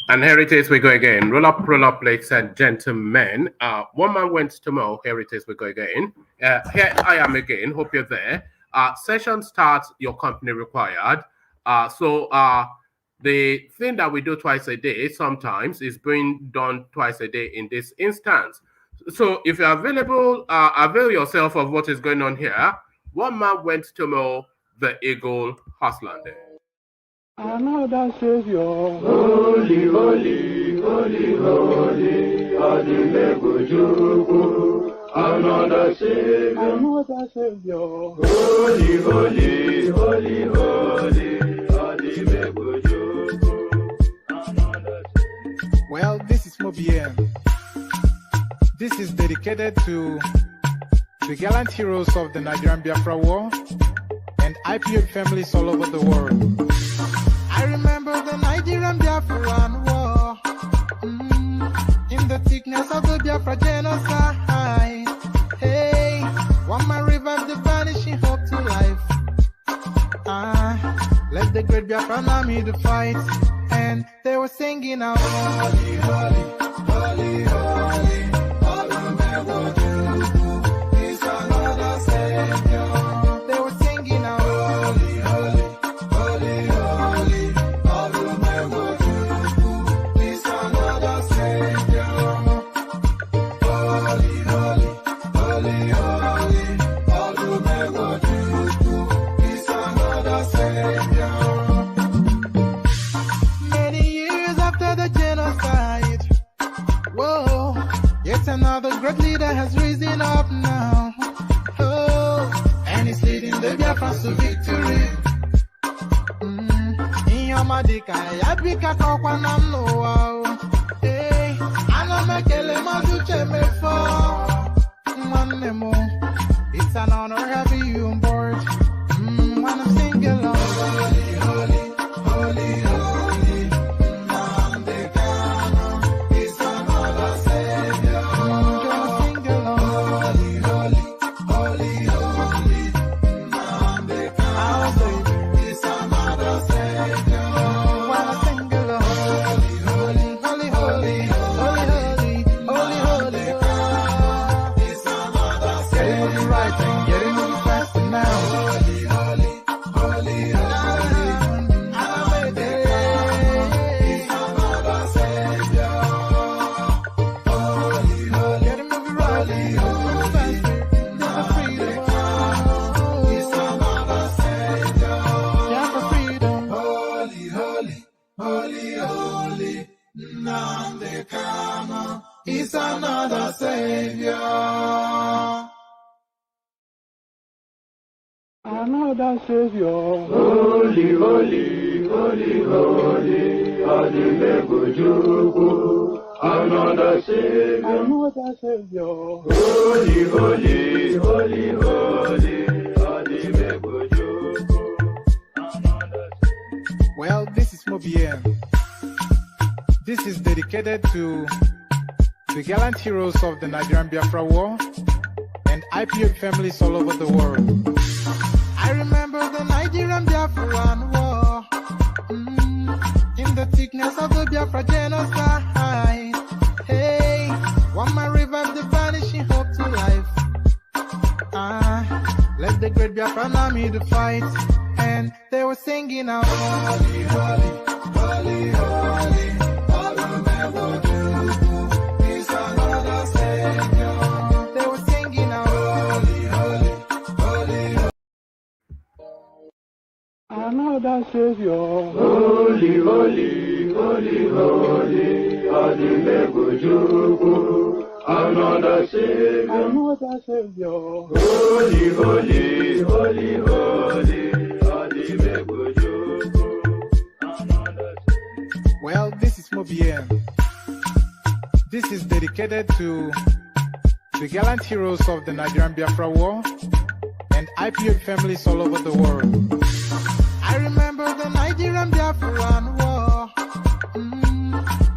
And here it is, we go again. Roll up, ladies and gentlemen. One man went to Mo. Here it is, we go again. Here I am again. Hope you're there. Session starts, your company required. The thing that we do twice a day sometimes is being done twice a day in this instance. So if you're available, avail yourself of what is going on here. One man went to Mo, the Eagle Hustler. Another Savior, holy, holy, holy, holy, Adimebujuku. Another Savior, holy, holy, holy, holy, Adimebujuku. Well, this is Mobien. This is dedicated to the gallant heroes of the Nigerian-Biafra war and IPO families all over the world. I remember the Nigerian-Biafran war, in the thickness of the Biafra genocide. Hey, one man revived the vanishing hope to life. Let the great Biafran army to fight, and they were singing out, holy, holy, holy, holy, is another Savior. They were singing out, holy, holy, holy, holy, is another Savior. Holy, holy, holy, holy, is another Savior. Many years after the genocide, whoa, yet another great leader has risen up now. Oh, and he's leading the Biafrans to victory. Inyamadika yabika kwa namno wao. Hey, anamekele mazuche mefo. Mwanemo, it's an honor having you on board. When I'm singing along, holy, holy, holy, holy, Namdekano, it's another Savior. Just sing along, holy, holy, holy, holy, Namdekano, it's another Savior. When I sing along, holy, holy, holy, holy, holy, holy, holy, holy, it's another Savior. Getting it right and getting it faster now. Holy, holy, holy, holy, it's another Savior. Holy, holy, get it moving right, faster, never freedom. It's another Savior. Yeah, for freedom. Holy, holy, holy, holy, Namdekano, it's another Savior. Another Savior, holy, holy, holy, holy, Adimebujuku. Another Savior, holy, holy, holy, holy, Adimebujuku. Well, this is Mobien. This is dedicated to the gallant heroes of the Nigerian-Biafra war and IPO families all over the world. I remember the Nigerian-Biafran war, in the thickness of the Biafra genocide. Hey, one man revived the vanishing hope to life. Let the great Biafran army to fight, and they were singing out, holy, holy, holy, holy, is another Savior. They were singing out, holy, holy, holy, Another Savior, holy, holy, holy, holy, Adimebujuku. Another Savior, holy, holy, holy, holy, Adimebujuku. Well, this is Mobien. This is dedicated to the gallant heroes of the Nigerian-Biafra war and IPO families all over the world. I remember the Nigerian-Biafran war,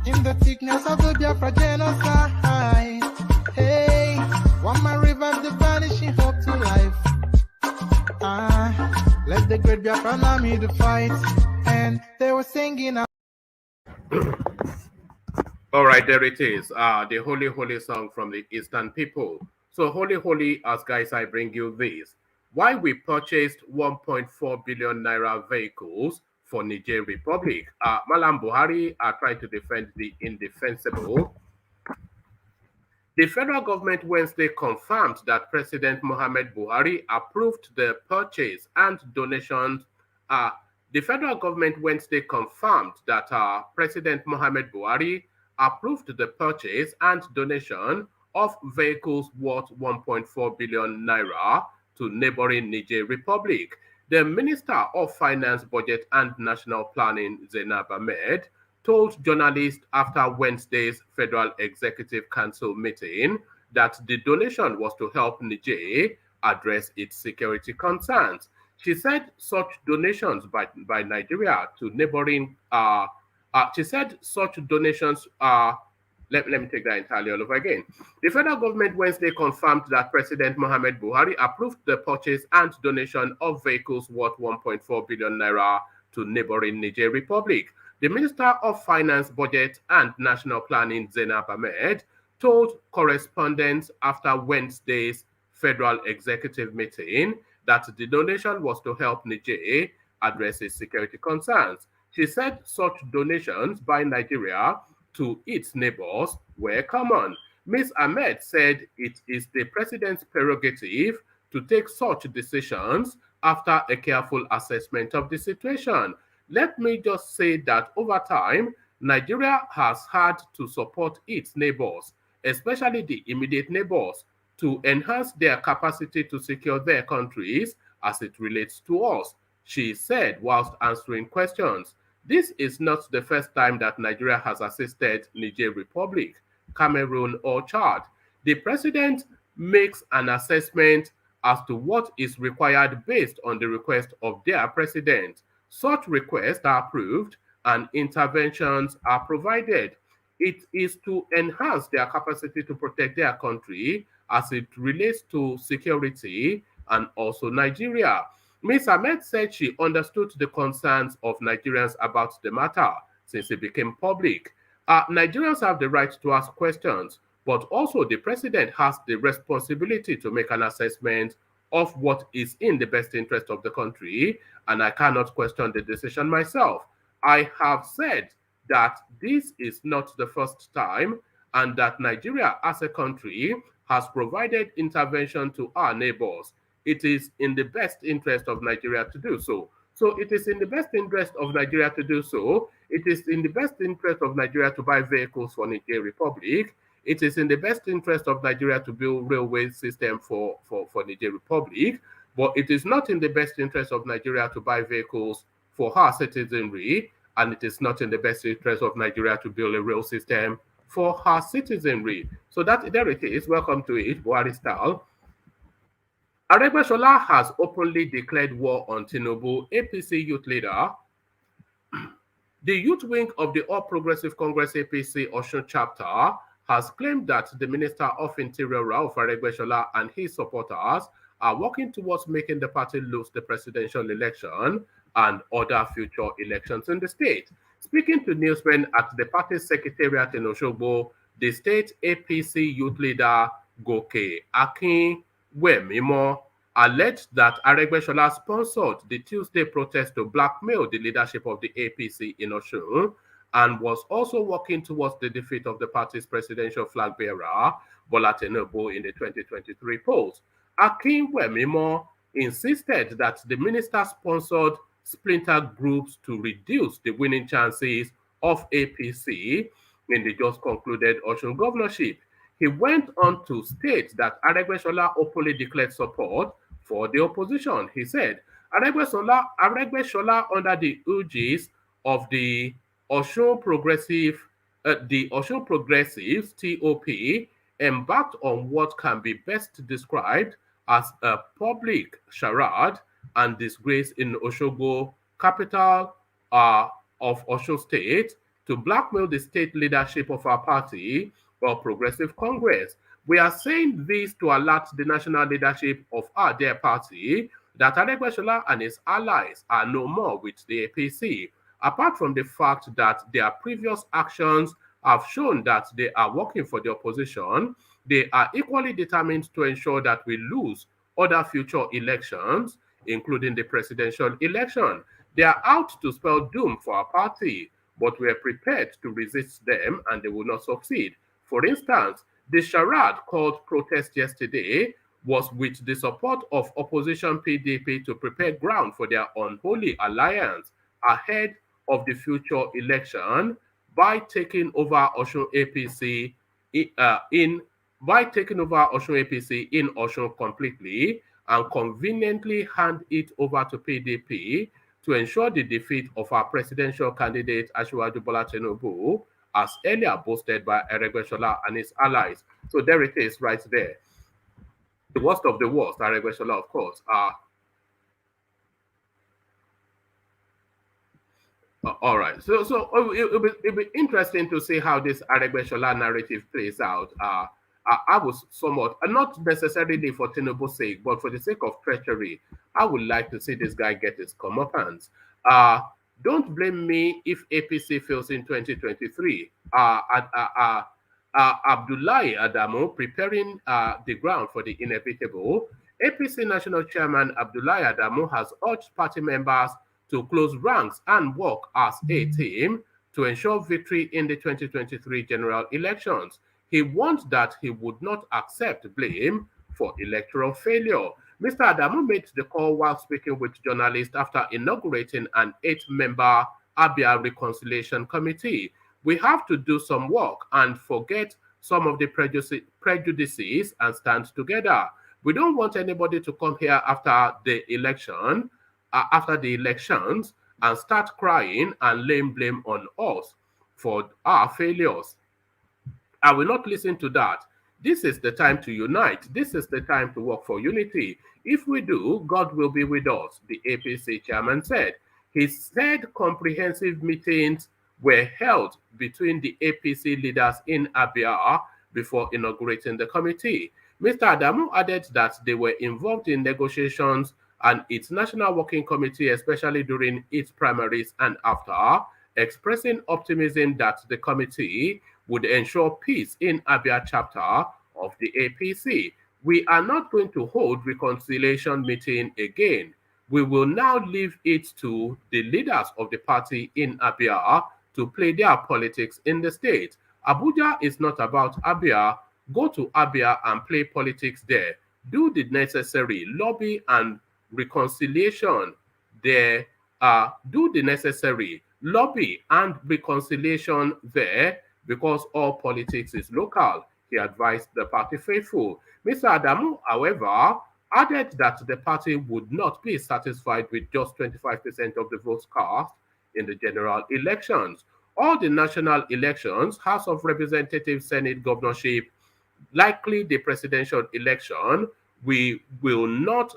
in the thickness of the Biafra genocide. Hey, one man revived the vanishing hope to life. Let the great Biafran army to fight, and they were singing out. All right, there it is. The Holy Holy song from the Eastern people. So, Holy Holy, as guys, I bring you this. Why we purchased 1.4 billion naira vehicles for Niger Republic. Malam Buhari are trying to defend the indefensible. The federal government Wednesday confirmed that President Mohamed Buhari approved the purchase and donations. Uh, the federal government Wednesday confirmed that President Mohamed Buhari approved the purchase and donation of vehicles worth 1.4 billion naira to neighboring Niger Republic. The Minister of Finance, Budget and National Planning, Zainab Ahmed, told journalists after Wednesday's Federal Executive Council meeting that the donation was to help Niger address its security concerns. She said such donations by Nigeria to neighboring, she said such donations let me take that entirely all over again. The federal government Wednesday confirmed that President Mohamed Buhari approved the purchase and donation of vehicles worth 1.4 billion naira to neighboring Niger Republic. The Minister of Finance, Budget and National Planning, Zainab Ahmed, told correspondents after Wednesday's Federal Executive meeting that the donation was to help Niger address its security concerns. She said such donations by Nigeria to its neighbors were common. Ms. Ahmed said it is the president's prerogative to take such decisions after a careful assessment of the situation. Let me just say that over time, Nigeria has had to support its neighbors, especially the immediate neighbors, to enhance their capacity to secure their countries as it relates to us, she said whilst answering questions. This is not the first time that Nigeria has assisted Niger Republic, Cameroon, or Chad. The president makes an assessment as to what is required based on the request of their president. Such requests are approved and interventions are provided. It is to enhance their capacity to protect their country as it relates to security and also Nigeria. Ms. Ahmed said she understood the concerns of Nigerians about the matter since it became public. Nigerians have the right to ask questions, but also the president has the responsibility to make an assessment of what is in the best interest of the country, and I cannot question the decision myself. I have said that this is not the first time and that Nigeria as a country has provided intervention to our neighbors. It is in the best interest of Nigeria to do so. So it is in the best interest of Nigeria to do so. It is in the best interest of Nigeria to buy vehicles for Niger Republic. It is in the best interest of Nigeria to build railway system for Niger Republic. But it is not in the best interest of Nigeria to buy vehicles for her citizenry. And it is not in the best interest of Nigeria to build a rail system for her citizenry. So there it is. Welcome to it, Buhari style. Aregbesola has openly declared war on Tinubu, APC youth leader. The youth wing of the All Progressive Congress APC Osun chapter has claimed that the Minister of Interior, Rauf Aregbesola, and his supporters are working towards making the party lose the presidential election and other future elections in the state. Speaking to newsmen at the party's secretariat in Osogbo, the state APC youth leader Goke Akin Wemimo alleged that Aregbesola sponsored the Tuesday protest to blackmail the leadership of the APC in Osun and was also working towards the defeat of the party's presidential flag bearer, Bola Tinubu, in the 2023 polls. Akin Wemimo insisted that the minister sponsored splinter groups to reduce the winning chances of APC in the just concluded Osun governorship. He went on to state that Aregbesola openly declared support for the opposition. He said, Aregbesola under the urges of the Osun Progressives (TOP) embarked on what can be best described as a public charade and disgrace in Osogbo, capital of Osun State, to blackmail the state leadership of our party or Progressive Congress. We are saying this to alert the national leadership of our dear party that Aregbesola and his allies are no more with the APC. apart from the fact that their previous actions have shown that they are working for the opposition, they are equally determined to ensure that we lose other future elections, including the presidential election. They are out to spell doom for our party, but we are prepared to resist them and they will not succeed. For instance, the charade called protest yesterday was with the support of opposition PDP to prepare ground for their unholy alliance ahead of the future election by taking over Osun APC in Osun completely and conveniently hand it over to PDP to ensure the defeat of our presidential candidate Asiwaju Bola Tinubu, as earlier boasted by Aregbesola and his allies. So there it is right there. The worst of the worst, Aregbesola, of course, all right. So it'll be interesting to see how this Aregbesola narrative plays out. I was somewhat, not necessarily for Tinubu's sake, but for the sake of treachery, I would like to see this guy get his comeuppance. Don't blame me if APC fails in 2023. Abdullahi Adamu preparing the ground for the inevitable. APC National Chairman Abdullahi Adamu has urged party members to close ranks and work as a team to ensure victory in the 2023 general elections. He warned that he would not accept blame for electoral failure. Mr. Adamu made the call while speaking with journalists after inaugurating an 8-member Abia Reconciliation Committee. We have to do some work and forget some of the prejudices and stand together. We don't want anybody to come here after the elections and start crying and laying blame on us for our failures. I will not listen to that. This is the time to unite. This is the time to work for unity. If we do, God will be with us, the APC chairman said. He said comprehensive meetings were held between the APC leaders in Abia before inaugurating the committee. Mr. Adamu added that they were involved in negotiations and its National Working Committee, especially during its primaries and after, expressing optimism that the committee would ensure peace in Abia chapter of the APC. We are not going to hold reconciliation meeting again. We will now leave it to the leaders of the party in Abia to play their politics in the state. Abuja is not about Abia. Go to Abia and play politics there. Do the necessary lobby and reconciliation there. Do the necessary lobby and reconciliation there because all politics is local, he advised the party faithful. Mr. Adamu, however, added that the party would not be satisfied with just 25% of the votes cast in the general elections. All the national elections, House of Representatives, Senate, governorship, likely the presidential election, we will not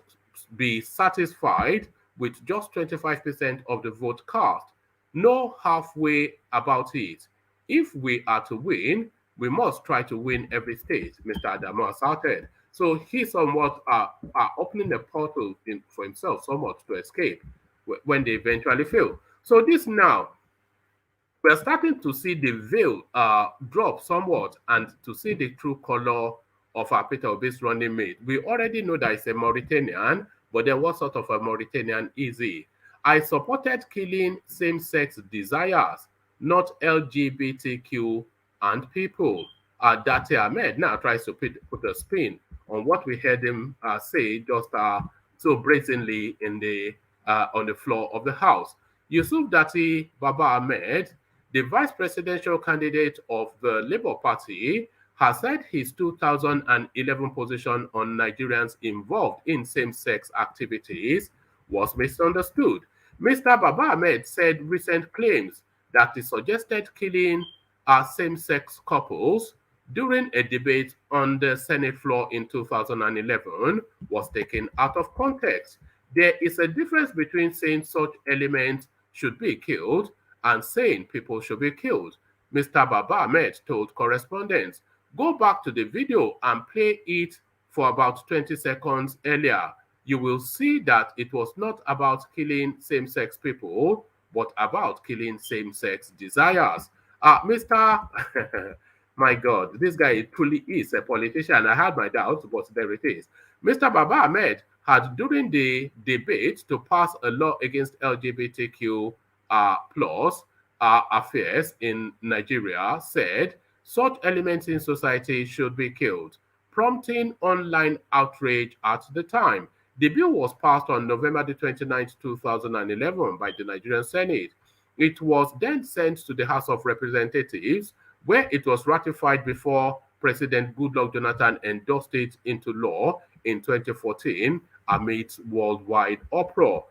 be satisfied with just 25% of the vote cast. No halfway about it. If we are to win, we must try to win every state, Mr. Adamu asserted. So he's somewhat opening a portal for himself somewhat to escape when they eventually fail. So this now, we're starting to see the veil drop somewhat and to see the true color of our Peter Obi's running mate. We already know that it's a Mauritanian, but then what sort of a Mauritanian is he? I supported killing same-sex desires, not LGBTQ and people. Dati Ahmed now tries to put a spin on what we heard him say just so brazenly in on the floor of the House. Yusuf Dati Baba Ahmed, the vice presidential candidate of the Labour Party, has said his 2011 position on Nigerians involved in same-sex activities was misunderstood. Mr. Baba Ahmed said recent claims that the suggested killing same-sex couples during a debate on the Senate floor in 2011 was taken out of context. There is a difference between saying such elements should be killed and saying people should be killed. Mr. Baba Ahmed told correspondents, go back to the video and play it for about 20 seconds earlier. You will see that it was not about killing same-sex people, but about killing same-sex desires. Mr. My God, this guy truly is a politician. I had my doubts, but there it is. Mr. Baba Ahmed had, during the debate to pass a law against LGBTQ plus affairs in Nigeria, said such elements in society should be killed, prompting online outrage at the time. The bill was passed on November the 29th, 2011 by the Nigerian Senate. It was then sent to the House of Representatives, where it was ratified before President Goodluck Jonathan endorsed it into law in 2014 amidst worldwide uproar.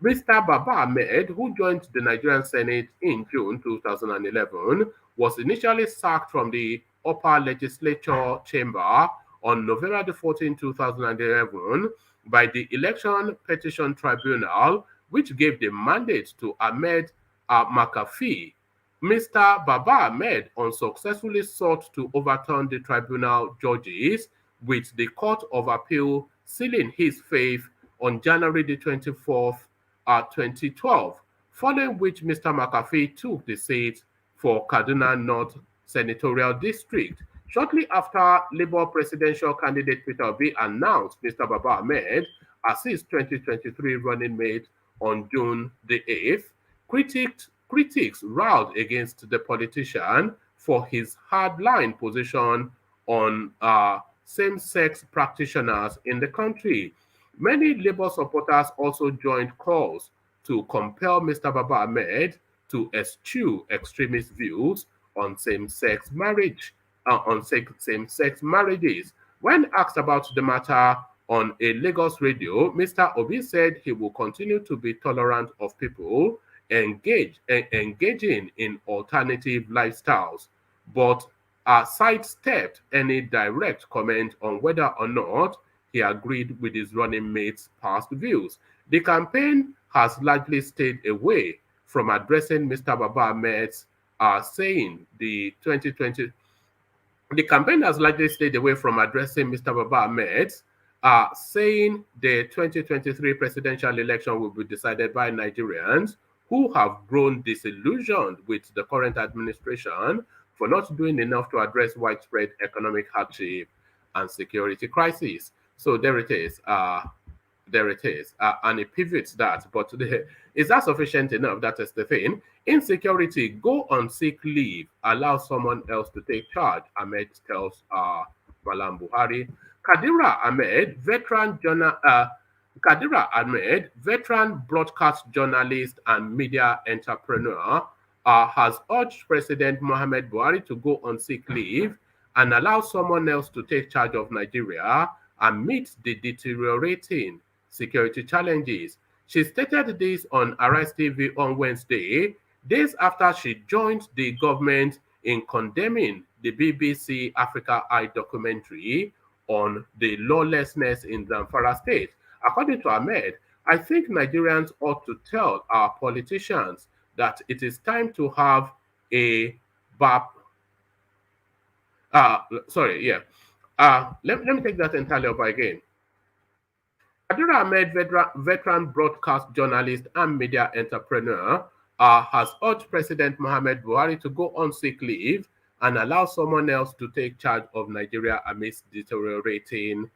Mr. Baba Ahmed, who joined the Nigerian Senate in June 2011, was initially sacked from the upper legislature chamber on November the 14th, 2011 by the Election Petition Tribunal, which gave the mandate to Ahmed McAfee. Mr. Baba Ahmed unsuccessfully sought to overturn the tribunal judges, with the Court of Appeal sealing his fate on January the 24th, 2012, following which Mr. McAfee took the seat for Kaduna North Senatorial District. Shortly after, Labour presidential candidate Peter Obi announced Mr. Baba Ahmed as his 2023 running mate on June the 8th. Critics riled against the politician for his hardline position on same-sex practitioners in the country. Many Labour supporters also joined calls to compel Mr. Baba Ahmed to eschew extremist views on same-sex marriage, same-sex marriages. When asked about the matter on a Lagos radio, Mr. Obi said he will continue to be tolerant of people engaging in alternative lifestyles, but sidestepped any direct comment on whether or not he agreed with his running mate's past views. The campaign has largely stayed away from addressing Mr. Baba Ahmed's saying the 2020. The campaign has largely stayed away from addressing Mr. Baba Ahmed's saying the 2023 presidential election will be decided by Nigerians who have grown disillusioned with the current administration for not doing enough to address widespread economic hardship and security crisis. So there it is. And it pivots that. But is that sufficient enough? That is the thing. Insecurity, go on sick leave, allow someone else to take charge, Ahmed tells Malam Buhari. Kadira Ahmed, veteran broadcast journalist and media entrepreneur, has urged President Mohamed Buhari to go on sick leave and allow someone else to take charge of Nigeria amid the deteriorating security challenges. She stated this on Arise TV on Wednesday, days after she joined the government in condemning the BBC Africa Eye documentary on the lawlessness in Zamfara State. According to Ahmed, I think Nigerians ought to tell our politicians that it is time to have a let me take that entirely over again. Kadira Ahmed, veteran broadcast journalist and media entrepreneur, has urged President Mohamed Buhari to go on sick leave and allow someone else to take charge of Nigeria amidst deteriorating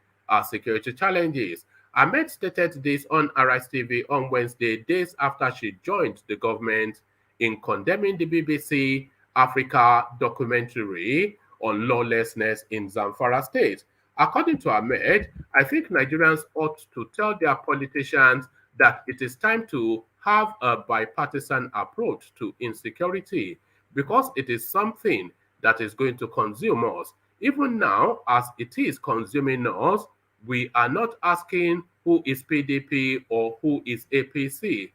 security challenges. Ahmed stated this on Arise TV on Wednesday, days after she joined the government in condemning the BBC Africa documentary on lawlessness in Zamfara State. According to Ahmed, I think Nigerians ought to tell their politicians that it is time to have a bipartisan approach to insecurity because it is something that is going to consume us. Even now, as it is consuming us, we are not asking who is PDP or who is APC.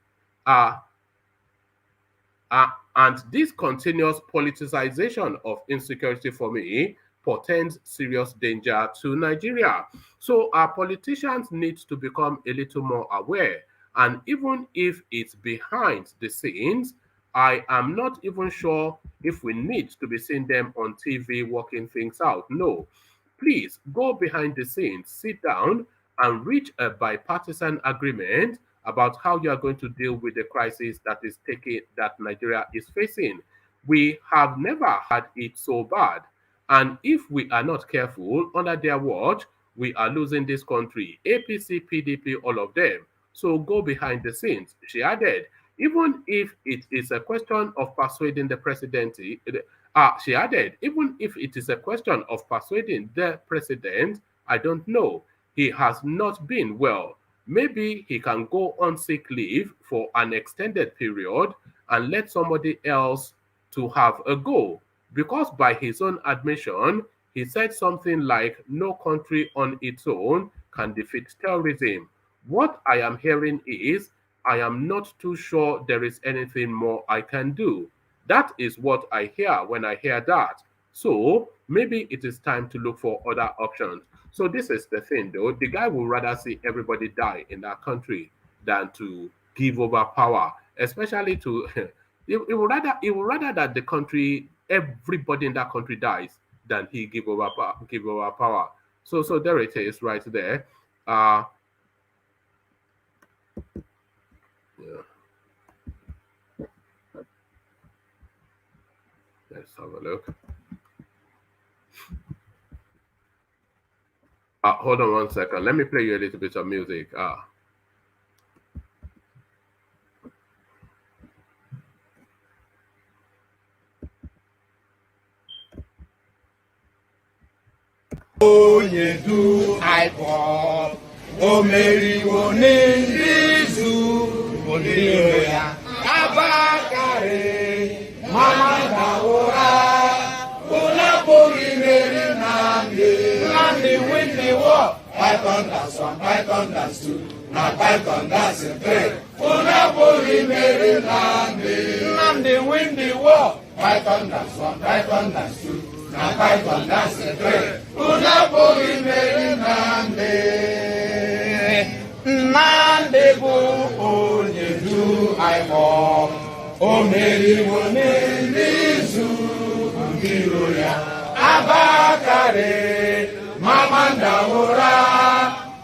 And this continuous politicization of insecurity for me portends serious danger to Nigeria. So our politicians need to become a little more aware. And even if it's behind the scenes, I am not even sure if we need to be seeing them on TV working things out. No, please go behind the scenes, sit down and reach a bipartisan agreement about how you are going to deal with the crisis that Nigeria is facing. We have never had it so bad. And if we are not careful, under their watch, we are losing this country. APC, PDP, all of them. So go behind the scenes. She added, even if it is a question of persuading the presidency, she added, even if it is a question of persuading the president, I don't know. He has not been well. Maybe he can go on sick leave for an extended period and let somebody else to have a go. Because by his own admission, he said something like, no country on its own can defeat terrorism. What I am hearing is, I am not too sure there is anything more I can do. That is what I hear when I hear that. So maybe it is time to look for other options. So this is the thing though. The guy would rather see everybody die in that country than to give over power, especially to he would rather that the country, everybody in that country dies than he give over power. So there it is right there. Yeah. Let's have a look. Hold on 1 second. Let me play you a little bit of music. Onye du aịbọ, o meriwo n'izu, onye ya abakarị, mama dawụra, ụlọ pụghị meri Nnamdi win the war. Python that's one, Python that's two, now Python that's three. Ụlọ pụghị meri Nnamdi win the war. Python that's one, Python that's two, now Python that's three. Ụlọ pụghị meri Nnamdi bụ onye du aịbọ, o meriwo n'izu ndị iro ya. Abakare, mama ndawura,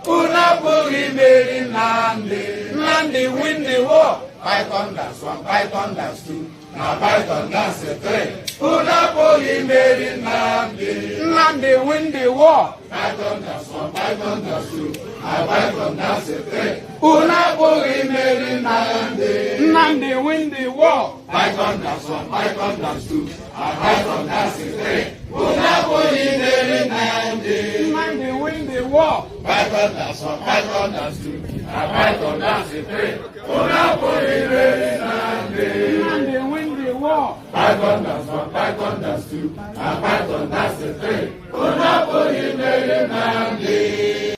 una pụghị meri Nnamdi win the war. Python that's one, Python that's two, now Python that's three. Una pụghị meri Nnamdi win the war. Python that's one, Python that's two, now Python that's three. Una pụghị meri Nnamdi win the war. Python that's one, Python that's two, now Python that's three. Una pụghị meri Nnamdi win the war. Python that's one, Python that's two, now Python that's three. Una pụghị meri Nnamdi win the war. Python that's one, Python that's two, now Python that's three. Una pụghị meri Nnamdi.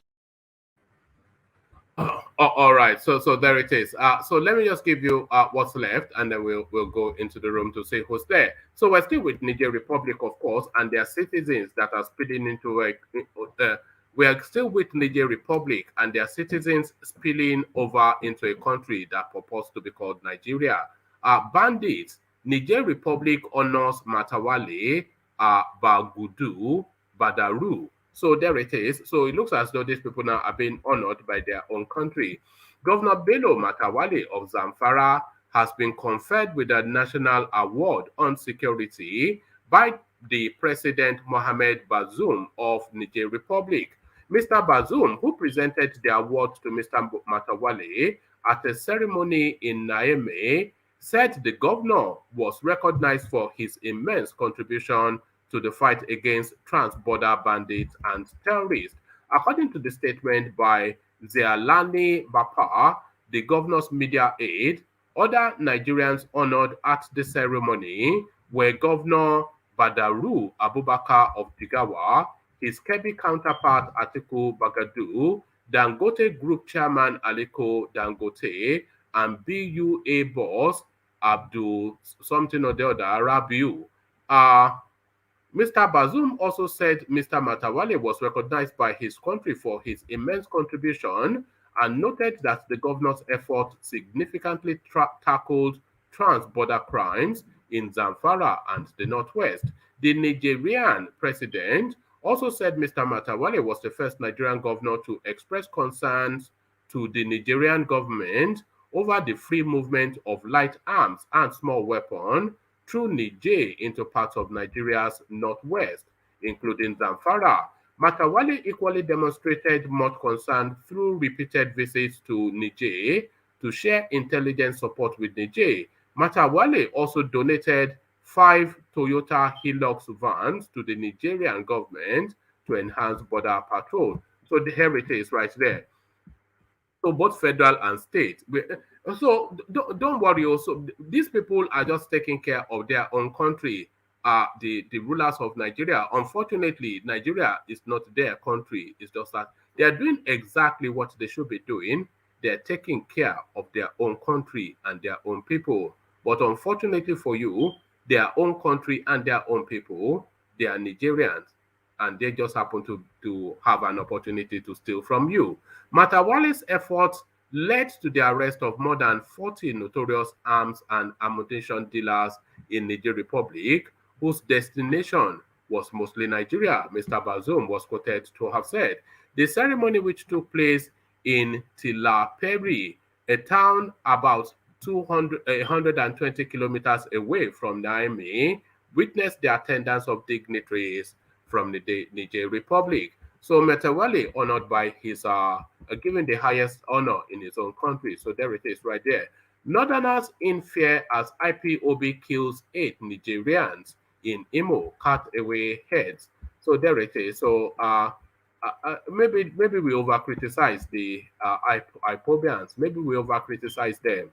All right, so there it is. So let me just give you what's left, and then we'll go into the room to see who's there. So we're still with Niger Republic, of course, and their citizens that are spilling into we are still with Niger Republic and their citizens spilling over into a country that purports to be called Nigeria. Bandits. Niger Republic honors Matawale, Bagudu, Badaru. So there it is. So it looks as though these people now are being honored by their own country. Governor Bello Matawale of Zamfara has been conferred with a National Award on Security by the President Mohamed Bazoum of Niger Republic. Mr. Bazoum, who presented the award to Mr. Matawale at a ceremony in Niamey, said the governor was recognized for his immense contribution to the fight against trans-border bandits and terrorists. According to the statement by Zealani Bapa, the governor's media aide, other Nigerians honored at the ceremony were Governor Badaru Abubakar of Jigawa, his Kebbi counterpart Atiku Bagadu, Dangote Group Chairman Aliko Dangote, and BUA boss Abdul something or the other, Rabiu. Mr. Bazoum also said Mr. Matawale was recognized by his country for his immense contribution and noted that the governor's effort significantly tackled trans-border crimes in Zamfara and the Northwest. The Nigerian president also said Mr. Matawale was the first Nigerian governor to express concerns to the Nigerian government over the free movement of light arms and small weapons through Niger into parts of Nigeria's northwest, including Zamfara. Matawale equally demonstrated much concern through repeated visits to Niger to share intelligence support with Niger. Matawale also donated 5 Toyota Hilux vans to the Nigerian government to enhance border patrol. So the heritage right there. So both federal and state. So don't worry. Also, these people are just taking care of their own country. The rulers of Nigeria. Unfortunately, Nigeria is not their country. It's just that they are doing exactly what they should be doing. They are taking care of their own country and their own people. But unfortunately for you, their own country and their own people, they are Nigerians, and they just happen to have an opportunity to steal from you. Matawale's efforts led to the arrest of more than 40 notorious arms and ammunition dealers in Niger Republic, whose destination was mostly Nigeria, Mr. Bazoum was quoted to have said. The ceremony, which took place in Tilaperi, a town about 120 kilometers away from Niamey, witnessed the attendance of dignitaries from the Niger Republic. So Metawale honored by his given the highest honor in his own country. So there it is right there. Northerners in fear as IPOB kills 8 Nigerians in Imo, cut away heads. So there it is. So maybe we over criticize the IPOBians. Maybe we over criticize them.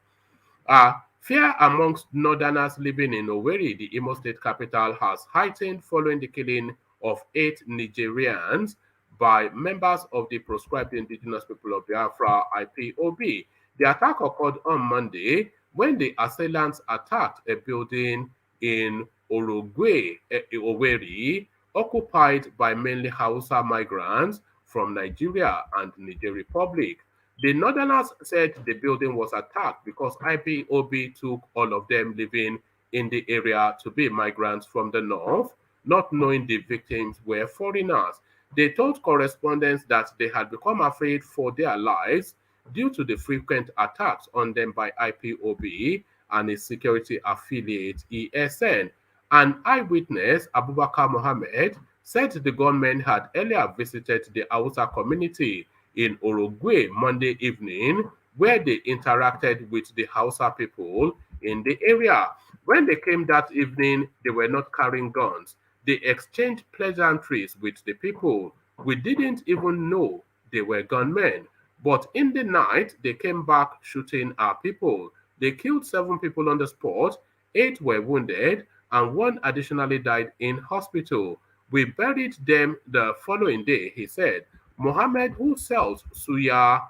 Fear amongst northerners living in Owerri, the Imo state capital, has heightened following the killing of 8 Nigerians by members of the proscribed indigenous people of Biafra, IPOB. The attack occurred on Monday when the assailants attacked a building in Orogwe, Owerri, occupied by mainly Hausa migrants from Nigeria and Niger Republic. The Northerners said the building was attacked because IPOB took all of them living in the area to be migrants from the north, not knowing the victims were foreigners. They told correspondents that they had become afraid for their lives due to the frequent attacks on them by IPOB and its security affiliate ESN. An eyewitness, Abubakar Mohammed, said the gunmen had earlier visited the Hausa community in Orogwe Monday evening, where they interacted with the Hausa people in the area. When they came that evening, they were not carrying guns. They exchanged pleasantries with the people. We didn't even know they were gunmen. But in the night, they came back shooting our people. They killed 7 people on the spot, 8 were wounded, and 1 additionally died in hospital. We buried them the following day, he said. Mohammed, who sells suya,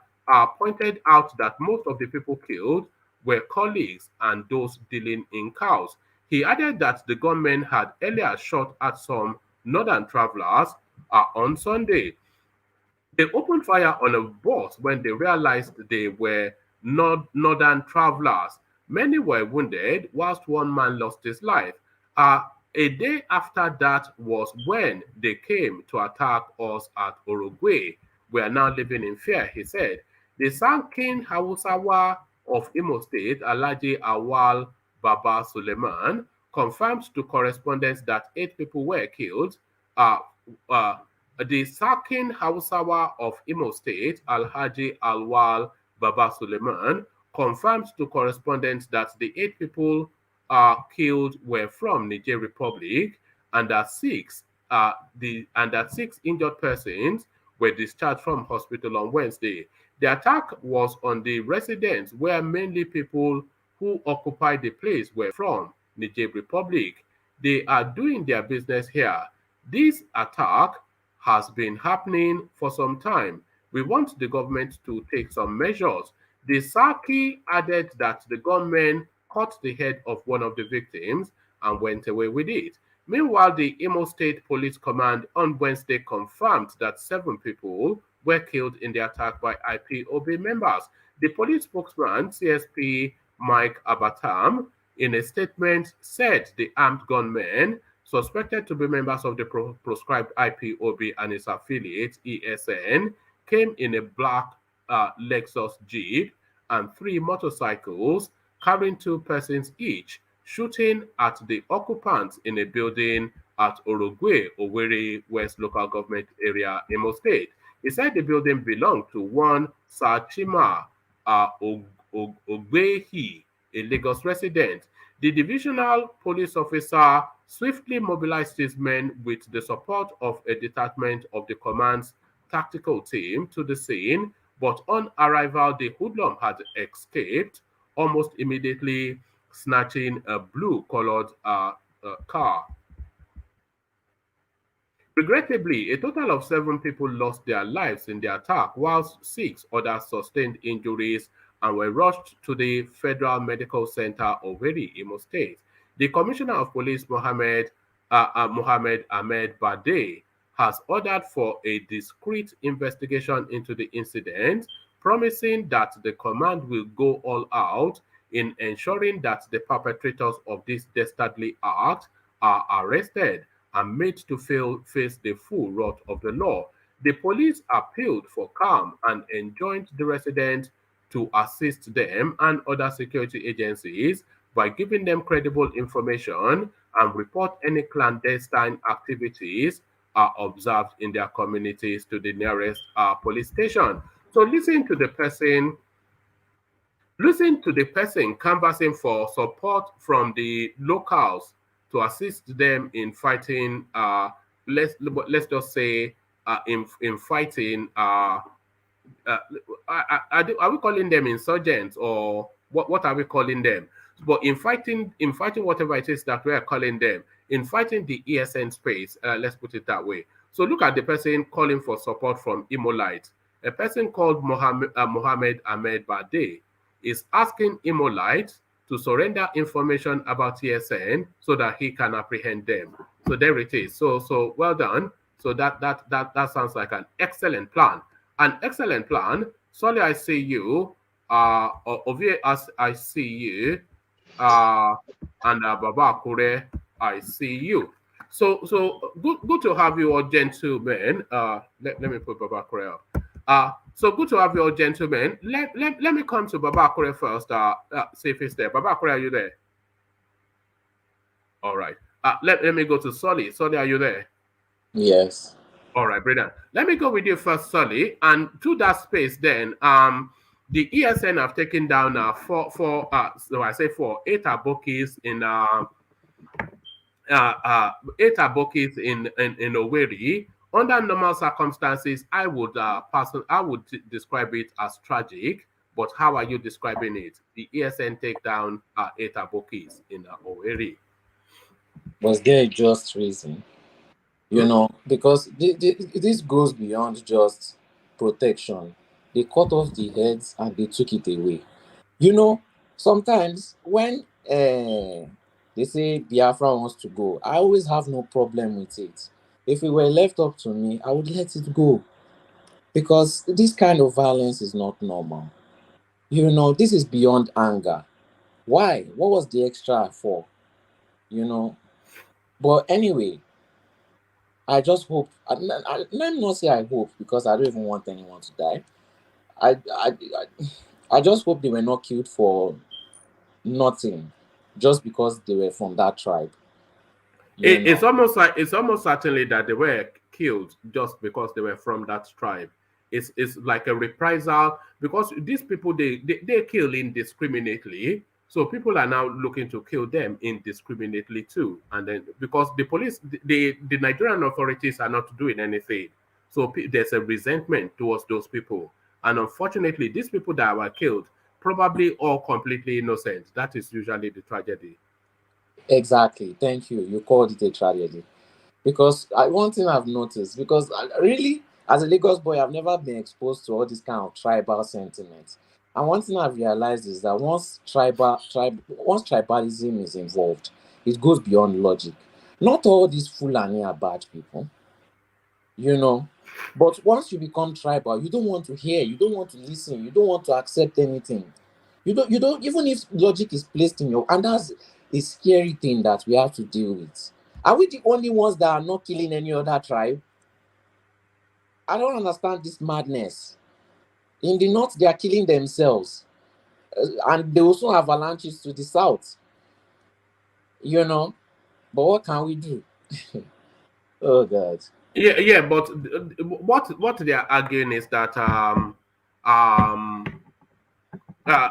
pointed out that most of the people killed were colleagues and those dealing in cows. He added that the gunmen had earlier shot at some northern travelers on Sunday. They opened fire on a bus when they realized they were northern travelers. Many were wounded, whilst 1 man lost his life. A day after that was when they came to attack us at Orogwe. We are now living in fear, he said. The Sankin Hausawa of Imo State, Alhaji Awal Baba Suleiman, confirmed to correspondents that 8 people were killed. The Sakin Hausawa of Imo State, Alhaji Awal Baba Suleiman, confirmed to correspondents that the 8 people killed were from Niger Republic, and that 6 injured persons were discharged from hospital on Wednesday. The attack was on the residence where mainly people who occupied the place were from Niger Republic. They are doing their business here. This attack has been happening for some time. We want the government to take some measures. The Saki added that the gunmen cut the head of one of the victims and went away with it. Meanwhile, the Imo State Police Command on Wednesday confirmed that 7 people were killed in the attack by IPOB members. The police spokesman, CSP Mike Abatam, in a statement said the armed gunmen, suspected to be members of the proscribed IPOB and its affiliate ESN, came in a black Lexus Jeep and 3 motorcycles carrying 2 persons each, shooting at the occupants in a building at Orogwe, Owerri West Local Government Area, Imo State. He said the building belonged to one Sachima Ogbehi, a Lagos resident. The divisional police officer swiftly mobilized his men with the support of a detachment of the command's tactical team to the scene, but on arrival, the hoodlum had escaped almost immediately, snatching a blue-colored car. Regrettably, a total of 7 people lost their lives in the attack, whilst 6 others sustained injuries and were rushed to the Federal Medical Center of Owerri, Imo State. The Commissioner of Police, Mohammed Ahmed Bade, has ordered for a discreet investigation into the incident, promising that the command will go all out in ensuring that the perpetrators of this dastardly act are arrested and made to face the full wrath of the law. The police appealed for calm and enjoined the residents to assist them and other security agencies by giving them credible information and report any clandestine activities are observed in their communities to the nearest police station. So listen to the person canvassing for support from the locals to assist them in fighting. Let's just say in fighting. Are we calling them insurgents or what are we calling them? But in fighting whatever it is that we are calling them, in fighting the ESN space, let's put it that way. So look at the person calling for support from Imolite. A person called Mohammed Ahmed Bade is asking Imolite to surrender information about ESN so that he can apprehend them. So there it is. So well done. So that sounds like an excellent plan. An excellent plan. Sorry, I see you. Ovie, as I see you. And Baba Kure, I see you. So good to have you all, gentlemen. Let me put Baba Kure up. So good to have you all, gentlemen. Let me come to Baba Kure first. See if he's there. Baba Kure, are you there? All right. Let me go to Solly. Solly, are you there? Yes. All right, brilliant. Let me go with you first, Solly. And to that space, then, the ESN have taken down eight abokis in 8 abokis in Owerri. Under normal circumstances, I would describe it as tragic. But how are you describing it? The ESN take down 8 abokis in Owerri. Was there a just reason? You know, because this goes beyond just protection. They cut off the heads and they took it away. You know, sometimes when they say Biafra wants to go, I always have no problem with it. If it were left up to me, I would let it go. Because this kind of violence is not normal. You know, this is beyond anger. Why? What was the extra for? You know? But anyway, I just hope, let me not say I hope, because I don't even want anyone to die. I just hope they were not killed for nothing, just because they were from that tribe. It's almost certainly that they were killed just because they were from that tribe. It's like a reprisal, because these people they kill indiscriminately. So people are now looking to kill them indiscriminately too. And then because the police, the Nigerian authorities are not doing anything. So there's a resentment towards those people. And unfortunately, these people that were killed, probably all completely innocent. That is usually the tragedy. Exactly. Thank you. You called it a tragedy. Because one thing I've noticed, because really, as a Lagos boy, I've never been exposed to all this kind of tribal sentiments. And one thing I've realized is that once tribalism is involved, it goes beyond logic. Not all these Fulani are bad people, you know. But once you become tribal, you don't want to hear, you don't want to listen, you don't want to accept anything. You don't, even if logic is placed in your, and that's a scary thing that we have to deal with. Are we the only ones that are not killing any other tribe? I don't understand this madness. In the north, they are killing themselves. And they also have avalanches to the south. You know, but what can we do? Oh God. Yeah, but what they are arguing is that um uh,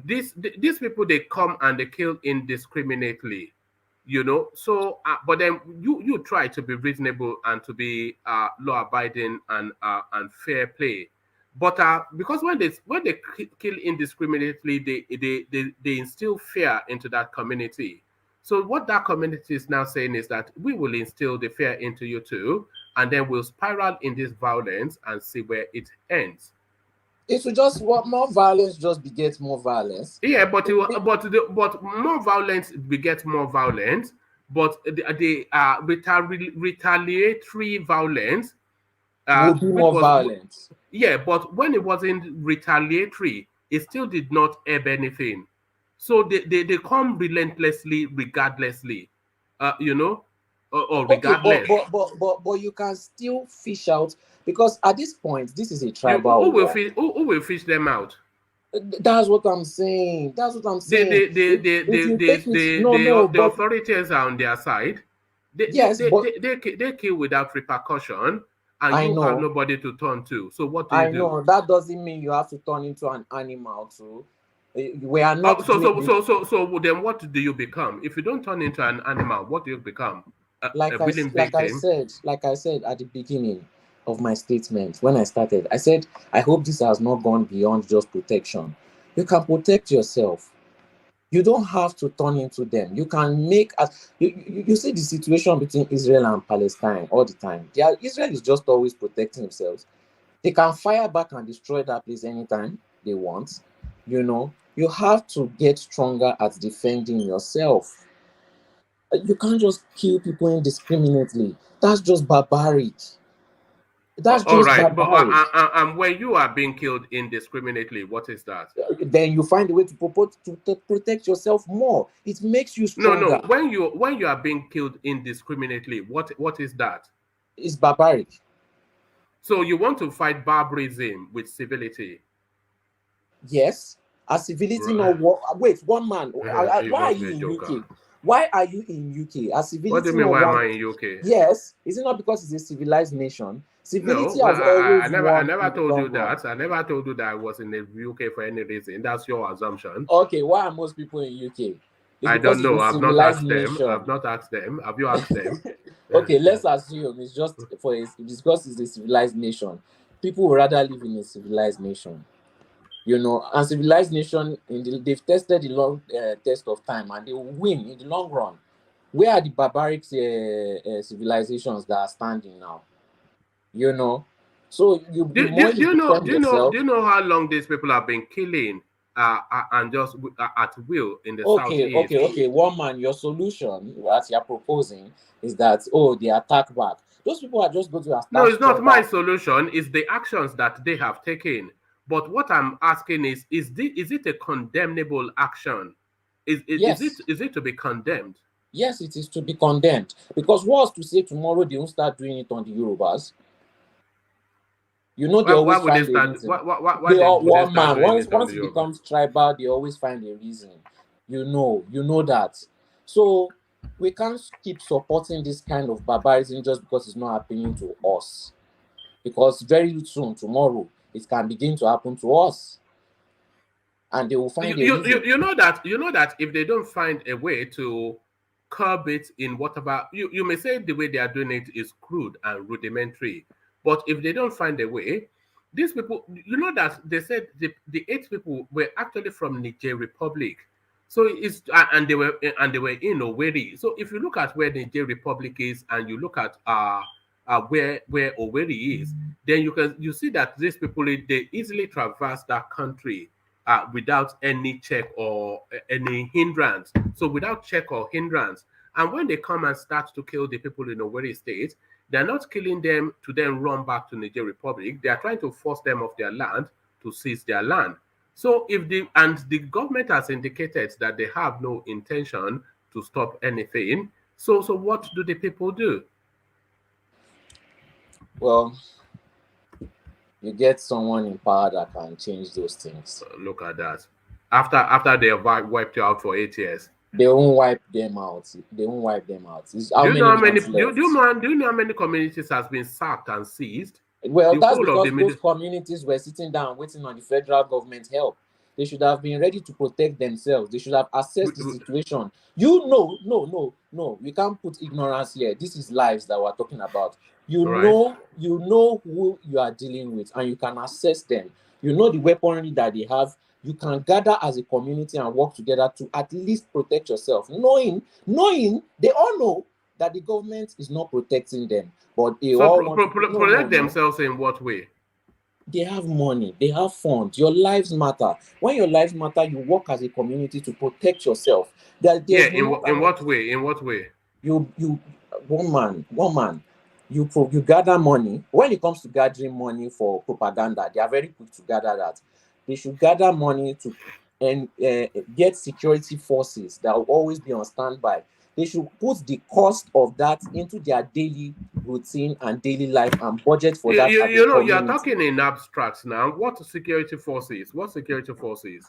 these people, they come and they kill indiscriminately, you know. So but then you try to be reasonable and to be law abiding and fair play, but because when they kill indiscriminately, they instill fear into that community. So what that community is now saying is that we will instill the fear into you too, and then we'll spiral in this violence and see where it ends. It will just what more violence just begets more violence. Yeah, but more violence begets more violence. But the retaliatory violence, Will be which more was, violent. yeah, but when it wasn't retaliatory, it still did not ebb anything. So they come relentlessly, regardlessly, you know, or Okay, regardless. but you can still fish out because at this point, this is a You tribal war. who will fish them out? That's what I'm saying. That's what I'm the saying. the the the If the you the, take it, the, no, no, the, the but authorities are on their side. yes, but They kill without repercussion, and I you have know, nobody to turn to. So what do you I do? know that doesn't mean you have to turn into an animal too. We are not So doing so this. so so so then what do you become? If you don't turn into an animal, what do you become? A willing victim? Like I said at the beginning of my statement when I started, I said I hope this has not gone beyond just protection. You can protect yourself. You don't have to turn into them. You can make as you see the situation between Israel and Palestine all the time. Israel is just always protecting themselves. They can fire back and destroy that place anytime they want. You know, you have to get stronger at defending yourself. You can't just kill people indiscriminately. That's just barbaric. That's All just right, but barbaric. when you are being killed indiscriminately, what is that? Then you find a way to protect yourself more. It makes you No, no. stronger. When you are being killed indiscriminately, what is that? It's barbaric. So you want to fight barbarism with civility? Yes. As civility no Right. war. Wait, one man. You Why are must you be a in joker. UK? Why are you in UK? As What do you civility mean? no Why am one. I in UK? Yes. Is it not because it's a civilized nation? No, Civility well, has always I won never in the told long you run. that. I never told you that I was in the UK for any reason. That's your assumption. Okay, why are most people in UK? It's I because don't it's a know. I've not civilized asked them. I've nation. not asked them. Have you asked them? Okay, let's assume it's just it's because it's a civilized nation. People would rather live in a civilized nation, you know. And civilized nation, they've tested the long test of time, and they will win in the long run. Where are the barbaric civilizations that are standing now? You know, so the more you defend Do yourself. you know how long these people have been killing and just at will in the southeast? Okay. One man, your solution, as you're proposing, is that they attack back. Those people are just going to No, start it's not my stronger. solution. It's the actions that they have taken. But what I'm asking is it a condemnable action? Yes, Is it to be condemned? yes, it is to be condemned. Because what's to say tomorrow they won't start doing it on the Yorubas? You know, they Why always would they find a start? reason. Why They they are would they one start man. doing Once it on once the it Yoruba? becomes tribal, they always find a reason. You know that. So we can't keep supporting this kind of barbarism just because it's not happening to us. Because very soon, tomorrow, it can begin to happen to us, and they will find a reason. You know that if they don't find a way to curb it in whatever, you may say the way they are doing it is crude and rudimentary, but if they don't find a way, these people, you know that they said the 8 people were actually from Niger Republic. So it's and they were in Owerri. So if you look at where Niger Republic is and you look at where Owerri is, then you see that these people, they easily traverse that country without any check or any hindrance. So without check or hindrance. And when they come and start to kill the people in Owerri State, they're not killing them to then run back to Niger Republic. They are trying to force them off their land to seize their land. So the government has indicated that they have no intention to stop anything. So what do the people do? Well, You get someone in power that can change those things. Look at that. After they have wiped you out for 8 years. They won't wipe them out. They won't wipe them out. How Do you many know how many? months left? Do you know how many communities has been sacked and seized? Well, The that's whole of because the those communities were sitting down waiting on the federal government help. They should have been ready to protect themselves. They should have assessed the situation. No. We can't put ignorance here. This is lives that we're talking about. You know who you are dealing with, and you can assess them. You know the weaponry that they have. You can gather as a community and work together to at least protect yourself, knowing they all know that the government is not protecting them, but they all want to protect themselves in what way? They have money, they have funds. Your lives matter. When your lives matter, you work as a community to protect yourself. In what way? In what way? You one man. You gather money. When it comes to gathering money for propaganda, they are very quick to gather that. They should gather money to get security forces that will always be on standby. They should put the cost of that into their daily routine and daily life and budget for that. You are talking in abstracts now. What security forces? What security forces?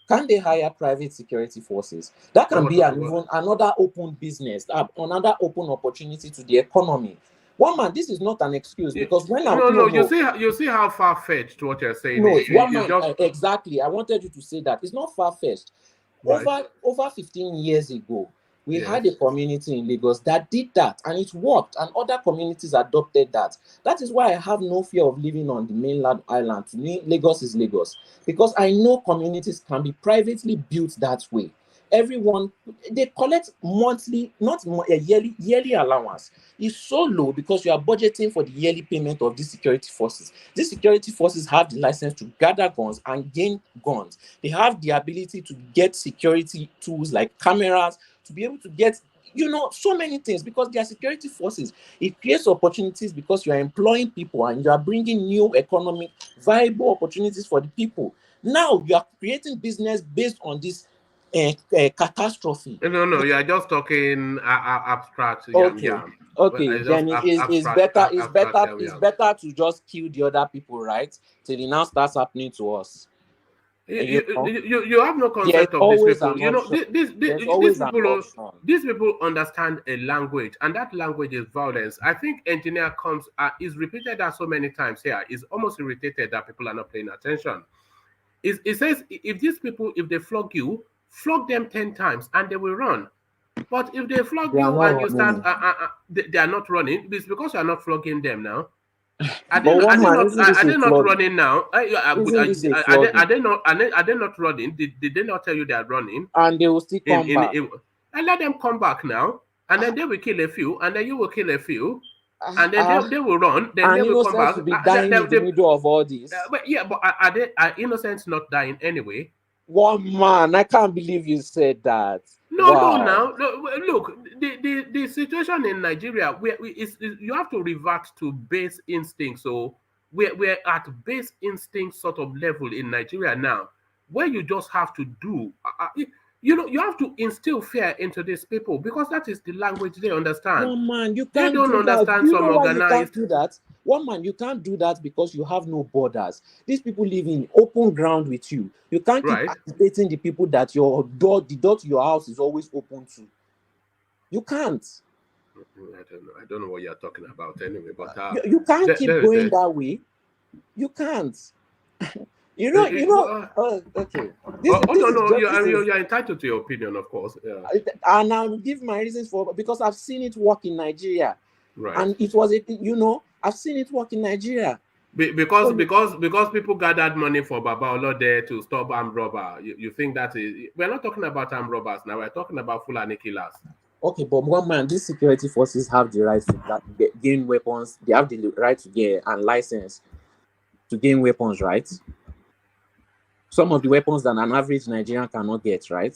Can they hire private security forces? That can be another open business, another open opportunity to the economy. One man, this is not an excuse, because when you see how far-fetched what you're saying is. Exactly. I wanted you to say that. It's not far-fetched. Right. Over 15 years ago, we had a community in Lagos that did that, and it worked, and other communities adopted that. That is why I have no fear of living on the mainland island. To me, Lagos is Lagos, because I know communities can be privately built that way. Everyone, they collect monthly, not a yearly allowance. It's so low because you are budgeting for the yearly payment of these security forces. These security forces have the license to gather guns and gain guns. They have the ability to get security tools like cameras, to be able to get, so many things, because they are security forces. It creates opportunities because you are employing people and you are bringing new economic viable opportunities for the people. Now you are creating business based on this catastrophe. No, you are just talking abstract. Okay. Then it's better to just kill the other people, right? Till it now starts happening to us. You have no concept of these people. These people understand a language, and that language is violence. I think engineer is repeated that so many times here. Is almost irritated that people are not paying attention. It says if these people, if they flog you, flog them 10 times and they will run. But if they flog you and you start, they are not running. It's because you are not flogging them now. Are they not running now? Are they not running? Did they not tell you they are running? And they will still come back. And let them come back now. And then they will kill a few. And then you will kill a few. And then they will run. Then they will come back. To be dying in the middle of all this. But are innocents not dying anyway? One man, I can't believe you said that. No, look, the situation in Nigeria, you have to revert to base instinct. So we're at base instinct sort of level in Nigeria now, where you just have to do, you have to instill fear into these people, because that is the language they understand. One man, they don't understand some organized. You can't do that. One man, you can't do that because you have no borders. These people live in open ground with you. You can't keep activating the people that the door to your house is always open to. You can't. I don't know what you're talking about anyway. But you can't keep going that way. You can't. Okay. You're entitled to your opinion, of course. Yeah. And I'll give my reasons because I've seen it work in Nigeria. Right. And it was I've seen it work in Nigeria. Because people gathered money for Baba Olode to stop armed robber. You think that is? We're not talking about armed robbers now. We're talking about Fulani killers. Okay, but one man, these security forces have the right to gain weapons. They have the right to get and license to gain weapons, right? Some of the weapons that an average Nigerian cannot get, right?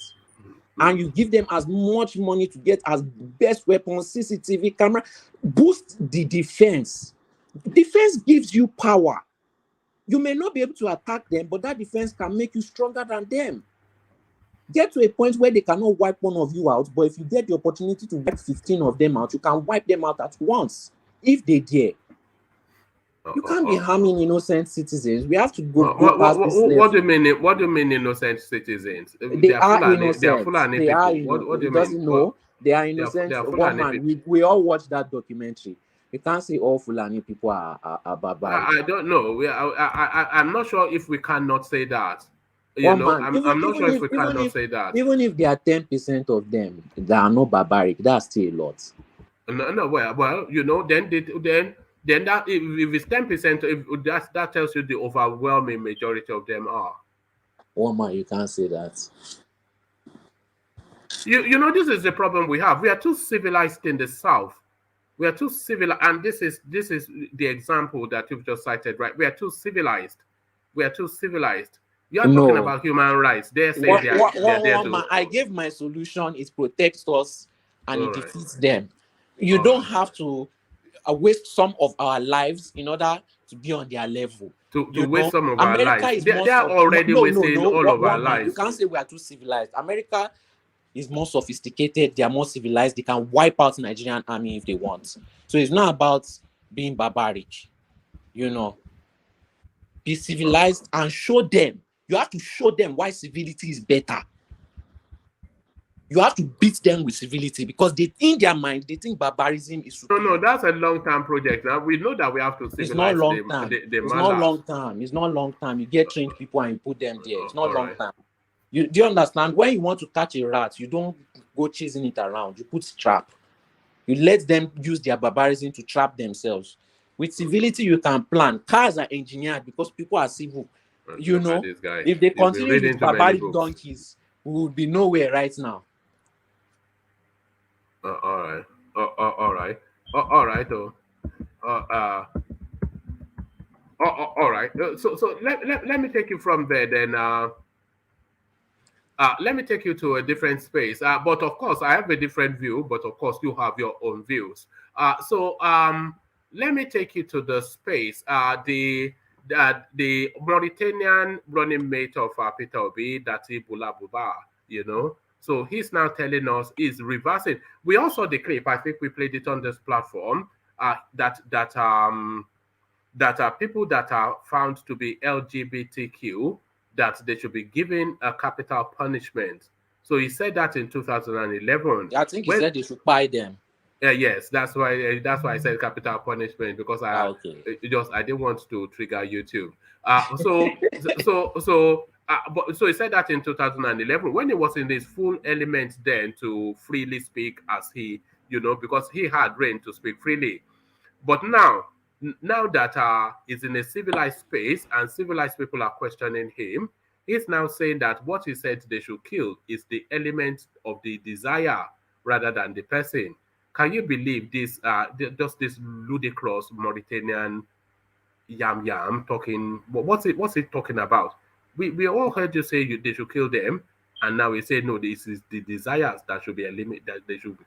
And you give them as much money to get as best weapons, CCTV camera, boost the defense. Defense gives you power. You may not be able to attack them, but that defense can make you stronger than them. Get to a point where they cannot wipe one of you out, but if you get the opportunity to wipe 15 of them out, you can wipe them out at once, if they dare. You can't be uh, harming innocent citizens. We have to what, go past this level. what do you mean? What do you mean innocent citizens? They are They are innocent. Fulani They are people. What do innocent. you It mean? doesn't What know. They are they innocent. are One Fulani man. people? We all watched that documentary. You can't say all Fulani people are barbaric. I don't know. I'm not sure if we cannot say that. You One know, man. I'm not sure if we cannot say that. Even if there are 10% of them that are not barbaric, that's still a lot. No, well, you know, then that if it's 10%, if that tells you the overwhelming majority of them are. One man, you can't say that. You know, this is the problem we have. We are too civilized in the South. We are too civilized, and this is the example that you've just cited, right? We are too civilized. We are too civilized. You are talking No. about human rights. They're saying they're there to. I gave my solution. It protects us and it All right, defeats them. You all don't right. have to waste some of our lives in order to be on their level. To waste some of our America lives. is They more are already wasting all of our one man. You lives. can't say we are too civilized. America is more sophisticated. They are more civilized. They can wipe out Nigerian army if they want. So it's not about being barbaric. You know, be civilized and show them. You have to show them why civility is better. You have to beat them with civility because they, in their mind, they think barbarism is superior. No, that's a long-term project. Now we know that we have to civilize It's not long term. the It's not long term. It's not long term. You get trained people and you put them there. It's not All long right. term. Do you understand? When you want to catch a rat, you don't go chasing it around. You put trap. You let them use their barbarism to trap themselves. With civility, you can plan. Cars are engineered because people are civil. You know, This guy. if they He's been continue reading with too many barbaric books. donkeys, we would be nowhere right now. All right. All right. All right. All right. So let me take you from there then. Let me take you to a different space. But of course, I have a different view. But of course, you have your own views. Let me take you to the space. The Mauritanian running mate of Peter Obi, Dati Boulabuba, you know. So he's now telling us he's reversing. We also the clip. I think we played it on this platform. That are people that are found to be LGBTQ, that they should be given a capital punishment. So he said that in 2011. I think he said they should buy them. Yes, that's why I said capital punishment, because I didn't want to trigger YouTube. So he said that in 2011 when he was in his full element then to freely speak as he, because he had reign to speak freely. But now that he's in a civilized space and civilized people are questioning him, he's now saying that what he said they should kill is the element of the desire rather than the person. Can you believe this? Just this ludicrous Mauritanian yam talking. What's it talking about? We all heard you say they should kill them, and now we say no. This is the desires that should be eliminated. That they should.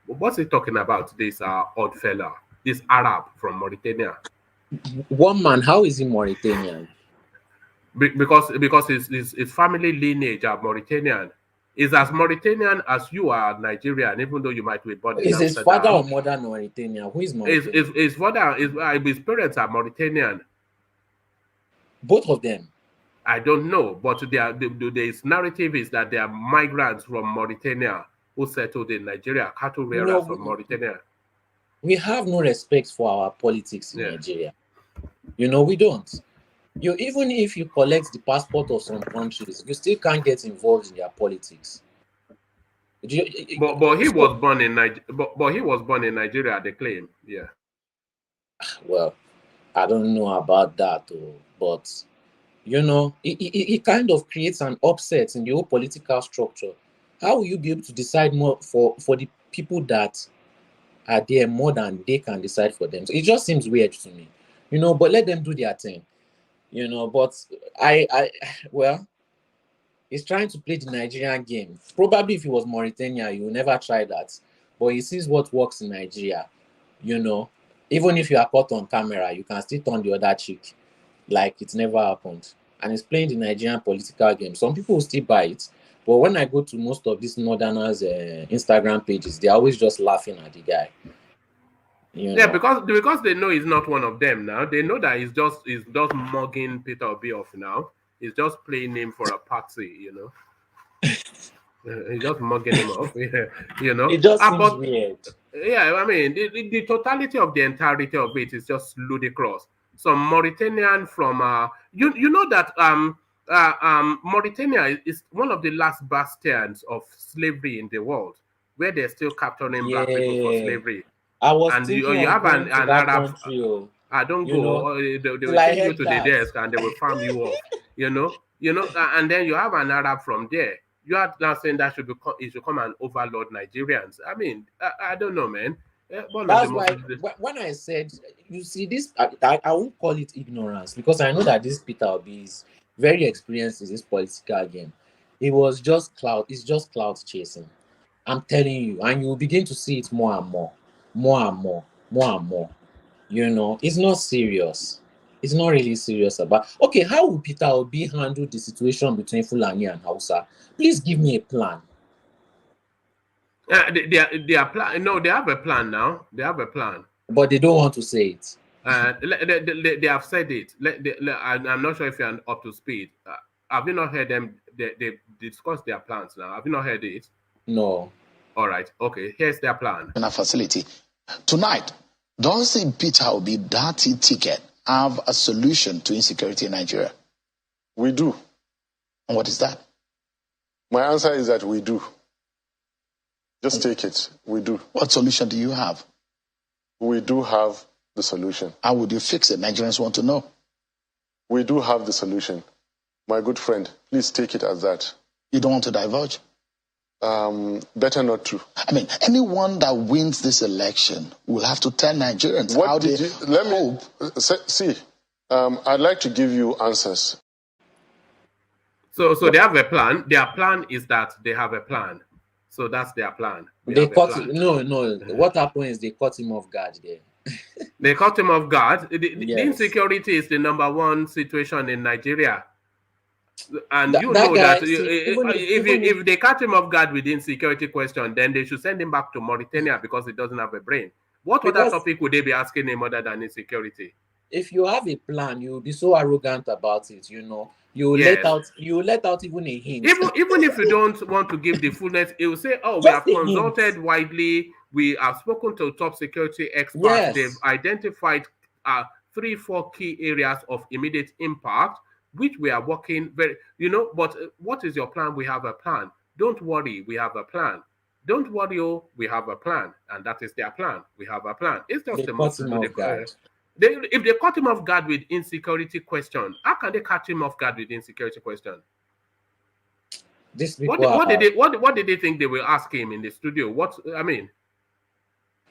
What's it talking about? This odd fella, this Arab from Mauritania. One man, how is he Mauritanian? Because his family lineage are Mauritanian. Is as Mauritanian as you are Nigerian, even though you might be born in Amsterdam. Is his father or mother Mauritanian? Who is Mauritanian? His father, his parents are Mauritanian. Both of them. I don't know, but this narrative is that they are migrants from Mauritania who settled in Nigeria, cattle rearers from Mauritania. We have no respect for our politics in Nigeria. We don't. Even if you collect the passport of some countries, you still can't get involved in their politics. But he was born in Nigeria. But he was born in Nigeria, they claim. Yeah. Well, I don't know about that, but it kind of creates an upset in the whole political structure. How will you be able to decide more for the people that are there more than they can decide for them? So it just seems weird to me, but let them do their thing. But he's trying to play the Nigerian game. Probably if he was Mauritania, he will never try that. But he sees what works in Nigeria. Even if you are caught on camera, you can still turn the other cheek like it never happened. And he's playing the Nigerian political game. Some people will still buy it. But when I go to most of these Northerners' Instagram pages, they're always just laughing at the guy. Yeah, because they know he's not one of them now. They know that he's just mugging Peter Obi off now. He's just playing him for a party, He's just mugging him off, It just seems But weird. yeah, I mean, the totality of the entirety of it is just ludicrous. Some Mauritanian from you know that Mauritania is one of the last bastions of slavery in the world, where they're still capturing black people for slavery. I was And thinking you of have going to an that Arab. country. I don't go. They will till I chain you heard to the that. desk and they will farm you off. And then you have an Arab from there. You are now saying that it should come and overload Nigerians. I mean, I don't know, man. That's why when I said, you see, this I won't call it ignorance, because I know that this Peter Obi is very experienced in this political game. It was just cloud. It's just cloud chasing. I'm telling you, and you will begin to see it more and more, more and more, more and more. It's not serious. It's not really serious about. Okay, how will Peter Obi handle the situation between Fulani and Hausa? Please give me a plan. They are plan. No, they have a plan now. They have a plan, but they don't want to say it. They have said it. I'm not sure if you're up to speed. Have you not heard them? They discussed their plans now. Have you not heard it? No. All right. Okay. Here's their plan. In a facility tonight, does the Peter Obi dirty ticket have a solution to insecurity in Nigeria? We do. And what is that? My answer is that we do. Just take it. We do. What solution do you have? We do have the solution. How would you fix it? Nigerians want to know. We do have the solution. My good friend, please take it as that. You don't want to divulge? Better not to. I mean, anyone that wins this election will have to tell Nigerians how they see. I'd like to give you answers. So they have a plan. Their plan is that they have a plan. So that's their plan. They cut no. What happened is they cut him off guard there. They cut him off guard. The insecurity is the number one situation in Nigeria. And that if they cut him off guard with the insecurity question, then they should send him back to Mauritania because he doesn't have a brain. What other topic would they be asking him other than insecurity? If you have a plan, you will be so arrogant about it, You will let out even a hint. Even if you don't want to give the fullness, it will say, "Oh, we have consulted widely. We have spoken to top security experts. Yes. They've identified 3-4 key areas of immediate impact, which we are working very, But what is your plan? We have a plan. Don't worry, we have a plan. Don't worry, we have a plan, and that is their plan. We have a plan. It's just a most if they cut him off guard with insecurity question, how can they catch him off guard with insecurity question? What did they think they will ask him in the studio?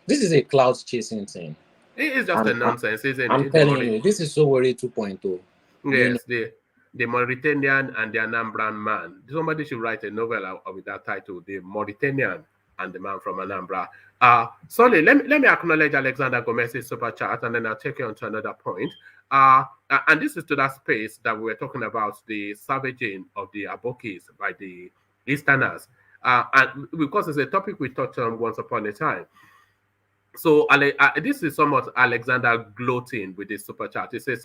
This is a cloud chasing thing. It is just a nonsense, isn't it? I'm telling you, this is Sowore 2.0. Yes, the Mauritanian and the Anambran man. Somebody should write a novel with that title, The Mauritanian and the Man from Anambra. Sorry, let me acknowledge Alexander Gomez's super chat, and then I'll take you on to another point. And this is to that space that we were talking about, the savaging of the Abokis by the Easterners. And because it's a topic we touched on once upon a time. So this is somewhat Alexander gloating with this super chat. He says,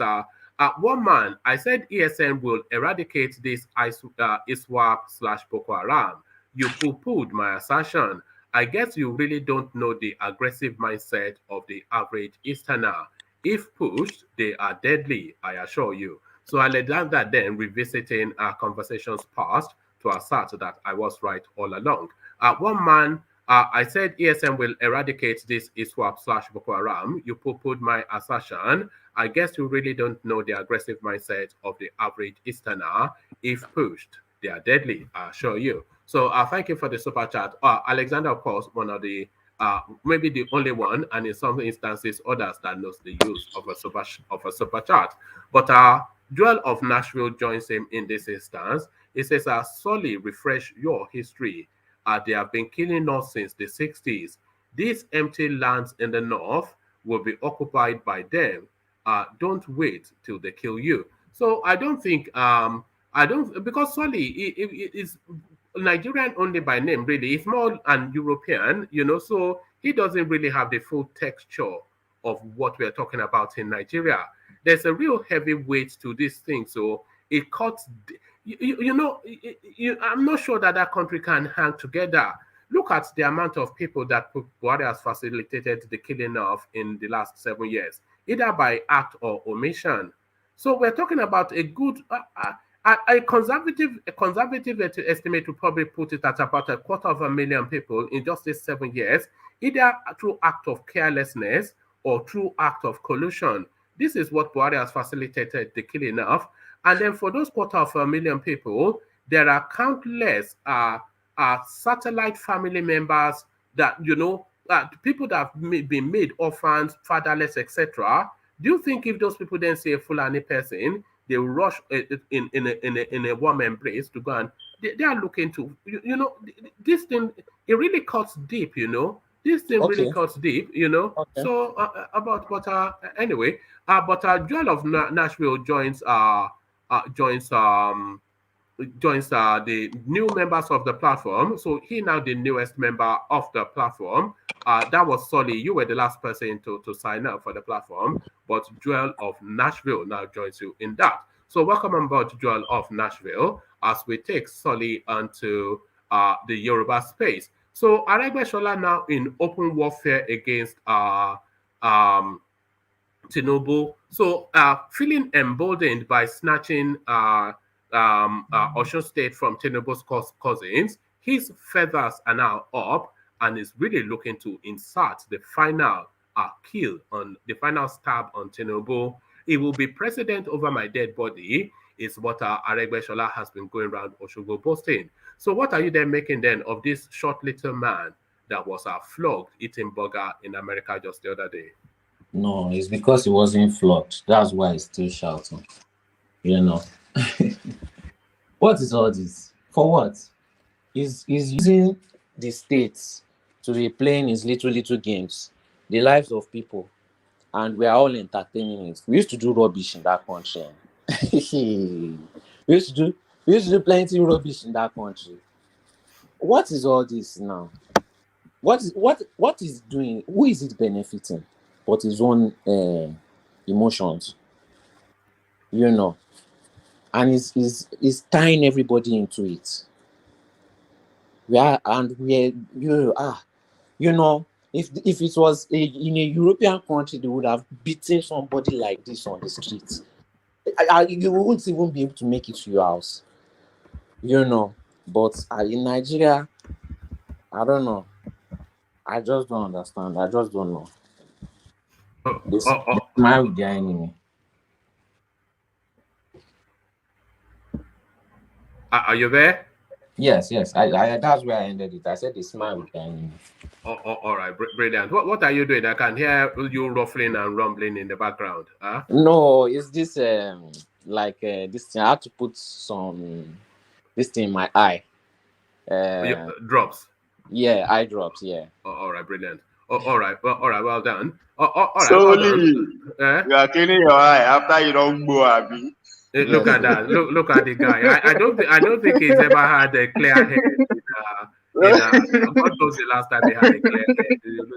one man, I said ESN will eradicate this ISWAP/Boko Haram. You poo-pooed my assertion. I guess you really don't know the aggressive mindset of the average Easterner. If pushed, they are deadly, I assure you. So Alexander then revisiting our conversations past to assert that I was right all along. One man, I said ESN will eradicate this ISWAP/Boko Haram. You poo-pooed my assertion. I guess you really don't know the aggressive mindset of the average Easterner. If pushed, they are deadly, I assure you. So thank you for the super chat. Alexander, of course, one of the, maybe the only one, and in some instances, others that knows the use of a super chat. But Joel of Nashville joins him in this instance. He says, Solly, refresh your history. They have been killing us since the 60s. These empty lands in the north will be occupied by them. Don't wait till they kill you. So I don't think, because Solly is Nigerian only by name, really. He's more an European, so he doesn't really have the full texture of what we're talking about in Nigeria. There's a real heavy weight to this thing. So it cuts, I'm not sure that that country can hang together. Look at the amount of people that Buhari has facilitated the killing of in the last 7 years, either by act or omission. So we're talking about a good, a conservative estimate would probably put it at about 250,000 people in just these 7 years, either through act of carelessness or through act of collusion. This is what Buhari has facilitated the killing of. And then for those 250,000 people, there are countless satellite family members that, people that have been made orphans, fatherless, etc. Do you think if those people then see a Fulani person, they will rush in a warm embrace to go and they are looking to, this thing, it really cuts deep, This thing really cuts deep, Okay. So anyway, Joel of Nashville joins the new members of the platform. So he now the newest member of the platform. That was Solly. You were the last person to sign up for the platform, but Joel of Nashville now joins you in that. So welcome on board, Joel of Nashville, as we take Solly onto the Yoruba space. So Aregbesola now in open warfare against Tinubu. So feeling emboldened by snatching Osun State from Tinubu's cousins, his feathers are now up and is really looking to insert the final kill on the final stab on Tinubu. He will be president over my dead body, is what Aregbesola has been going around Osogbo boasting. So what are you then making then of this short little man that was flogged eating burger in America just the other day? No, it's because he wasn't flogged. That's why he's still shouting. What is all this? For what? He's using the states to be playing his little games, the lives of people, and we are all entertaining it. We used to do rubbish in that country. we used to do plenty rubbish in that country. What is all this now? What is doing? Who is it benefiting? But his own emotions, and is tying everybody into it. If it was in a European country, they would have beaten somebody like this on the streets. You wouldn't even be able to make it to your house, But in Nigeria, I don't know. I just don't understand. I just don't know. They smile with their enemy. Are you there? Yes. I that's where I ended it. I said they smile with their enemy. All right, brilliant. What are you doing? I can hear you ruffling and rumbling in the background. Huh? No, it's this this thing. I have to put this thing in my eye. Drops. Yeah, eye drops. Yeah. All right, brilliant. All right, well done. All right, Solely, you are cleaning your eye after you don't go, Abi. Look at that. Look at the guy. I don't think he's ever had a clear head. What was the last time he had a clear head?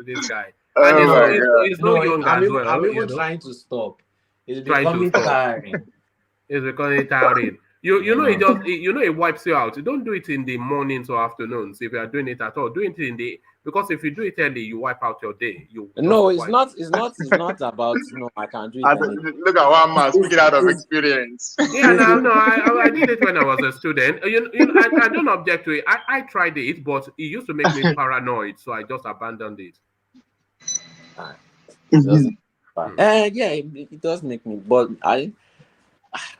This guy. And he's no young as well. I'm even trying to stop. It's becoming tiring. It's becoming tiring. It wipes you out. You don't do it in the mornings or afternoons if you are doing it at all. Do it because if you do it early, you wipe out your day. It's not about I can do it. Look at one man speaking out of experience. Yeah, I did it when I was a student. I don't object to it. I tried it, but it used to make me paranoid, so I just abandoned it. It does make me, but I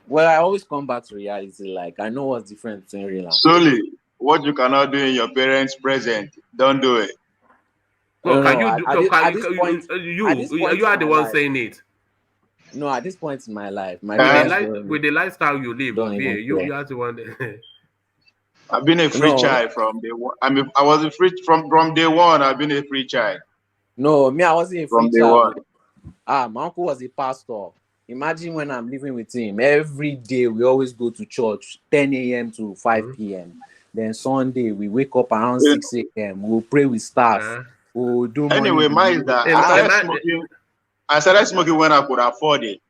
always come back to reality. Like I know what's different between real and Solely, what you cannot do in your parents' present, don't do it. You are the one saying it. No, at this point in my life, with the lifestyle you live, you are the one. I've been a free child from day one. I was a free from day one. I've been a free child. No, me, I wasn't a free from day child. one. My uncle was a pastor. Imagine when I'm living with him. Every day we always go to church, 10 a.m. to 5 p.m. Then Sunday we wake up around 6 a.m. We'll pray with staff. We'll do anyway, mine is that I started smoking when I could afford it.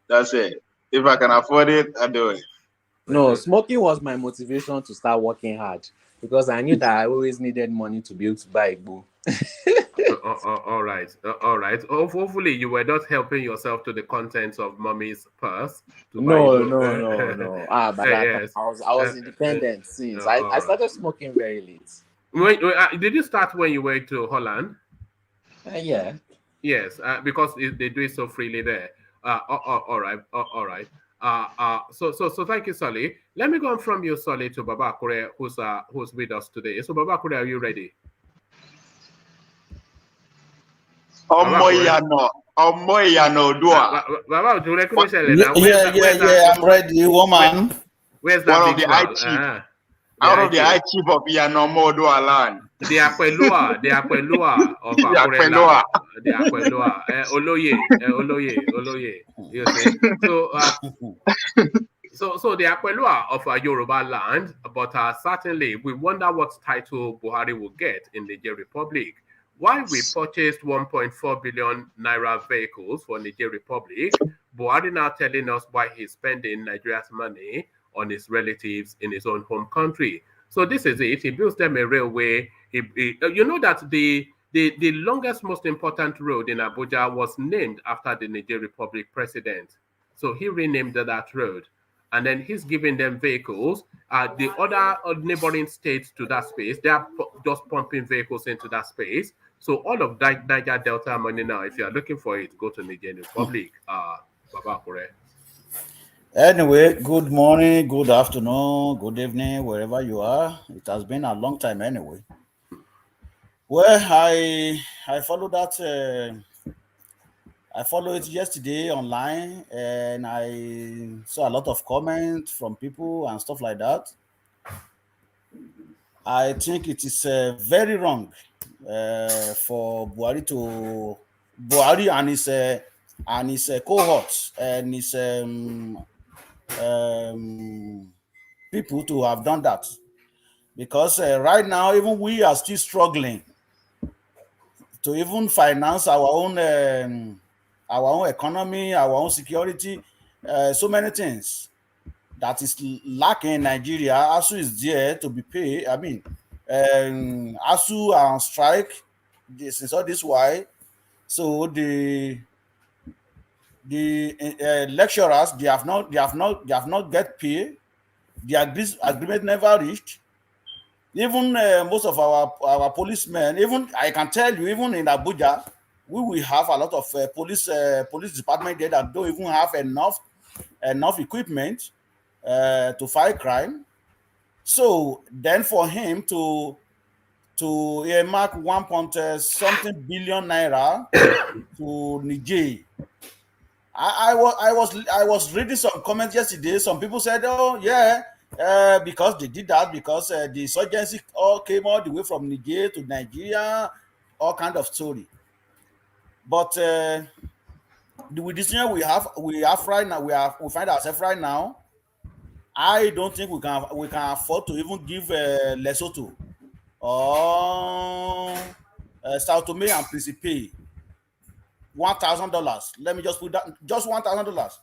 That's it. If I can afford it, I do it. No, smoking was my motivation to start working hard because I knew that I always needed money to be able to buy a boo. All right, all right. Hopefully, you were not helping yourself to the contents of mommy's purse to buy No, Igbo. no, no, no. Ah, by that time Yes. I was independent since I All right. started smoking very late. Did you start when you went to Holland? Yeah. Yes, because they do it so freely there. All right, all right. So thank you, Solly. Let me go on from you, Solly, to Baba Akure, who's with us today. So Baba Akure, are you ready? Omoyano Dua. Baba Akure, kí ló What- ṣẹlẹ̀ now? Where's I'm ready, woman. where's One that of big the high ball? chief, The out high of the chief. high chief of Yanomo Dua land. The Akwelua of The Akure Akwelua. land. The Akwelua. Oloye. You see? So the Akwelua of Yoruba land, but certainly we wonder what title Buhari will get in the Niger Republic. While we purchased 1.4 billion naira vehicles for Niger Republic, Buhari now telling us why he's spending Nigeria's money on his relatives in his own home country. So this is it. He builds them a railway. You know that the longest, most important road in Abuja was named after the Niger Republic president. So he renamed that road. And then he's giving them vehicles. The other neighboring states to that space, they are just pumping vehicles into that space. So all of that Niger Delta money now, if you are looking for it, go to Nigerian Republic. Baba Akure. Anyway, good morning, good afternoon, good evening, wherever you are. It has been a long time anyway. Well, I followed that. I followed it yesterday online, and I saw a lot of comments from people and stuff like that. I think it is very wrong for Buhari and his cohorts and his people to have done that, because right now even we are still struggling to even finance our own economy, our own security, so many things that is lacking in Nigeria. ASU is there to be paid. I mean, ASU are on strike since all this while. So the lecturers, they have not get pay. The agreement never reached. Even most of our policemen, even I can tell you, even in Abuja, we will have a lot of police department there that don't even have enough equipment to fight crime. So then for him to earmark 1 billion naira to Niger. I was reading some comments yesterday. Some people said, "Oh yeah, because they did that because the insurgency all came all the way from Niger to Nigeria, all kind of story." But with this year we have right now, we find ourselves right now. I don't think we can afford to even give Lesotho or Sao Tome and Principe $1,000. Let me just put that, just $1,000,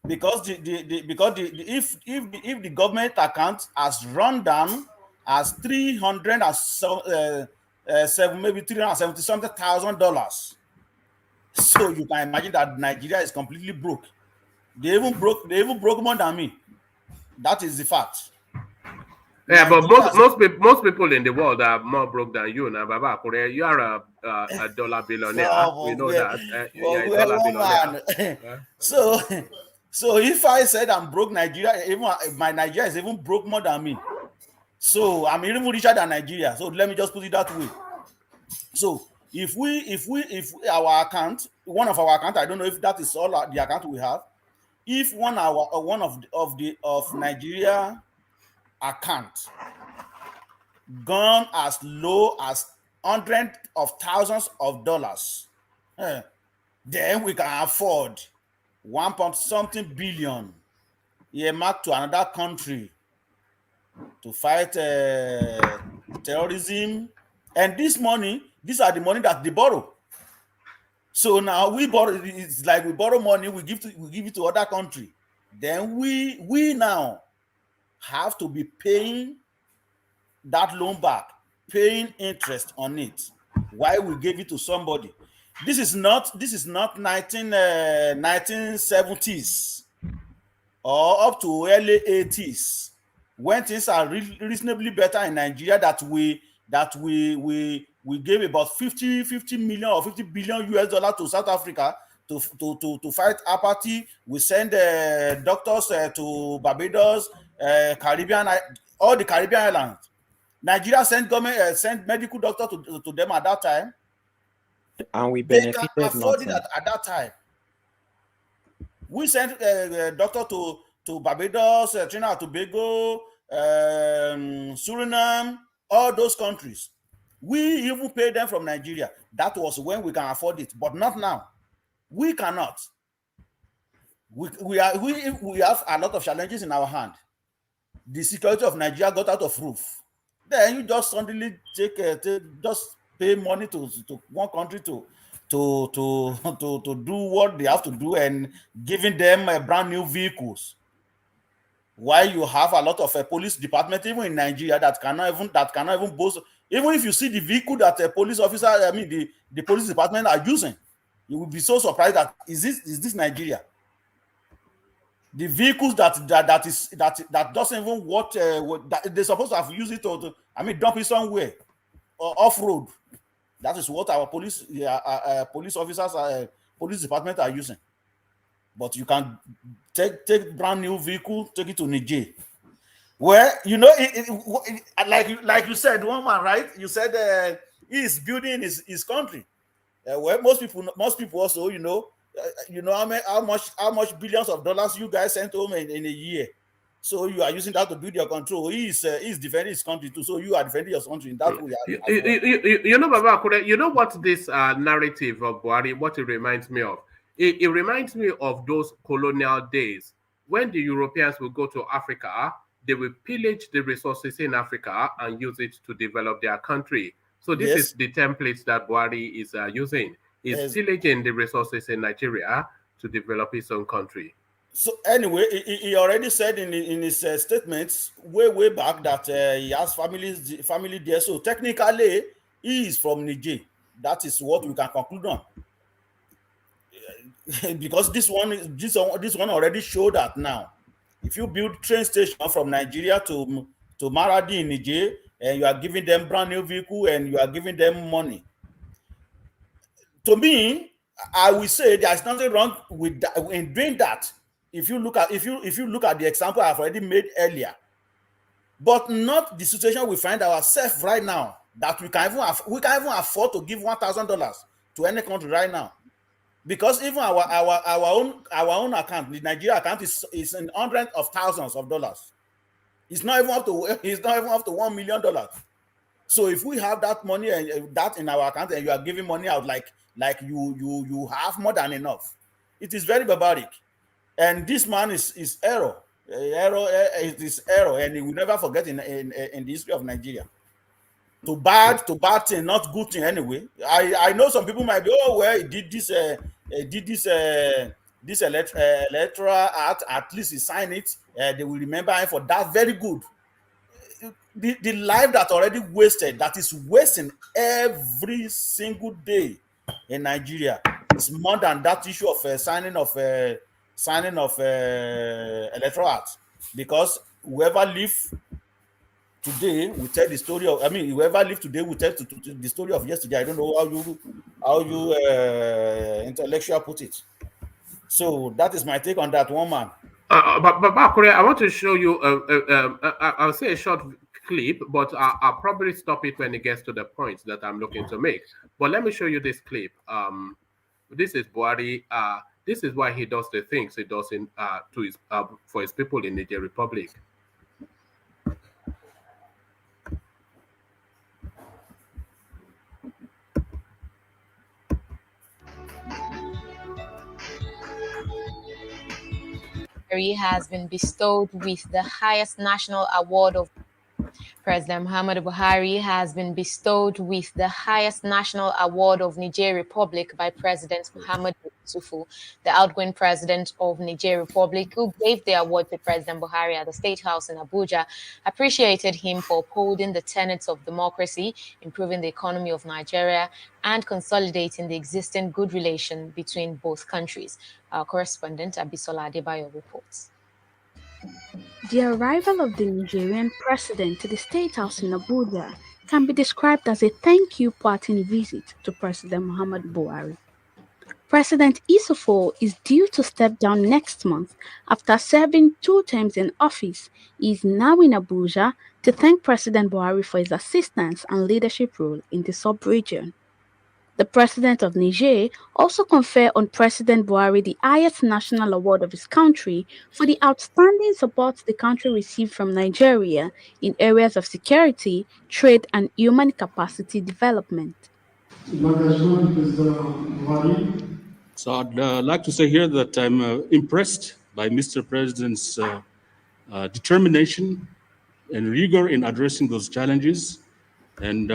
because if the government account has run down as 307 maybe $370 something thousand. So you can imagine that Nigeria is completely broke. They even broke more than me. That is the fact. Yeah, but most people in the world are more broke than you now, Baba Akure. You are a dollar billionaire. We know that. You're a dollar billionaire. So if I said I'm broke, Nigeria, even my Nigeria is even broke more than me. So I'm even richer than Nigeria. So let me just put it that way. So if our account, one of our account, I don't know if that is all the account we have. If one of Nigeria account gone as low as hundreds of thousands of dollars, then we can afford 1 billion earmarked to another country to fight terrorism. And this money, these are the money that they borrow. So now we borrow. It's like we borrow money, we give it to other country. Then we now have to be paying that loan back, paying interest on it. Why we gave it to somebody? This is not 1970s or up to early 80s when things are reasonably better in Nigeria, that we gave about 50 million or 50 billion US dollar to South Africa to fight apathy. We send doctors to Barbados, Caribbean, all the Caribbean islands. Nigeria sent government sent medical doctor to them at that time, and we they can benefited afford it nothing. at that time. We sent doctor to Barbados, Trinidad and Tobago, Suriname, all those countries. We even pay them from Nigeria. That was when we can afford it, but not now. We cannot. We have a lot of challenges in our hand. The security of Nigeria got out of roof. Then you just suddenly just pay money to one country to do what they have to do, and giving them brand new vehicles. Why you have a lot of police department even in Nigeria that cannot even boast. Even if you see the vehicle that a police officer, the police department are using, you will be so surprised that is this Nigeria? The vehicles that doesn't even what that they're supposed to have used it to dump it somewhere or off road. That is what our police officers, police department are using. But you can take brand new vehicle, take it to Niger, where like you said, one man, right? You said he is building his country. Where most people also, how much billions of dollars you guys sent home in a year. So you are using that to build your control. He is defending his country too. So you are defending your country in that way. Baba Akure, you know what this narrative of Buhari, what it reminds me of? It reminds me of those colonial days when the Europeans will go to Africa, they will pillage the resources in Africa and use it to develop their country. So this is the template that Buhari is using. Is pillaging the resources in Nigeria to develop his own country. So anyway, he already said in his statements way back that he has family there. So technically, he is from Niger. That is what we can conclude on. Because this one already showed that now. If you build train station from Nigeria to Maradi in Niger, and you are giving them brand new vehicle and you are giving them money, to me, I will say there is nothing wrong with that, in doing that. If you look at the example I've already made earlier, but not the situation we find ourselves right now, that we can even afford to give $1,000 to any country right now, because even our own account, the Nigeria account, is in hundreds of thousands of dollars. It's not even up to $1 million. So if we have that money and that in our account, and you are giving money out like you have more than enough, it is very barbaric. And this man is error. It is error, and he will never forget in the history of Nigeria. To bad thing, not good thing anyway. I know some people might be, he did this electoral act, at least he signed it. They will remember him for that. Very good. The life that already wasted, that is wasting every single day in Nigeria, is more than that issue of signing of electoral act. Because whoever live today will tell the story of. Whoever live today will tell the story of yesterday. I don't know how you intellectual put it. So that is my take on that one, man. But Bakure, I want to show you. I'll say a short clip, but I'll probably stop it when it gets to the point that I'm looking to make. But let me show you this clip. This is Buhari. This is why he does the things he does for his people in Niger Republic. Has been bestowed with the highest national award of President Muhammadu Buhari has been bestowed with the highest national award of Niger Republic by President Muhammadu Yusufu, the outgoing president of Niger Republic, who gave the award to President Buhari at the State House in Abuja, appreciated him for upholding the tenets of democracy, improving the economy of Nigeria, and consolidating the existing good relation between both countries. Our correspondent Abisola Adebayo reports. The arrival of the Nigerian president to the State House in Abuja can be described as a thank you parting visit to President Muhammadu Buhari. President Issoufou is due to step down next month after serving 2 terms in office. He is now in Abuja to thank President Buhari for his assistance and leadership role in the sub-region. The president of Niger also conferred on President Buhari the highest national award of his country for the outstanding support the country received from Nigeria in areas of security, trade, and human capacity development. So I'd like to say here that I'm impressed by Mr. President's determination and rigor in addressing those challenges. And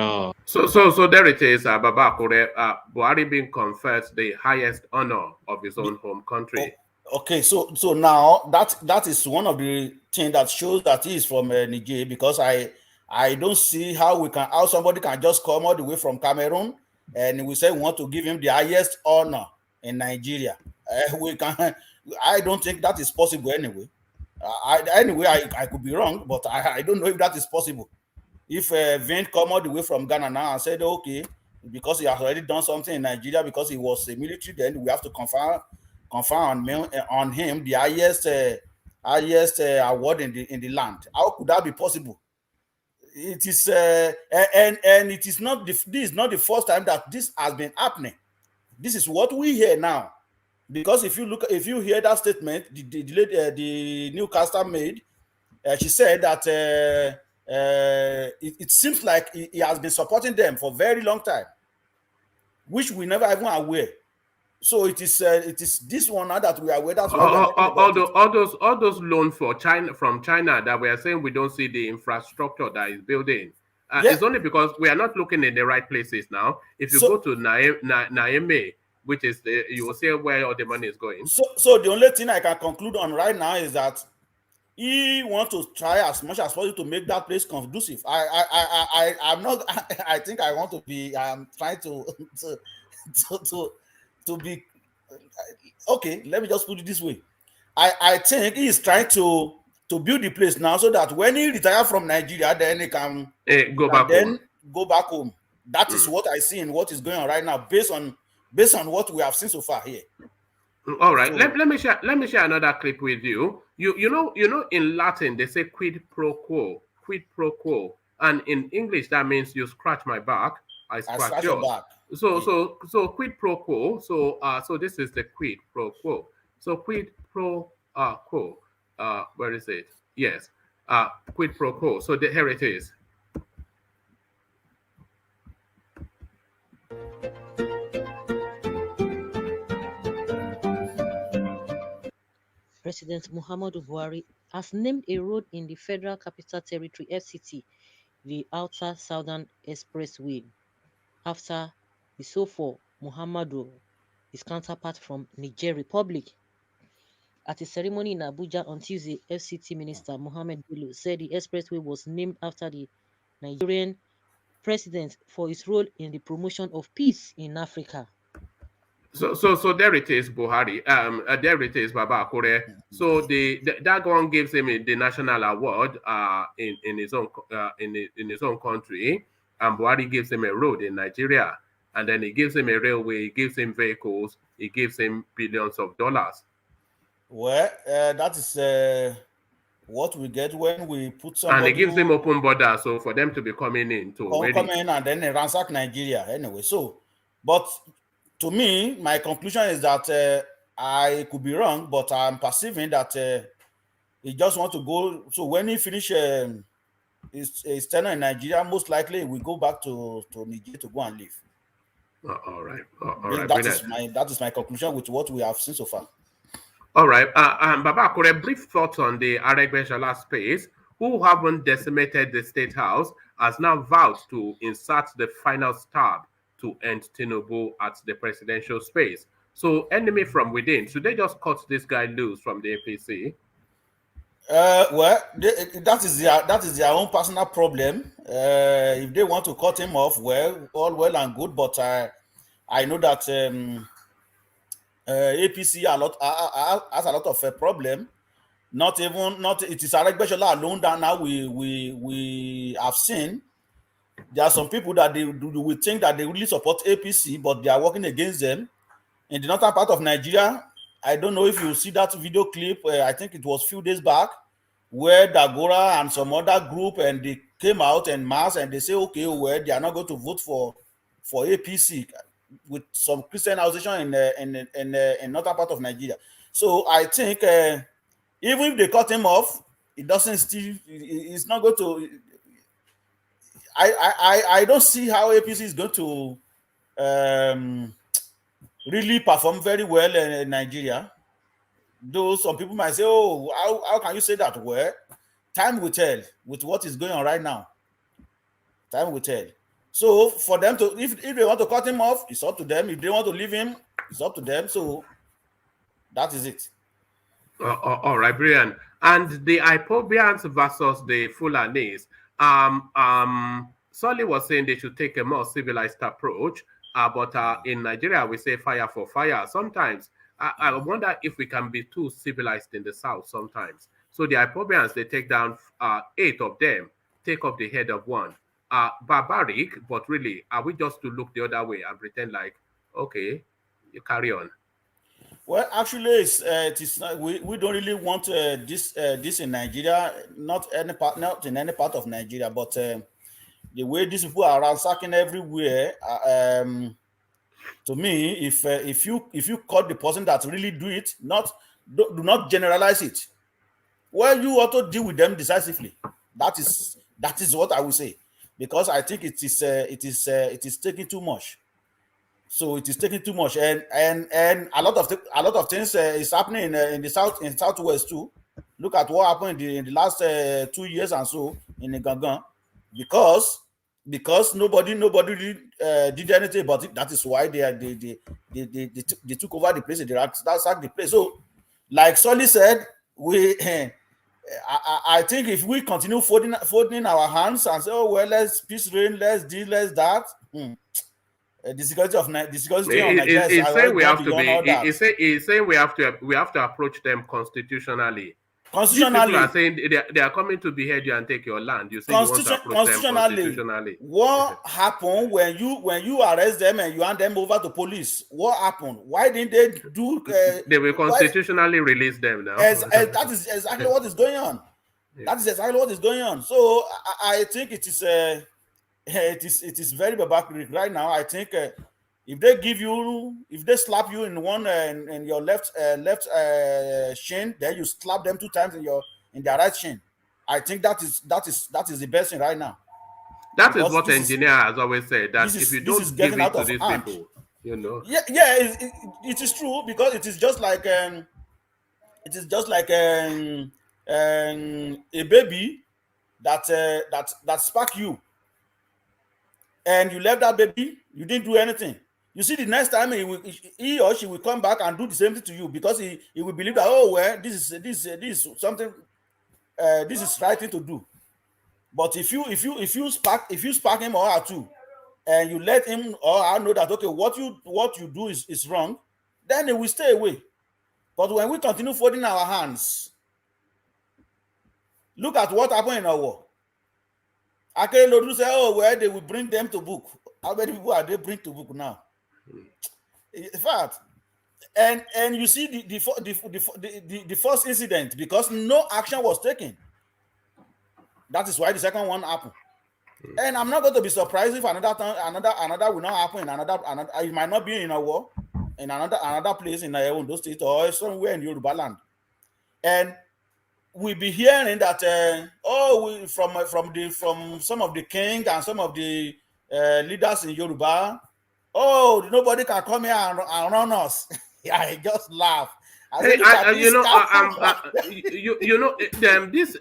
so there it is, Baba Akure, Buhari being conferred the highest honor of his own home country. Okay, so now that is one of the things that shows that he is from Niger, because I don't see how somebody can just come all the way from Cameroon and we say we want to give him the highest honor in Nigeria. I don't think that is possible anyway. I could be wrong, but I don't know if that is possible. If Vin come all the way from Ghana now and said, okay, because he has already done something in Nigeria, because he was a military, then we have to confer on him the highest award in the land. How could that be possible? It is and it is not this is not the first time that this has been happening. This is what we hear now, because if you hear that statement the newcaster made, she said that it seems like he has been supporting them for a very long time, which we never even aware. So it is this one now that we are aware. That's all those loans from China that we are saying we don't see the infrastructure that is building. It's only because we are not looking in the right places now. If you go to Niamey, which is you will see where all the money is going. So the only thing I can conclude on right now is that he wants to try as much as possible to make that place conducive. I'm not. I think I want to be. I'm trying to be okay. Let me just put it this way. I think he is trying to build the place now so that when he retires from Nigeria, then he can go back home. That is what I see in what is going on right now, based on what we have seen so far here. All right, so, let me share another clip with you. You know in Latin they say quid pro quo, and in English that means you scratch my back, I scratch yours. Your back. So quid pro quo. So this is the quid pro quo. So quid pro quo. Where is it? Yes. Quid pro quo. So here it is. President Muhammadu Buhari has named a road in the Federal Capital Territory (FCT), the Outer Southern Expressway, after the so-for Muhammadu, his counterpart from Niger Republic. At a ceremony in Abuja on Tuesday, FCT Minister Mohammed Bello said the expressway was named after the Nigerian president for his role in the promotion of peace in Africa. So there it is, Buhari. There it is, Baba Akure. So that one gives him the national award in his own country, and Buhari gives him a road in Nigeria, and then he gives him a railway, he gives him vehicles, he gives him billions of dollars. Well, that is what we get when we put somebody. And he gives them open borders, so for them to be coming in to come in and then they ransack Nigeria anyway. So, but to me, my conclusion is that I could be wrong, but I'm perceiving that he just want to go. So when he finish his tenure in Nigeria, most likely we go back to Niger to go and live. All right. That is my conclusion with what we have seen so far. All right. Baba Akure, brief thoughts on the Aregbe-Shola space. who haven't decimated the state house, has now vowed to insert the final stab to end Tinubu at the presidential space. So, enemy from within, should they just cut this guy loose from the APC? Well, that is their own personal problem. If they want to cut him off, well, all well and good. But I know that APC has a lot of problem. Not it is Aregbesola alone that now we have seen. There are some people that we think that they really support APC, but they are working against them. In the northern part of Nigeria, I don't know if you see that video clip. I think it was a few days back, where Dagora and some other group and they came out en mass and they say, okay, well, they are not going to vote for APC with some Christian organization in northern part of Nigeria. So I think even if they cut him off, it doesn't still. It's not going to. I don't see how APC is going to really perform very well in Nigeria. Though some people might say, oh, how can you say that? Well, time will tell with what is going on right now. Time will tell. So for them to, if they want to cut him off, it's up to them. If they want to leave him, it's up to them. So that is it. All right, brilliant. And the Ipobians versus the Fulanis. Solly was saying they should take a more civilized approach. But in Nigeria, we say fire for fire. Sometimes I wonder if we can be too civilized in the south sometimes. So the Ipobians, they take down 8 of them, take off the head of one. Barbaric, but really, are we just to look the other way and pretend like, okay, you carry on? Well, actually, it is we don't really want this in Nigeria, not in any part of Nigeria, but the way these people are ransacking everywhere. To me, if you caught the person that really do it, do not generalize it. Well, you also deal with them decisively. That is what I will say, because I think it is taking too much. So it is taking too much, and a lot of things is happening in the southwest too. Look at what happened in the last 2 years and so in the Gangan, because nobody really did anything about it. That is why they took over the place. They sacked the place. So, like Solly said, I think if we continue folding our hands and say, oh well, let's peace reign, let's do, let's that. The security of Nigeria. He's saying we have to be. He's saying we have to approach them constitutionally. Constitutionally, people are saying they are coming to behead you and take your land. You say you want to approach them constitutionally. What happened when you arrest them and you hand them over to police? What happened? Why didn't they do? They will constitutionally release them now. That is exactly what is going on. Yeah. That is exactly what is going on. So I think it is very barbaric right now. I think if they slap you in one in your left shin, then you slap them 2 times in their right shin. I think that is the best thing right now. That is what engineer has always said. That if you don't give it to these people, you know. Yeah, it is true, because it is just like a baby that spark you, and you left that baby. You didn't do anything. You see, the next time he or she will come back and do the same thing to you, because he will believe that, oh well, this is something, this is right thing to do. But if you spark him or her too, and you let him or her know that, okay, what you do is wrong, then he will stay away. But when we continue folding our hands, look at what happened in our war. Akelodu say, oh well, they will bring them to book. How many people are they bring to book now? In fact, and you see the first incident, because no action was taken. That is why the second one happened. And I'm not going to be surprised if another will not happen in another. It might not be in a war in another place in Ondo State or somewhere in Yoruba land. And we'll be hearing that from some of the king and some of the leaders in Yoruba, oh, nobody can come here and run us. I just laugh. Hey, this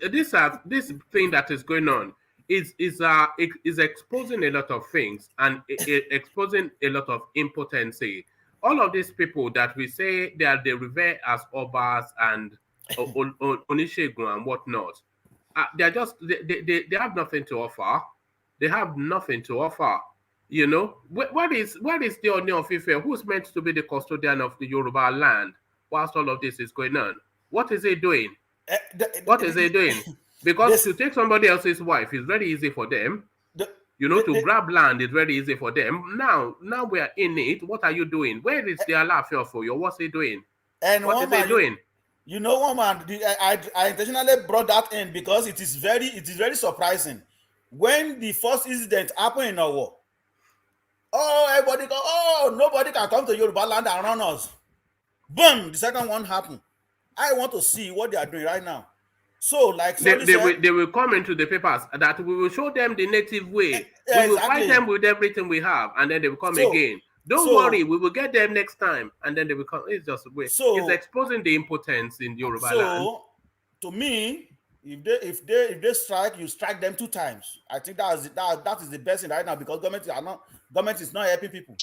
this thing that is going on is exposing a lot of things and exposing a lot of impotency. All of these people that we say they revere as obas and onishegun and whatnot, they're just they have nothing to offer. They have nothing to offer. You know, what is the Oni of Ife, who's meant to be the custodian of the Yoruba land whilst all of this is going on? What is he doing? What is he doing? Because to take somebody else's wife is very easy for them. To grab land is very easy for them. Now we are in it. What are you doing? Where is the Alafia for you? What's he doing? And what is he doing? You know, woman, I intentionally brought that in because it is very surprising. When the first incident happened in our war, everybody go, nobody can come to Yoruba land and run us. Boom, the second one happened. I want to see what they are doing right now. So, like they will come into the papers that we will show them the native way. We will fight them with everything we have, and then they will come again. Don't worry, we will get them next time, and then they will come. It's just a way. It's exposing the impotence in Yoruba land. So, to me, if they strike, you strike them 2 times. I think that is the best thing right now because government is not helping people.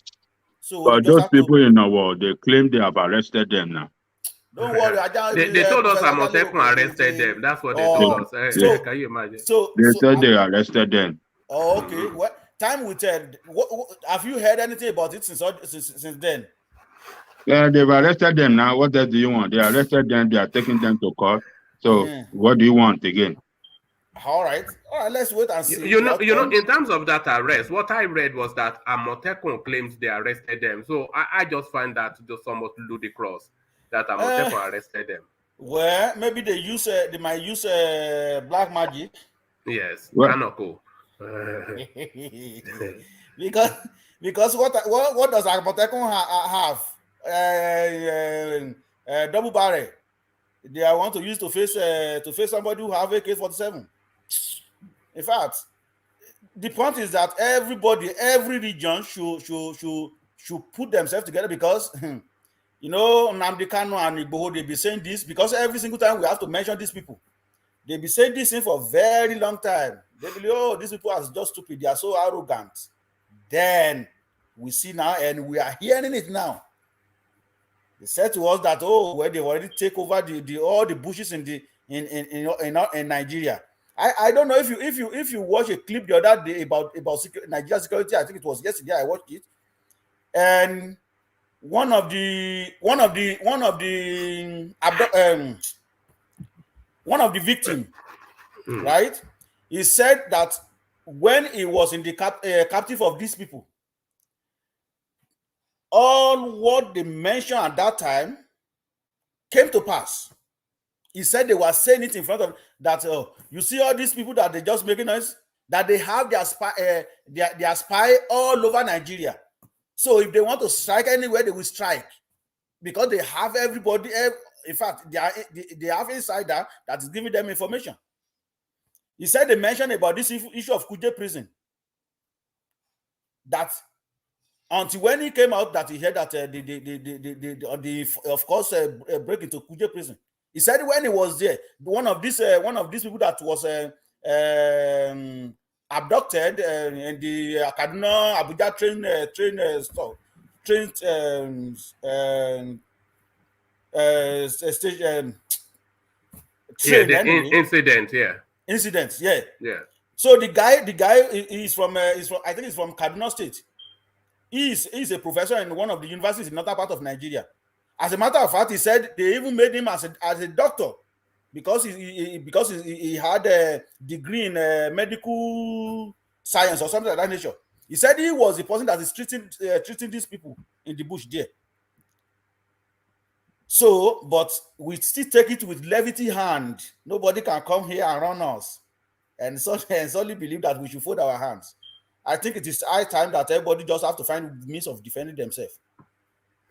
So, but those people in our world, they claim they have arrested them now. Don't worry. They told us Amotekun arrested them. That's what they told us. Can you imagine? They said they arrested them. Oh, okay. Well, time will tell. Have you heard anything about it since then? Yeah, they've arrested them now. What else do you want? They arrested them. They are taking them to court. So what do you want again? All right. Let's wait and see. You know, in terms of that arrest, what I read was that Amotekun claims they arrested them. So I just find that just somewhat ludicrous that Amotekun arrested them. Well, maybe they might use black magic. Yes, Kanoko. because what does Amotekun have? Double barrel. They want to use to face somebody who have AK-47. In fact, the point is that every region should put themselves together because Nnamdi Kanu and Igboho, they be saying this because every single time we have to mention these people. They be saying this thing for a very long time. They believe, these people are just stupid. They are so arrogant. Then we see now, and we are hearing it now. They said to us that they already take over all the bushes in Nigeria. I don't know if you watch a clip the other day about Nigeria security. I think it was yesterday I watched it, and one of the victims, right? He said that when he was in the captive of these people, all what they mentioned at that time came to pass. He said they were saying it in front of that. You see all these people that they just making noise, that they have their spy all over Nigeria. So if they want to strike anywhere, they will strike because they have everybody. In fact, they have insider that is giving them information. He said they mentioned about this issue of Kuje prison. That until when he came out, that he heard that of course break into Kuje prison. He said when he was there, one of these people that was abducted in the Kaduna Abuja incident. Yeah. So the guy is from I think he's from Kaduna State. He's a professor in one of the universities in another part of Nigeria. As a matter of fact, he said they even made him as a doctor because he had a degree in medical science or something like that nature. He said he was the person that is treating these people in the bush there. So, but we still take it with levity hand. Nobody can come here and run us, and solely believe that we should fold our hands. I think it is high time that everybody just have to find means of defending themselves.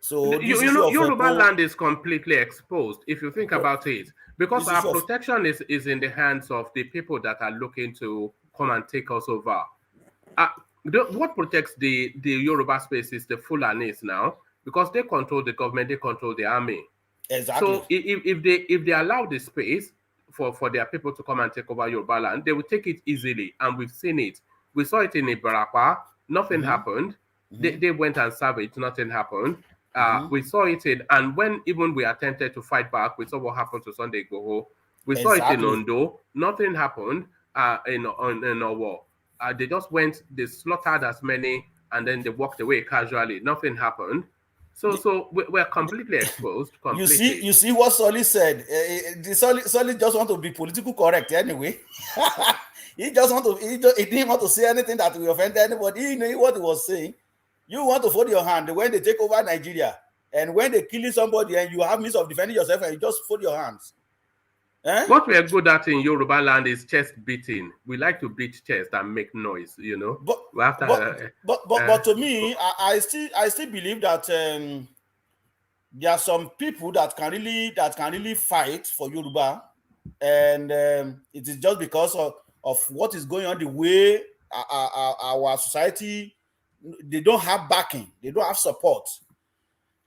So Yoruba land is completely exposed if you think about it, because our protection is in the hands of the people that are looking to come and take us over. What protects the Yoruba space is the Fulanis now, because they control the government, they control the army. Exactly. So if they allow the space for their people to come and take over Yoruba land, they will take it easily, and we've seen it. We saw it in Ibarapa, nothing happened. They went and savaged, nothing happened. We saw it and when even we attempted to fight back, we saw what happened to Sunday Igboho. We saw it in Ondo, nothing happened in Owo. They just went, they slaughtered as many, and then they walked away casually. Nothing happened. So we're completely exposed. Completely. You see what Solly said. Solly just want to be political correct anyway. He didn't want to say anything that will offend anybody. He knew what he was saying. You want to fold your hand when they take over Nigeria, and when they killing somebody and you have means of defending yourself, and you just fold your hands. What we are good at in Yoruba land is chest beating. We like to beat chest and make noise, you know. But to me, I still believe that there are some people that can really fight for Yoruba, and it is just because of what is going on, the way our society, they don't have backing, they don't have support.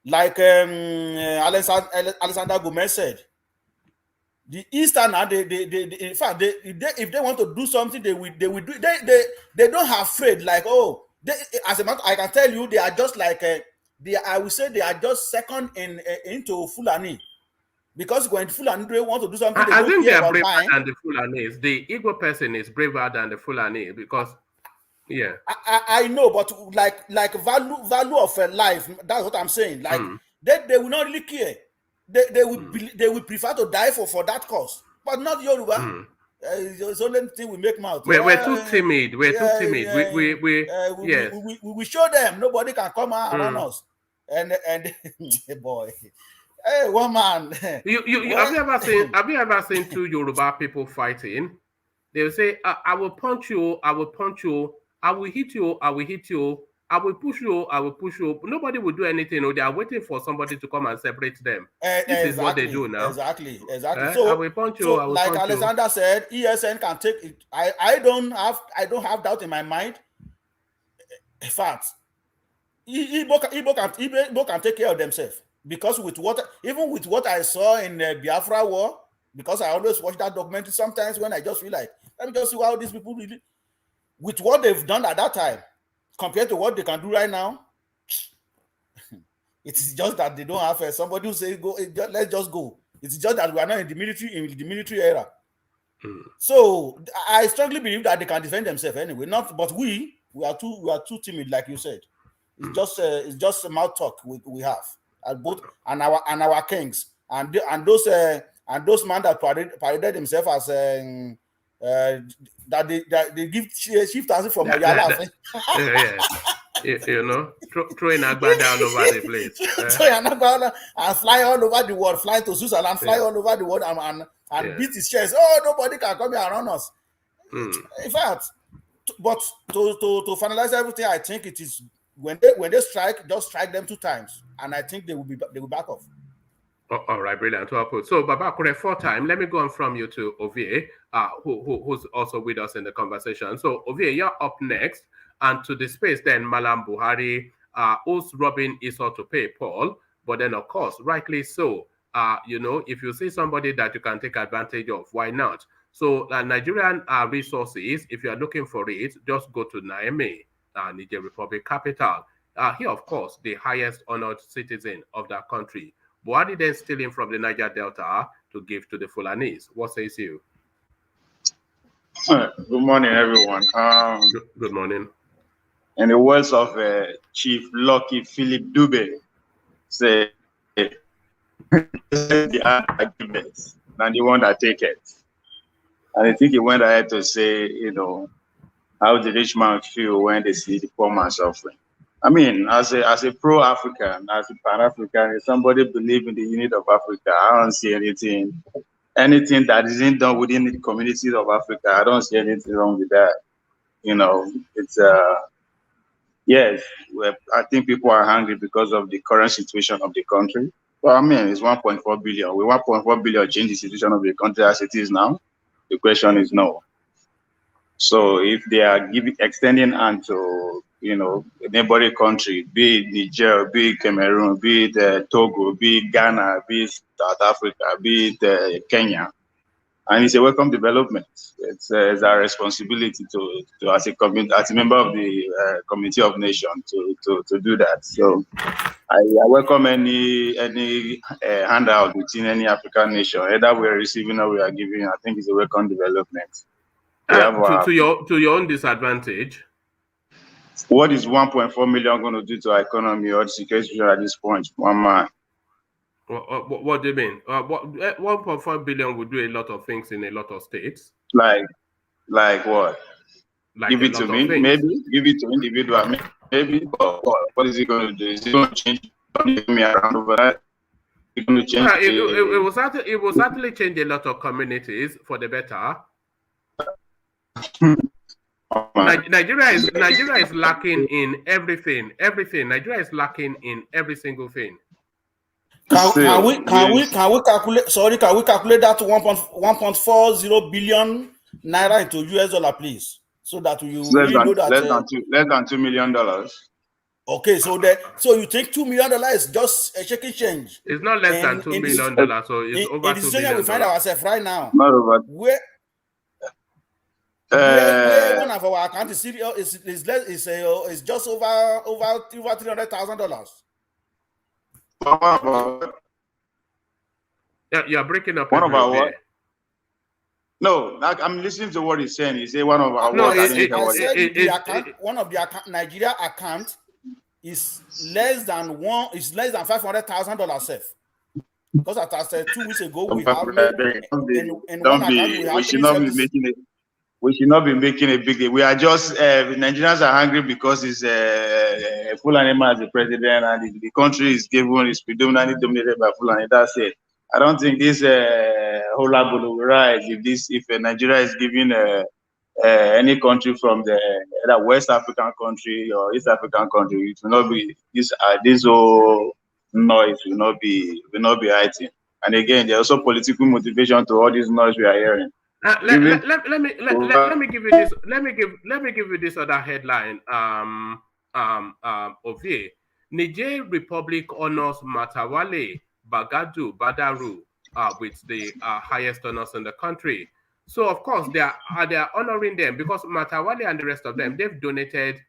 Like Alexander Gomez said, the Easterner, in fact, if they want to do something, they will do. They don't have afraid. Like, as a matter, I can tell you, they are just like I would say they are just second into Fulani, because when Fulani want to do something, I think they are braver than the Fulanis. The Igbo person is braver than the Fulani, because I know, but like value of life. That's what I'm saying. Like they will not really care. They will prefer to die for that cause, but not Yoruba. It's only thing we make mouth. We're too timid. We're too timid. We show them nobody can come out around us. And boy, hey, one man. Have you ever seen two Yoruba people fighting? They will say, "I will punch you. I will punch you. I will hit you. I will hit you. I will push you. I will push you." Nobody will do anything. Or they are waiting for somebody to come and separate them. This is what they do now. Exactly. So I will punch you. I will like punch Alexander you. said, ESN can take it. I don't have doubt in my mind. In fact, Igbo can take care of themselves, because with what I saw in the Biafra war, because I always watch that documentary sometimes when I just feel like, let me just see how these people really, with what they've done at that time compared to what they can do right now. It's just that they don't have somebody who say go, let's just go. It's just that we are not in the military era. So I strongly believe that they can defend themselves anyway. But we are too timid, like you said. It's just a mouth talk we have, and our kings and those men that paraded themselves as that they give chieftaincy from Oyala. You know, throwing Agba down over the place. Throwing Agba and fly all over the world, fly to Switzerland, fly all over the world, and beat his chest. Oh, nobody can come here around us. In fact, but to finalize everything, I think it is when they strike, just strike them 2 times, and I think they will back off. All right, brilliant. So, Baba Kure, 4 times. Let me go on from you to Ovie, who's also with us in the conversation. So, Ovie, you're up next, and to the space then, Malam Buhari, who's robbing Esau to pay Paul, but then, of course, rightly so. You know, if you see somebody that you can take advantage of, why not? So, Nigerian resources, if you are looking for it, just go to Niamey, Niger Republic capital. Here, of course, the highest honored citizen of that country. Buhari then stealing from the Niger Delta to give to the Fulanis. What says you? Good morning, everyone. Good morning. In the words of Chief Lucky Philip Dube, say, the arguments and the one that take it. And I think he went ahead to say, you know, how the rich man feel when they see the poor man suffering. I mean, as a pro-African, as a Pan-African, if somebody believe in the unity of Africa, I don't see anything that isn't done within the communities of Africa. I don't see anything wrong with that. You know, it's yes, I think people are hungry because of the current situation of the country. Well, I mean, it's 1.4 billion. Will 1.4 billion change the situation of the country as it is now? The question is no. So if they are extending hand to you know, a neighboring country, be it Niger, be it Cameroon, be it Togo, be it Ghana, be it South Africa, be it Kenya. And it's a welcome development. It's our responsibility to as a member of the Committee of Nations to do that. So I welcome any handout within any African nation, either we are receiving or we are giving. I think it's a welcome development. To your own disadvantage. What is 1.4 million going to do to our economy or the security at this point? One man. What do you mean? 1.4 billion would do a lot of things in a lot of states. Like what? Like give it to me, maybe. Give it to individual, maybe. But what is it going to do? Is it going to change me around over that? It's going to change. It will certainly change a lot of communities for the better. Nigeria is lacking in everything. Nigeria is lacking in every single thing. Can we calculate? Sorry, can we calculate that to 1.40 billion naira into US dollar, please, so that you really know that less than $2 million. Okay, so you think $2 million is just a shaky change? It's not less than $2 million, so it's over $2 billion. We find ourselves right now. Not over. Where one of our account is just over $300,000. Yeah, you're breaking up. One of our what? No, I'm listening to what he's saying. He said one of our one of the account, Nigeria account is less than $500,000 safe. Because as I said 2 weeks ago, we have we should not be making a big deal. We are just Nigerians are hungry because it's Fulani as the president, and the country is predominantly dominated by Fulani. That's it. I don't think this whole lot will rise if Nigeria is giving any country from the either West African country or East African country. It will not be this whole noise will not be heightened. And again, there's also political motivation to all this noise we are hearing. Let me give you this. Let me give you this other headline. Ovie, Niger Republic honors Matawale Badaru with the highest honors in the country. So of course they are honoring them because Matawale and the rest of them, they've donated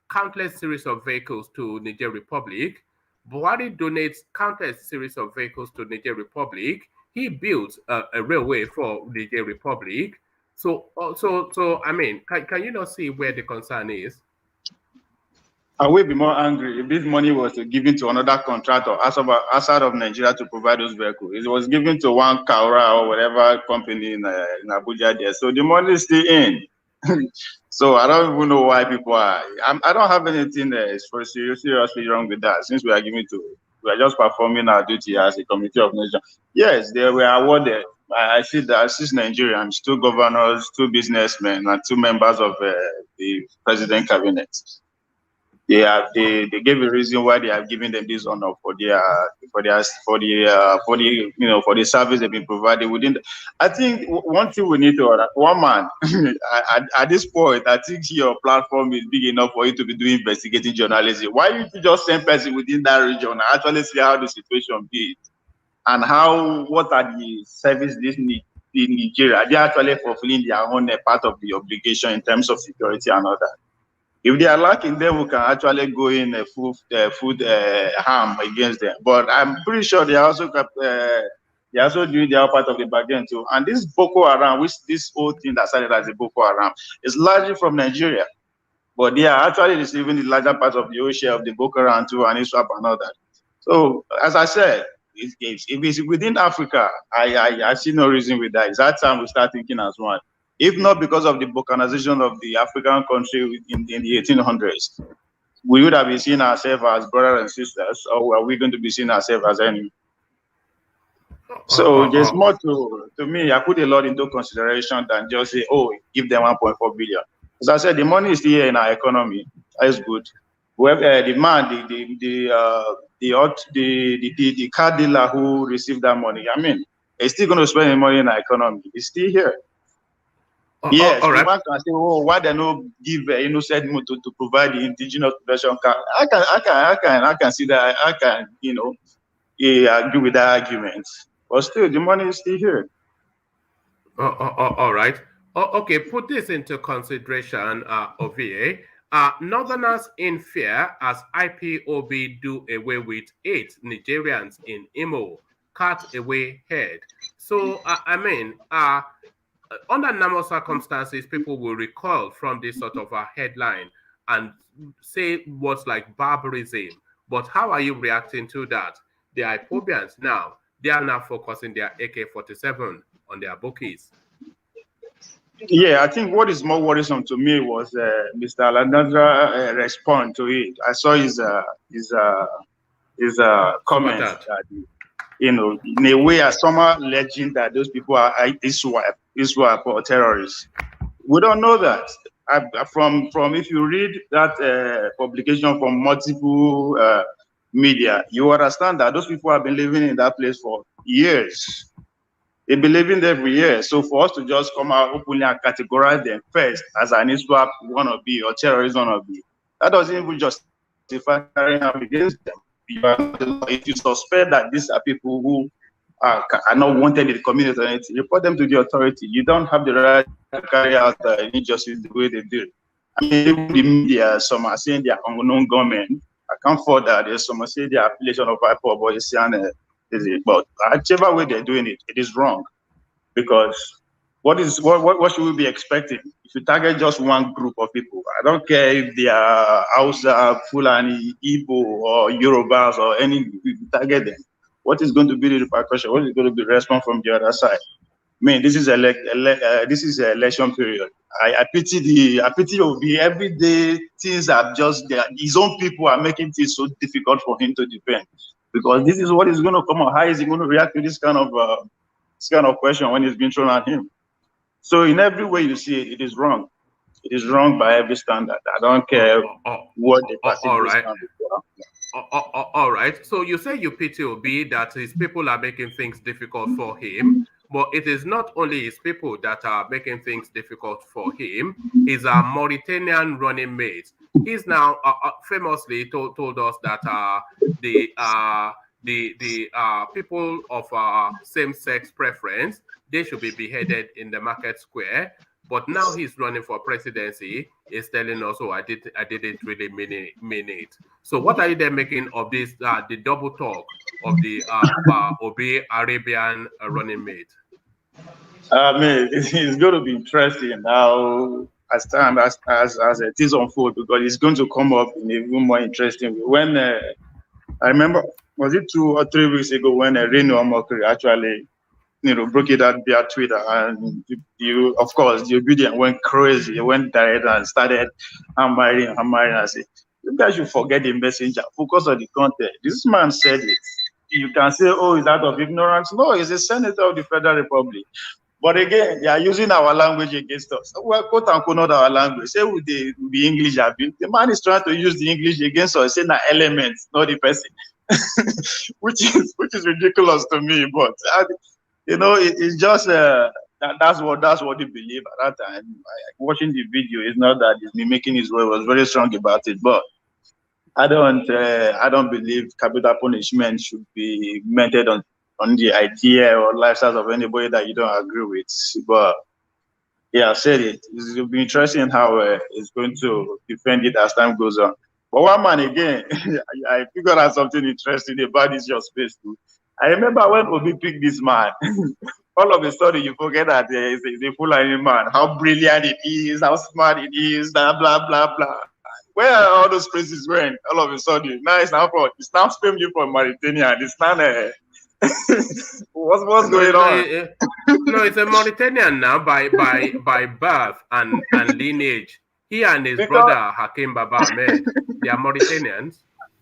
countless series of vehicles to Niger Republic. Buhari donates countless series of vehicles to Niger Republic. He built a railway for Niger Republic. So I mean, can you not see where the concern is? I will be more angry if this money was given to another contractor outside of Nigeria to provide those vehicles. It was given to one Kaura or whatever company in Abuja there. So the money is still in. So I don't even know why people are. I don't have anything seriously wrong with that. Since we are just performing our duty as a Committee of Nations. Yes, they were awarded. I see that 6 Nigerians, 2 governors, 2 businessmen, and 2 members of the president cabinet. They gave a reason why they have given them this honor for the service they've been provided within. I think one thing we need to one man at this point, I think your platform is big enough for you to be doing investigative journalism. Why you just send person within that region and actually see how the situation be and what are the service this need in Nigeria? They are actually fulfilling their own part of the obligation in terms of security and all that. If they are lacking, then we can actually go in a food harm against them. But I'm pretty sure they also doing their part of the bargain too. And this Boko Haram, this whole thing that started as a Boko Haram, is largely from Nigeria. But they are actually receiving the larger part of the whole share of the Boko Haram too, and ISWAP and all that. So, as I said, if it's within Africa, I see no reason with that. It's that time we start thinking as one. If not because of the balkanization of the African country in the 1800s, we would have been seeing ourselves as brothers and sisters, or are we going to be seeing ourselves as enemies? So there's more to me. I put a lot into consideration than just say, oh, give them 1.4 billion. As I said, the money is still here in our economy. That's good. Whoever the man, the car dealer who received that money, I mean, he's still going to spend the money in our economy. It's still here. Yes, all the right. man can say, "Oh, why they no give innocent people to provide the indigenous protection card?" I can see that. I can, agree with that argument. But still, the money is still here. All right. Okay, put this into consideration, OVA. Northerners in fear as IPOB do away with 8 Nigerians in Imo, cut away head. So, under normal circumstances, people will recoil from this sort of a headline and say what's like barbarism. But how are you reacting to that? The IPOBians now, they are now focusing their AK-47 on their bookies. Yeah, I think what is more worrisome to me was Mr. Alandandra respond to it. I saw his comment that, in a way, as somehow alleging that those people are ISWAP or terrorists. We don't know that. From if you read that publication from multiple media, you understand that those people have been living in that place for years. They've been living there for years. So for us to just come out openly and categorize them first as an ISWAP wannabe or terrorist wannabe, that doesn't even justify carrying out against them. If you suspect that these are people who are not wanted in the community, report them to the authority. You don't have the right to carry out injustice the way they do. I mean, even the media, some are saying they are unknown government. I can't fault that. There's some are saying they are affiliation of IPOB, but whichever way they're doing it, it is wrong. Because what should we be expecting? If you target just one group of people, I don't care if they are Hausa, Fulani, Igbo, or Yorubas, or any, if you target them, what is going to be the repercussion? What is going to be the response from the other side? I mean, this is election period. I pity Obi. Every day things are just there. His own people are making things so difficult for him to defend, because this is what is going to come out. How is he going to react to this kind of question when it's been thrown at him? So in every way you see it, it is wrong. It is wrong by every standard. I don't care what the person all right. So you say you pity Obi that his people are making things difficult for him, but it is not only his people that are making things difficult for him. He's a Mauritanian running mate. He's now famously told us that the people of same-sex preference, they should be beheaded in the market square. But now he's running for presidency. He's telling us, "Oh, I didn't really mean it." So what are you then making of this? The double talk of the Obi Arabian running mate. I mean, it's going to be interesting now as time as it is unfold, because it's going to come up in a even more interesting way. When I remember, was it 2 or 3 weeks ago when Reno Omokri actually, broke it out via Twitter, and of course, the obedient went crazy. He went direct and started hammering. I said, you guys should forget the messenger, focus on the content. This man said it. You can say, oh, is that of ignorance? No, he's a senator of the Federal Republic. But again, they are using our language against us. Well, quote unquote, not our language. Say with the English have been. The man is trying to use the English against us, saying that elements, not the person, which is ridiculous to me. But it's just that's what they believe at that time. Watching the video, it's not that he's making his way. Was very strong about it, but I don't believe capital punishment should be meted on the idea or lifestyles of anybody that you don't agree with. But yeah, I said it. It'll be interesting how it's going to defend it as time goes on. But one man again, I figured out something interesting about this your space too. I remember when Obi picked this man, all of a sudden you forget that he's a Fulani man, how brilliant it is, how smart it is, blah blah blah blah. Where are all those places going? All of a sudden, now it's now screaming from Mauritania. It's not what's going on? No, it's a Mauritanian now by birth and lineage. He and his brother Hakim Baba Ahmed, they are Mauritanians.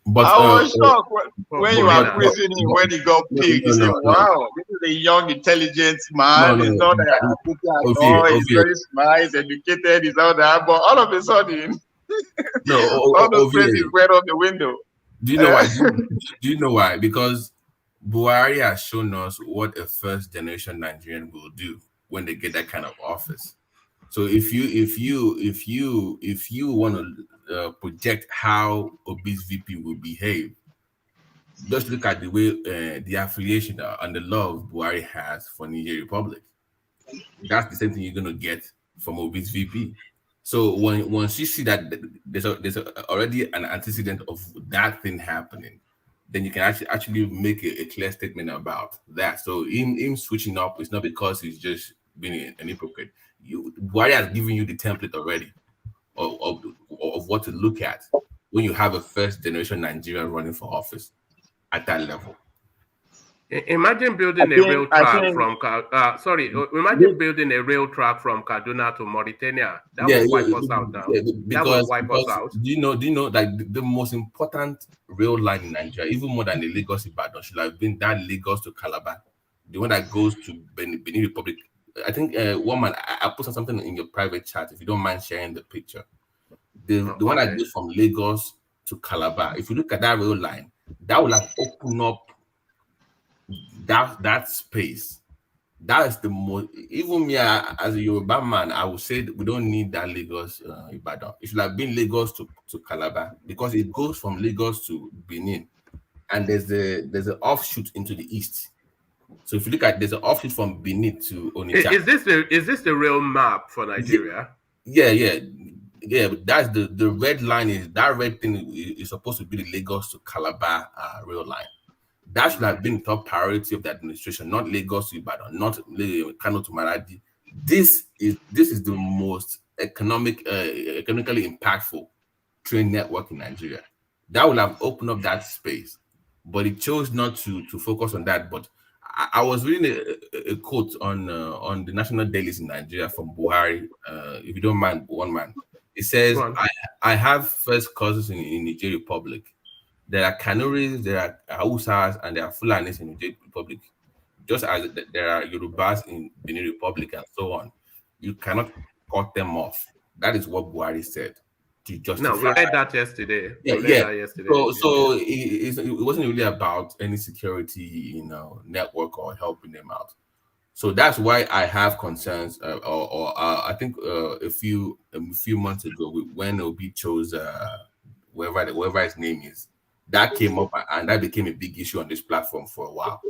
But I was shocked when you were praising him when he got picked. You said, wow, this is a young, intelligent man. He's not he's very smart, he's educated, he's all that. But all of a sudden, all those praises went out the window. Do you know why? Do you know why? Because Buhari has shown us what a first-generation Nigerian will do when they get that kind of office. So if you want to project how obese VP will behave, just look at the way the affiliation and the love Buhari has for Niger Republic. That's the same thing you're gonna get from obese VP. So once you see that there's already an antecedent of that thing happening, then you can actually make a clear statement about that. So him switching up is not because he's just being an hypocrite. Buhari has given you the template already of what to look at when you have a first generation Nigerian running for office at that level. Imagine building a rail track from building a rail track from Kaduna to Mauritania. That will wipe us out now. That will wipe us out. Do you know like the most important rail line in Nigeria, even more than the Lagos Ibadan, should have been that Lagos to Calabar, the one that goes to Benin Republic. I think one man, I put something in your private chat if you don't mind sharing the picture. The one that goes from Lagos to Calabar. If you look at that rail line, that will have opened up that space. That is the most. Even me as a Yoruba man, I would say we don't need that Lagos Ibadan. It should have been Lagos to Calabar, because it goes from Lagos to Benin, and there's an offshoot into the east. So if you look at, there's an offshoot from Benin to Onitsha. Is this the real map for Nigeria? Yeah. But that's the red line. That red thing is supposed to be the Lagos to Calabar rail line. That should have been top priority of the administration, not Lagos to Ibadan, not Kano to Maradi. This is the most economically impactful train network in Nigeria. That would have opened up that space, but it chose not to focus on that. But I was reading a quote on the national dailies in Nigeria from Buhari. If you don't mind, one man. It says, I have first cousins in Niger Republic. There are Kanuris, there are Hausas, and there are Fulanis in the Republic, just as there are Yorubas in Benin Republic and so on. You cannot cut them off. That is what Buhari said to justify. No, we read that yesterday. So it wasn't really about any security, network or helping them out. So that's why I have concerns. I think a few months ago when Obi chose whoever his name is. That came up and that became a big issue on this platform for a while.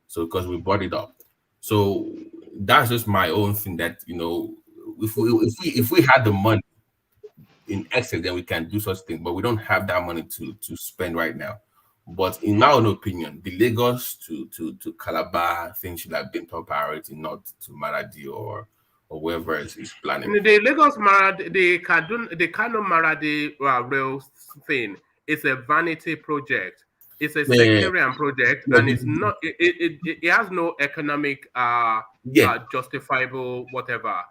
So because we brought it up. So that's just my own thing that, if we had the money in excess, then we can do such things, but we don't have that money to spend right now. But in my own opinion, the Lagos to Calabar thing should have been top priority, not to Maradi or whoever is planning. The Lagos Maradi, the Kano Maradi rail thing. It's a vanity project. It's a sectarian project, and it's not. It has no economic, justifiable whatever.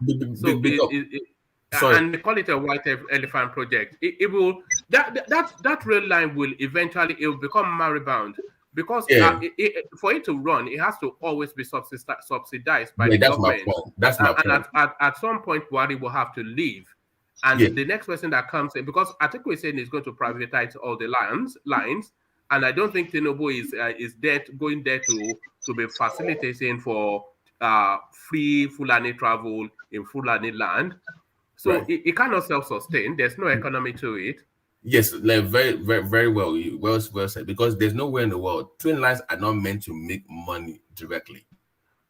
And they call it a white elephant project. It will that rail line will eventually become maribound because for it to run, it has to always be subsidized by the government. That's my point. At some point, Buhari will have to leave. And the next person that comes in, because Atiku is saying he's going to privatize all the lines, and I don't think Tinubu is going there to be facilitating for free Fulani travel in Fulani land. So it cannot self-sustain. There's no economy to it. Yes, like very, very, very well said. Because there's nowhere in the world train lines are not meant to make money directly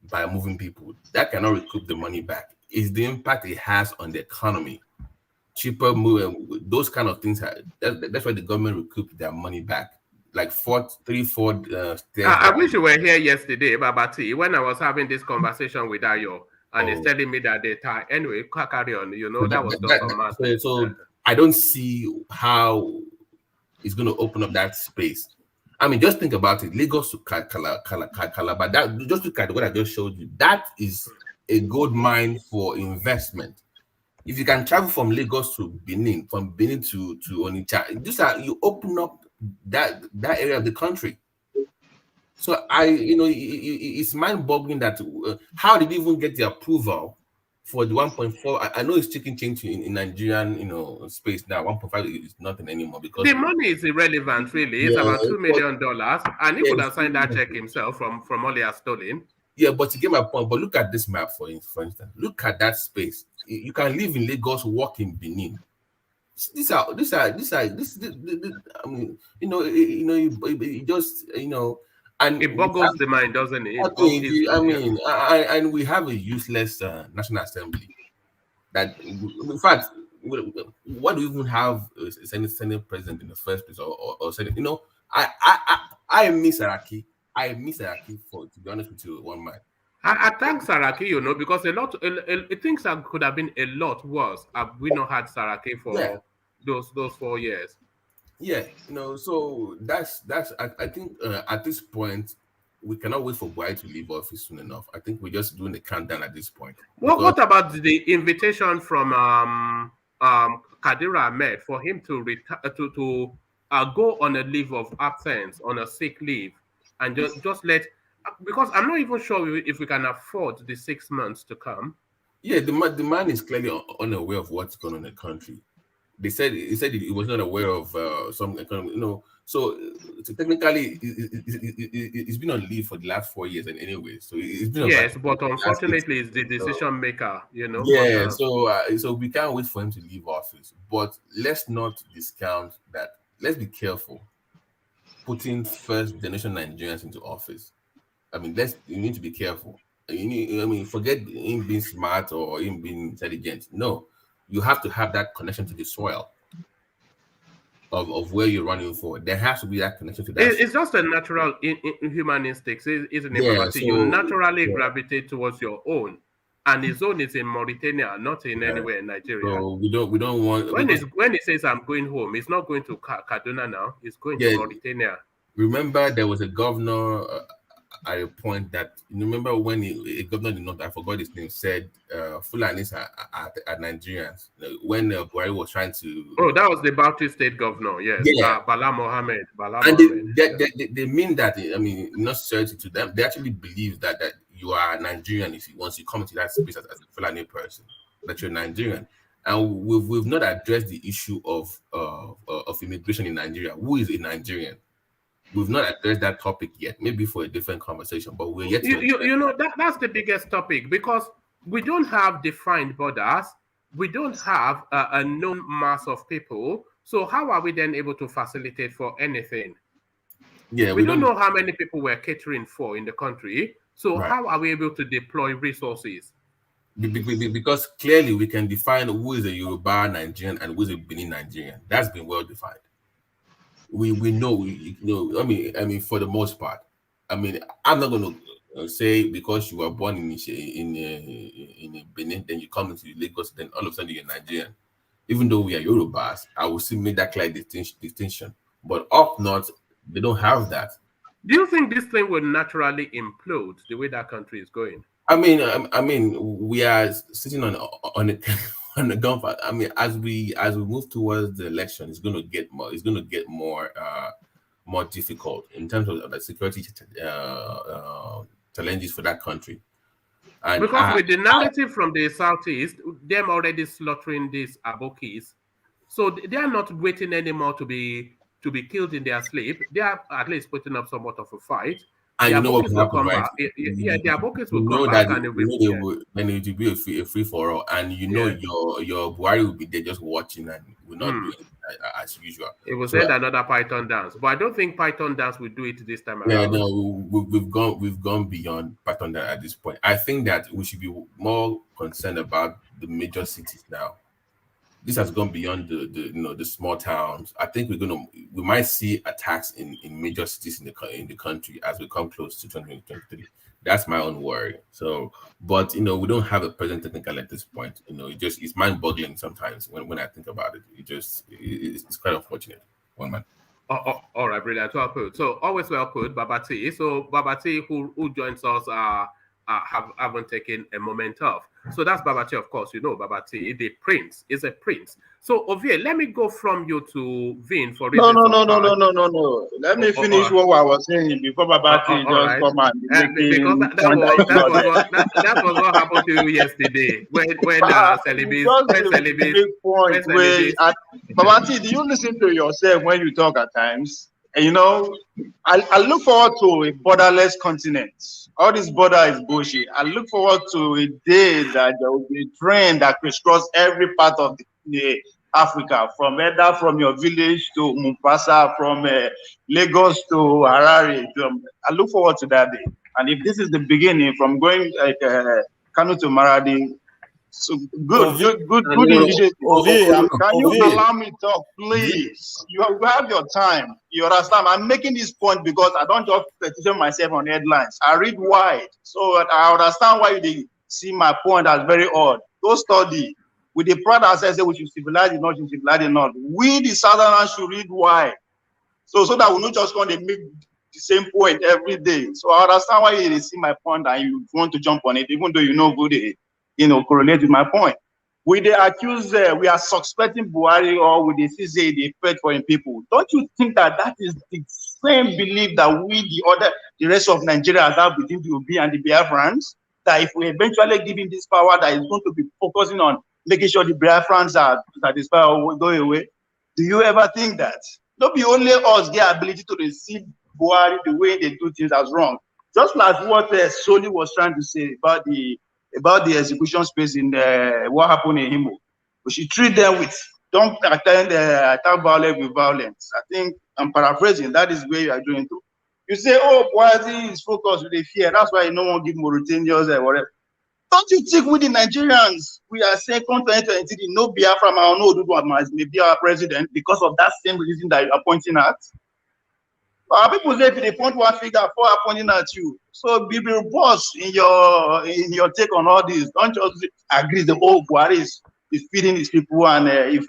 by moving people. That cannot recoup the money back. It's the impact it has on the economy. Cheaper move, those kind of things. That's why the government recoup their money back. Like three, four. I wish you were here yesterday, Babati, when I was having this conversation with Ayo, and he's telling me that they tie. Anyway, carry on. That was just so I don't see how it's going to open up that space. I mean, just think about it. Lagos to Calabar. Just look at what I just showed you. That is a gold mine for investment. If you can travel from Lagos to Benin, from Benin to Onitsha, you open up that area of the country. So it's mind-boggling that how did they even get the approval for the 1.4? I know it's chicken change in Nigerian space now. 1.5 is nothing anymore because the money is irrelevant, really. It's about $2 million, and he could have signed that check himself from all he has stolen. Yeah, but to get my point, but look at this map for instance. Look at that space. You can live in Lagos, work in Benin. This. I mean, it just, and It boggles the mind, doesn't it? and we have a useless National Assembly. That, in fact, what do we even have a Senate president in the first place, or Senate? I miss Araki. I miss Araki, to be honest with you, one man. I thank Saraki, because things that could have been a lot worse have we not had Saraki for those 4 years. Yeah, so that's I think at this point we cannot wait for Buhari to leave office soon enough. I think we're just doing the countdown at this point. What about the invitation from Kadira Ahmed for him to go on a leave of absence, on a sick leave, and just let, because I'm not even sure if we can afford the 6 months to come. Yeah, the man is clearly unaware of what's going on in the country. He said he was not aware of some economic, So technically, he's been on leave for the last 4 years, and anyway, so it's been. Yes, but unfortunately, it's the decision maker, Yeah, so we can't wait for him to leave office, but let's not discount that. Let's be careful putting first generation Nigerians into office. I mean, you need to be careful. Forget him being smart or him being intelligent. No, you have to have that connection to the soil of where you're running for. There has to be that connection to that. It's just a natural human instinct, isn't it? Yeah, you naturally gravitate towards your own, and his own is in Mauritania, not in anywhere in Nigeria. So we don't want. When he says I'm going home, he's not going to Kaduna now. He's going to Mauritania. Remember, there was a governor at a point that, remember when a governor did not, I forgot his name, said Fulanis are Nigerians. When Buhari was trying to... Oh, that was the Baptist state governor, yes. Yeah. Bala Mohammed. They mean that, not certainty to them. They actually believe that you are Nigerian once you come into that space as a Fulani person, that you're Nigerian. And we've not addressed the issue of immigration in Nigeria. Who is a Nigerian? We've not addressed that topic yet, maybe for a different conversation, but we're yet to... That's the biggest topic, because we don't have defined borders. We don't have a known mass of people. So how are we then able to facilitate for anything? Yeah, we don't know how many people we're catering for in the country. So how are we able to deploy resources? Because clearly we can define who is a Yoruba Nigerian and who is a Benin Nigerian. That's been well defined. We know, for the most part. I'm not going to say because you were born in Benin, then you come into Lagos, then all of a sudden you're Nigerian. Even though we are Yorubas, I will still make that clear distinction. But up north, they don't have that. Do you think this thing will naturally implode the way that country is going? We are sitting on the gunfight. As we move towards the election, it's going to get more difficult in terms of the security challenges for that country. And because with the narrative from the southeast, them already slaughtering these Abokis, so they are not waiting anymore to be killed in their sleep. They are at least putting up somewhat of a fight. And you know what will happen, right? The Abokis will come back, and it will be a free for all. And your Buhari will be there just watching and will not do it as usual. It will send another Python dance, but I don't think Python dance will do it this time around. Yeah, no, we've gone beyond Python dance at this point. I think that we should be more concerned about the major cities now. This has gone beyond the small towns. I think we might see attacks in major cities in the country as we come close to 2023. That's my own worry. So, but we don't have a present technical at this point. It's mind-boggling sometimes when I think about it. It's quite unfortunate. One man. All right, brilliant. Well put. So always well put, Babati. So Babati, who joins us, haven't taken a moment off. So that's Babati, of course. Babati, the prince is a prince. So Ovie, let me go from you to Vin for reasons. No. Let me finish what I was saying before Babati just come and because that was what happened to you yesterday when Babati, do you listen to yourself when you talk at times? You know, I look forward to a borderless continent. All this border is bullshit. I look forward to a day that there will be a train that crisscross every part of the Africa, from your village to Mombasa, from Lagos to Harare. I look forward to that day. And if this is the beginning, from going like Kano to Maradi, so good initiative. Can you allow me to talk, please? You have your time. You understand? I'm making this point because I don't just petition myself on headlines. I read wide, so I understand why you see my point as very odd. Go study. With the pride that says we should civilize it, not civilize it, not. We the Southerners should read wide, so that we not just going to make the same point every day. So I understand why you see my point and you want to jump on it, even though you know good. Correlate with my point. We they accuse, we are suspecting Buhari, or we they say they paid for him people. Don't you think that is the same belief that the rest of Nigeria have between the OB and the Biafrans? That if we eventually give him this power, that is going to be focusing on making sure the Biafrans are satisfied or go away? Do you ever think that? Don't be only us get ability to receive Buhari the way they do things as wrong. Just like what Soli was trying to say about the execution space in what happened in Himo. We should treat them with, don't attack violence with violence. I think I'm paraphrasing, that is where you are doing to. You say, oh, Buhari is focused with the fear, that's why no one give Mauritanians or whatever. Don't you think with the Nigerians, we are saying, come 2023, no Biafra, no Oduduwa may be our president because of that same reason that you are pointing at? People say if they point one finger, four are pointing at you. So be robust in your take on all this. Don't just agree the whole Buhari is feeding his people, and if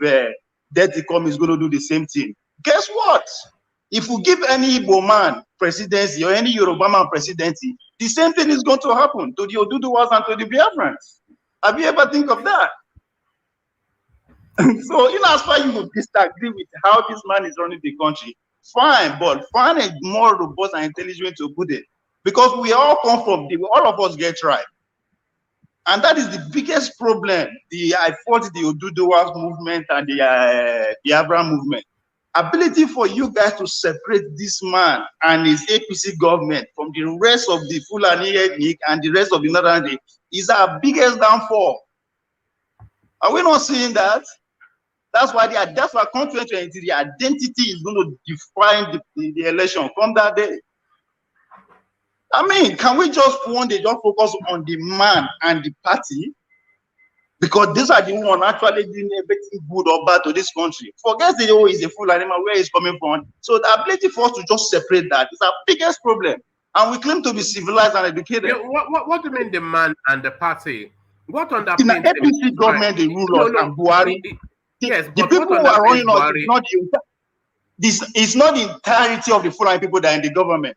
Dirty come is going to do the same thing. Guess what? If we give any Igbo man presidency or any Yoruba man presidency, the same thing is going to happen to the Oduduwas and to the Biafrans. Have you ever think of that? So in as far as you disagree with how this man is running the country, fine, but find a more robust and intelligent to put it. Because we all come from, all of us get tribe. And that is the biggest problem. I fought the Oduduwa movement and the Biafra movement. Ability for you guys to separate this man and his APC government from the rest of the Fulani ethnic and the rest of the Northern is our biggest downfall. Are we not seeing that? That's why come 2023, the identity is going to define the election from that day. I mean, can we just one day just focus on the man and the party? Because these are the ones actually doing everything good or bad to this country. Forget the is a full animal, where he's coming from. So the ability for us to just separate that is our biggest problem. And we claim to be civilized and educated. Yeah, what do you mean the man and the party? What underpins in the APC government, the rule and Buhari? Yes, the people who are running us is not the entirety of the Fulani people that are in the government.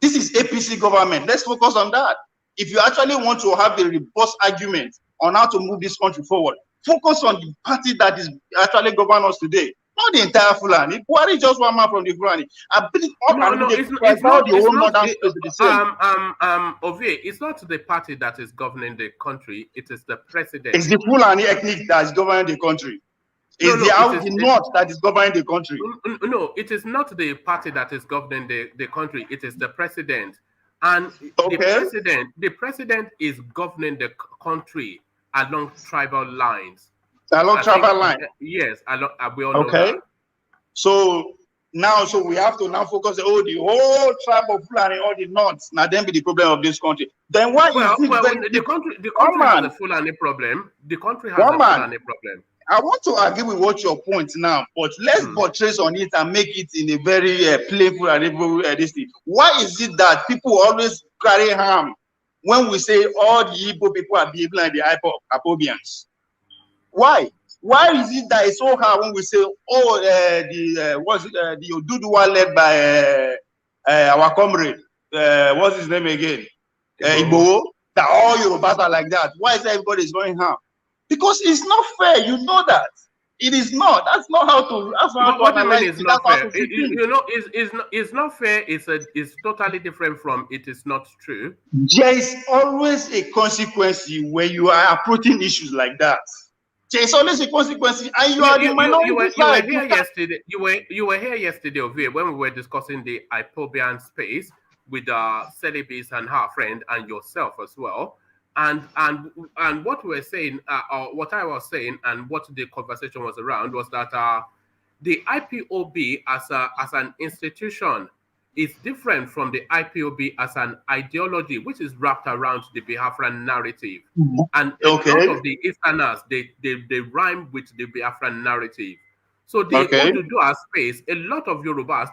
This is APC government. Let's focus on that. If you actually want to have a robust argument on how to move this country forward, focus on the party that is actually governing us today, not the entire Fulani. Buhari is just one man from the Fulani. It's not the party that is governing the country. It is the president. It's the Fulani ethnic that is governing the country. It's the North that is governing the country. No, it is not the party that is governing the country. It is the president. And the president is governing the country along tribal lines. Along tribal lines? Yes, we all know that. So we have to now focus the whole tribe of Fulani, all the Norths. Now then be the problem of this country. Then why the country has a Fulani problem. The country has a Fulani problem. I want to agree with what your point now, but let's buttress on it and make it in a very playful and this thing. Why is it that people always carry harm when we say all the Igbo people are behaving like the Apobians? Why? Why is it that it's so hard when we say, the Oduduwa led by our comrade, what's his name again? Igbo, that all Yorubas are like that? Why is everybody is going harm? Because it's not fair, you know that. It is not. That's not how to. That's not what I mean. It's not fair. It's not fair. It's totally different from it is not true. There is always a consequence when you are approaching issues like that. There's always a consequence, and you are the minority side. You were here yesterday. You were here yesterday, Ovie, when we were discussing the Ipobian space with Celebis and her friend and yourself as well. And what we were saying, or what I was saying, and what the conversation was around was that the IPOB as an institution is different from the IPOB as an ideology, which is wrapped around the Biafran narrative. And a lot of the Easterners, they rhyme with the Biafran narrative. So the Oduduwa space, a lot of Yorubas,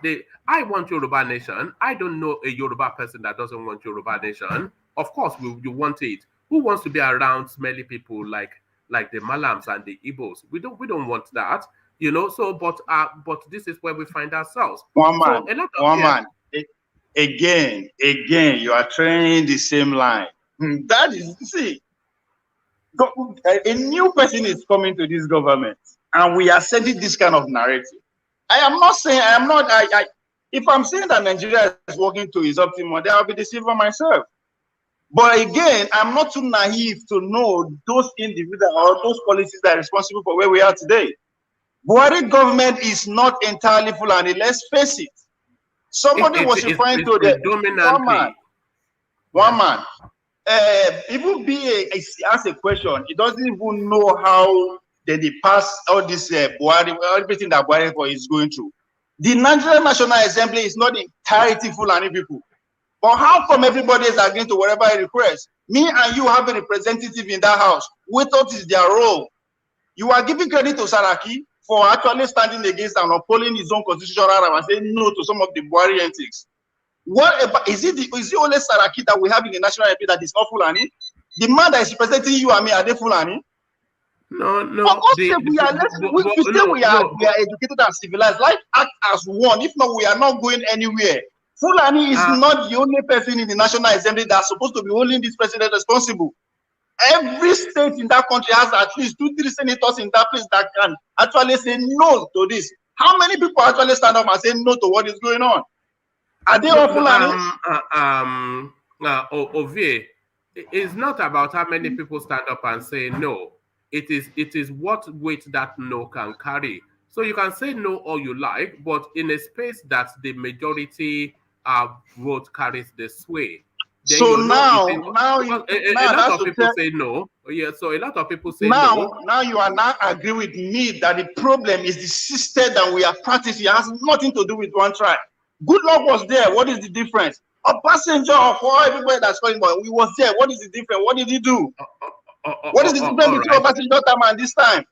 I want Yoruba nation. I don't know a Yoruba person that doesn't want Yoruba nation. Of course, you want it. Who wants to be around smelly people like the Malams and the Igbos? We don't want that, you know. So, but this is where we find ourselves. One man. Again, you are training the same line. That is, see, a new person is coming to this government, and we are sending this kind of narrative. I am not saying, if I'm saying that Nigeria is working to its optimum, then I'll be deceiving myself. But again, I'm not too naive to know those individuals or those policies that are responsible for where we are today. Buhari government is not entirely Fulani, let's face it. Somebody was referring to the one man. Even BA asks a question, he doesn't even know how they pass all this Buhari, everything that Buhari is going through. The Nigerian National Assembly is not entirely Fulani people. But how come everybody is agreeing to whatever he requests? Me and you have a representative in that house. We thought it's their role. You are giving credit to Saraki for actually standing against and upholding his own constitutional right and saying no to some of the Buhari antics. What about, is it only Saraki that we have in the National Assembly that is not Fulani? The man that is representing you and me, are they Fulani? No. We are educated and civilized. Life act as one. If not, we are not going anywhere. Fulani is not the only person in the National Assembly that's supposed to be holding this president responsible. Every state in that country has at least 2-3 senators in that place that can actually say no to this. How many people actually stand up and say no to what is going on? Are they all Fulani? Ovie, it's not about how many people stand up and say no. It is what weight that no can carry. So you can say no all you like, but in a space that the majority vote carries the sway. So now a lot of people say no. Yeah, so a lot of people say no. Now you are not agree with me that the problem is the system that we are practicing. It has nothing to do with one tribe. Good luck was there. What is the difference? A passenger for everybody that's calling, but we was there. What is the difference? What did he do? What is the difference between a passenger time and this time?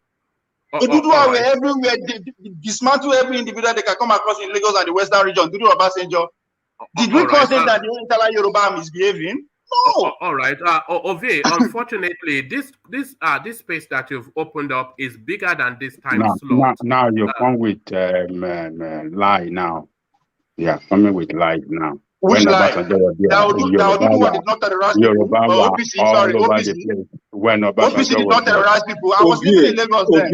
Oduduwa were everywhere. Dismantle every individual they can come across in Lagos and the Western region. Dudu a passenger. Did we cause that the entire Yoruba are misbehaving? No. All right. Ovie, unfortunately, this space that you've opened up is bigger than this time slot. Now you come with lie now. Yeah, coming with lies now. Which lie? Oduduwa did not terrorize people. OPC, sorry, OPC. OPC did not terrorize people. I was living in Lagos then.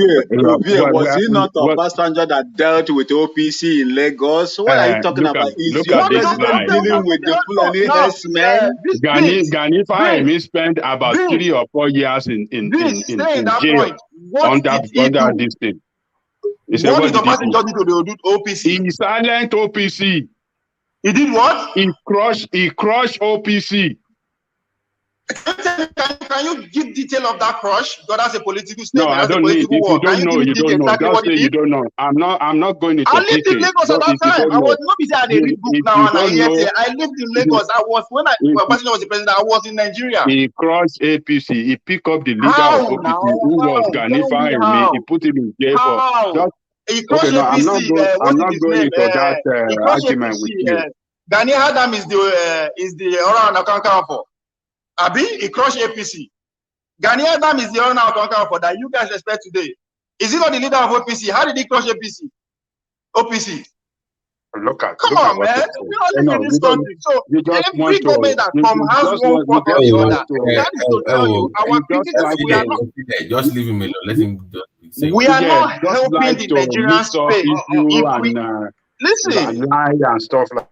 Was he not a passenger that dealt with OPC in Lagos? What are you talking about? Is your president dealing with the Fulani herdsmen? Gani Fahimi spent about 3 or 4 years in jail under this thing. What did the passenger do to the OPC? He silent OPC. He did what? He crushed OPC. Can you give detail of that crush? Because that's a political statement. No, I don't need. If you don't know, you don't know. Just say you don't know. I'm not going into I lived in Lagos at that time. I was not busy at a book now, and I lived in Lagos. When Passenger was the president, I was in Nigeria. He crushed APC. He picked up the leader of OPC, who was Gani Fahimi. He put him in jail for. He crushed APC. I'm not going into that argument with you. Gani Adam is the Oran Akankan for. Abi, he crushed APC. Gani Adam is the Oran Akankan for that you guys respect today. Is he not the leader of OPC? How did he crush APC? OPC. Come on, man. We are living in this country. So every government that comes has one fault or the other. That is to tell you, our critics, we are not. Just leave him alone. Let him say. We are not helping the Nigerian space. Listen, lie and stuff like.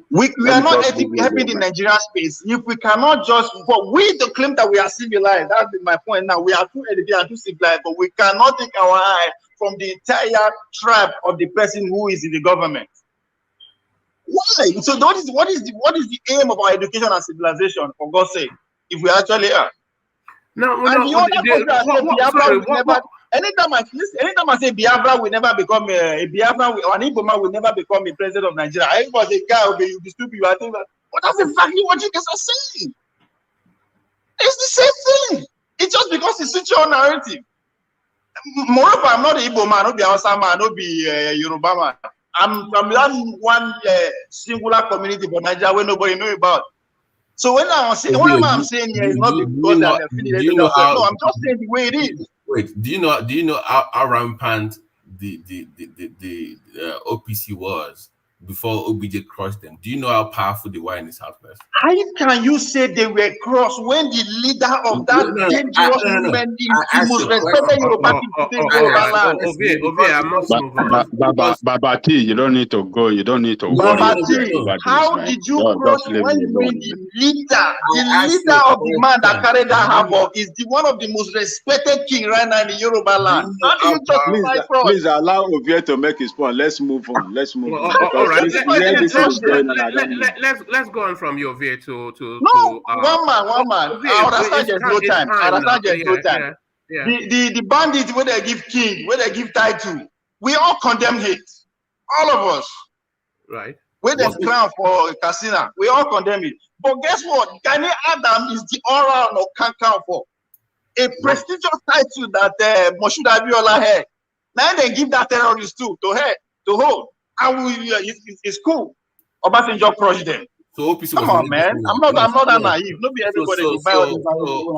We are not helping the Nigerian space. If we cannot just, for we to claim that we are civilized, that's my point now. We are too educated and too civilized, but we cannot take our eye from the entire tribe of the person who is in the government. Why? So what is the aim of our education and civilization, for God's sake, if we actually are? Anytime I say Biafra will never become a Biafra, or an Igbo man will never become a president of Nigeria, I was a guy will be stupid. I think that, but that's exactly what you guys are saying. It's the same thing. It's just because it's such your narrative. Moreover, I'm not an Igbo man, not be Hausa man, not be Yoruba man. I'm that one singular community for Nigeria where nobody knows about. So when I'm saying, what I'm saying here is not because they're affiliated. No, I'm just saying the way it is. Wait, do you know how rampant the OPC was before OBJ crushed them? Do you know how powerful they were in the Southwest? How can you say they were crushed when the leader of that dangerous movement is the most respected Yoruba people? Babati, you don't need to go. You don't need to worry. Babati, how did you crush when the leader of the man that carried that havoc is the one of the most respected king right now in the Yoruba land? How do you justify fraud? Please allow Ovie to make his point. Let's move on. Let's move on. All right. Let's go on from your view to one man. I understand there's no time. The bandits where they give king, where they give title, we all condemn it. All of us. Right. Where they crown for Casino, we all condemn it. But guess what? Gani Adam is the all-round of count for a prestigious title that Moshood Abiola had. Now they give that terrorist to hold. And it's cool. Obasanjo crushed them. So OPC come on, man. I'm not that naive. Not be everybody will buy all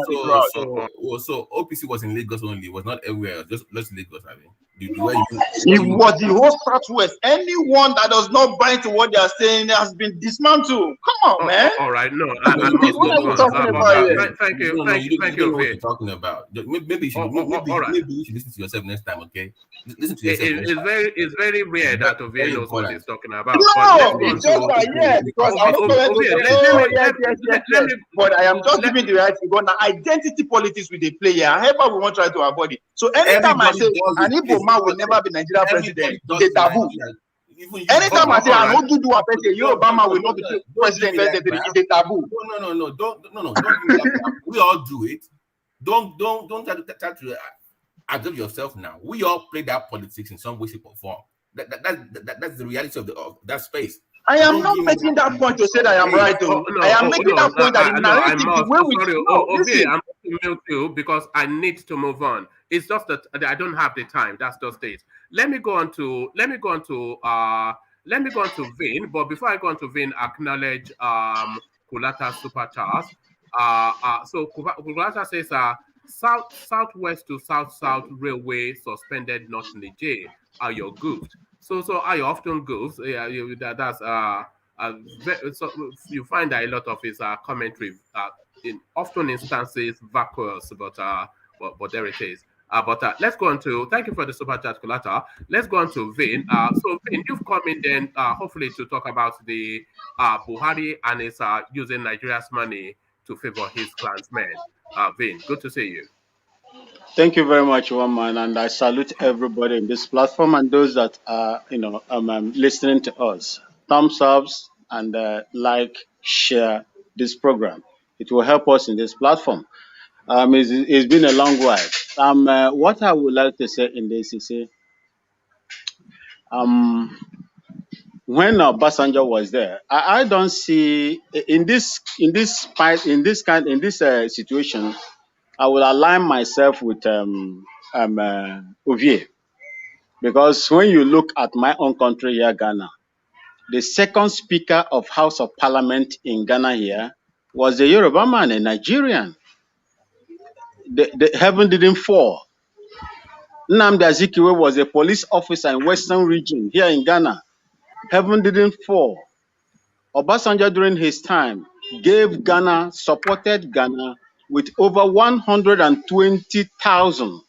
this. So OPC was in Lagos only. It was not everywhere. Just Lagos. I mean, it was the whole Southwest. Anyone that does not buy into what they are saying has been dismantled. Come on, man. All right, no. Thank you. Thank you. What you're talking about? Maybe you should listen to yourself next time. Okay. Listen to yourself. It's very rare that Ovie knows what he's talking about. No, it's just because I'm not but I am just giving the right to go now. Identity politics with the player. However, we want to try to avoid it. So anytime I say an Igbo man will never be Nigeria president, it's a taboo. Anytime I say an Oduduwa president, Yoruba man will not be president, it's a taboo. No. Don't we all do it. Don't try to adjust yourself now. We all play that politics in some way, shape, or form. That's the reality of that space. I am not making that point to say that I am right. I am making that point that the narrative, the way we I'm going to you because I need to move on. It's just that I don't have the time. That's just it. Let me go on to Vin. But before I go on to Vin, acknowledge Kulata super chat. So Kulata says southwest to south railway suspended, not Niger. Are you goofed? So I often goes. Yeah, so you find that a lot of his commentary in often instances vacuous, but there it is. But let's go on to thank you for the super chat, Kulata. Let's go on to Vin. So Vin, you've come in then hopefully to talk about the Buhari and his using Nigeria's money to favor his clansmen. Vin, good to see you. Thank you very much, one man, and I salute everybody in this platform and those that are, listening to us. Thumbs ups and like, share this program. It will help us in this platform. It's been a long while. What I would like to say in this is, when Obasanjo was there, I don't see in this situation. I will align myself with Ovie, because when you look at my own country here, Ghana, the second speaker of House of Parliament in Ghana here was a Yoruba man, a Nigerian. The heaven didn't fall. Nnamdi Azikiwe was a police officer in Western region here in Ghana. Heaven didn't fall. Obasanjo during his time gave Ghana, supported Ghana with over 120,000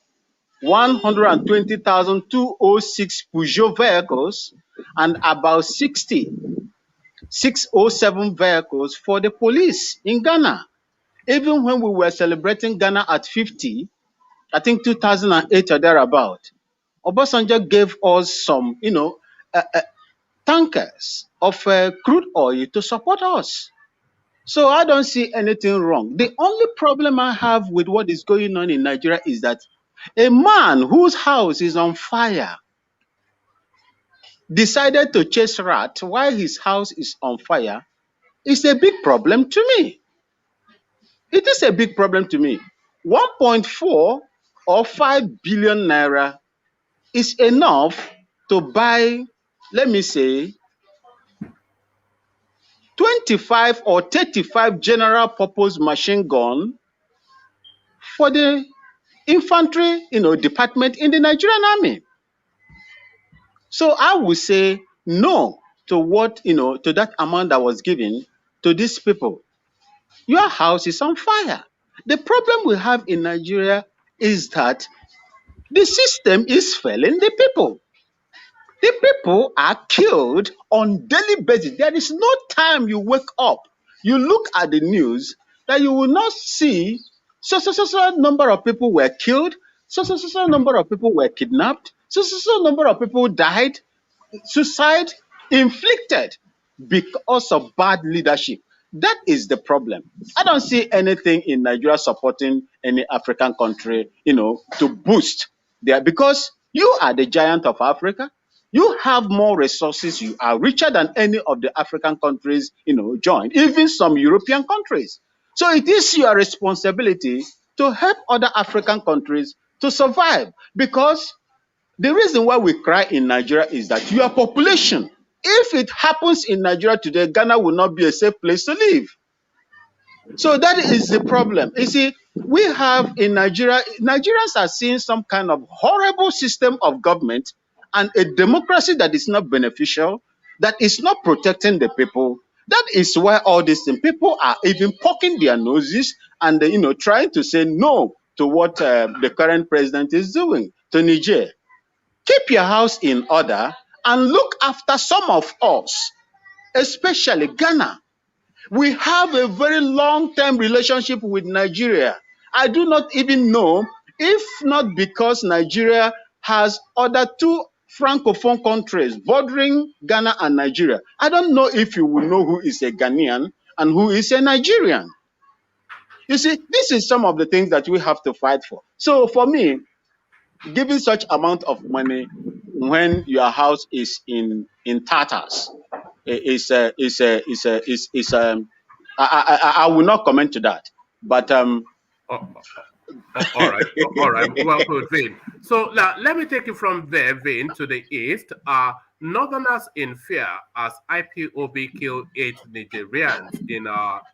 206 Peugeot vehicles and about 60 607 vehicles for the police in Ghana. Even when we were celebrating Ghana at 50, I think 2008 or thereabout, Obasanjo gave us some, tankers of crude oil to support us. So I don't see anything wrong. The only problem I have with what is going on in Nigeria is that a man whose house is on fire decided to chase rat while his house is on fire is a big problem to me. It is a big problem to me. 1.4 or 5 billion naira is enough to buy, let me say, 25 or 35 general purpose machine gun for the infantry, department in the Nigerian army. So I would say no to what, to that amount that was given to these people. Your house is on fire. The problem we have in Nigeria is that the system is failing the people. The people are killed on daily basis. There is no time you wake up, you look at the news, that you will not see so number of people were killed, so number of people were kidnapped, so number of people died, suicide inflicted because of bad leadership. That is the problem. I don't see anything in Nigeria supporting any African country, to boost there, because you are the giant of Africa. You have more resources. You are richer than any of the African countries, joined, even some European countries. So it is your responsibility to help other African countries to survive, because the reason why we cry in Nigeria is that your population, if it happens in Nigeria today, Ghana will not be a safe place to live. So that is the problem. You see, we have in Nigeria, Nigerians are seeing some kind of horrible system of government and a democracy that is not beneficial, that is not protecting the people. That is why all these things, people are even poking their noses and, trying to say no to what the current president is doing to Niger. Keep your house in order and look after some of us, especially Ghana. We have a very long-term relationship with Nigeria. I do not even know, if not because Nigeria has other two francophone countries bordering Ghana and Nigeria. I don't know if you will know who is a Ghanaian and who is a Nigerian. You see, this is some of the things that we have to fight for. So for me, giving such amount of money when your house is in tatters I will not comment to that, but all right. Well put, Vin. So now let me take you from there, Vin, to the east. Northerners in fear as IPOB killed 8 Nigerians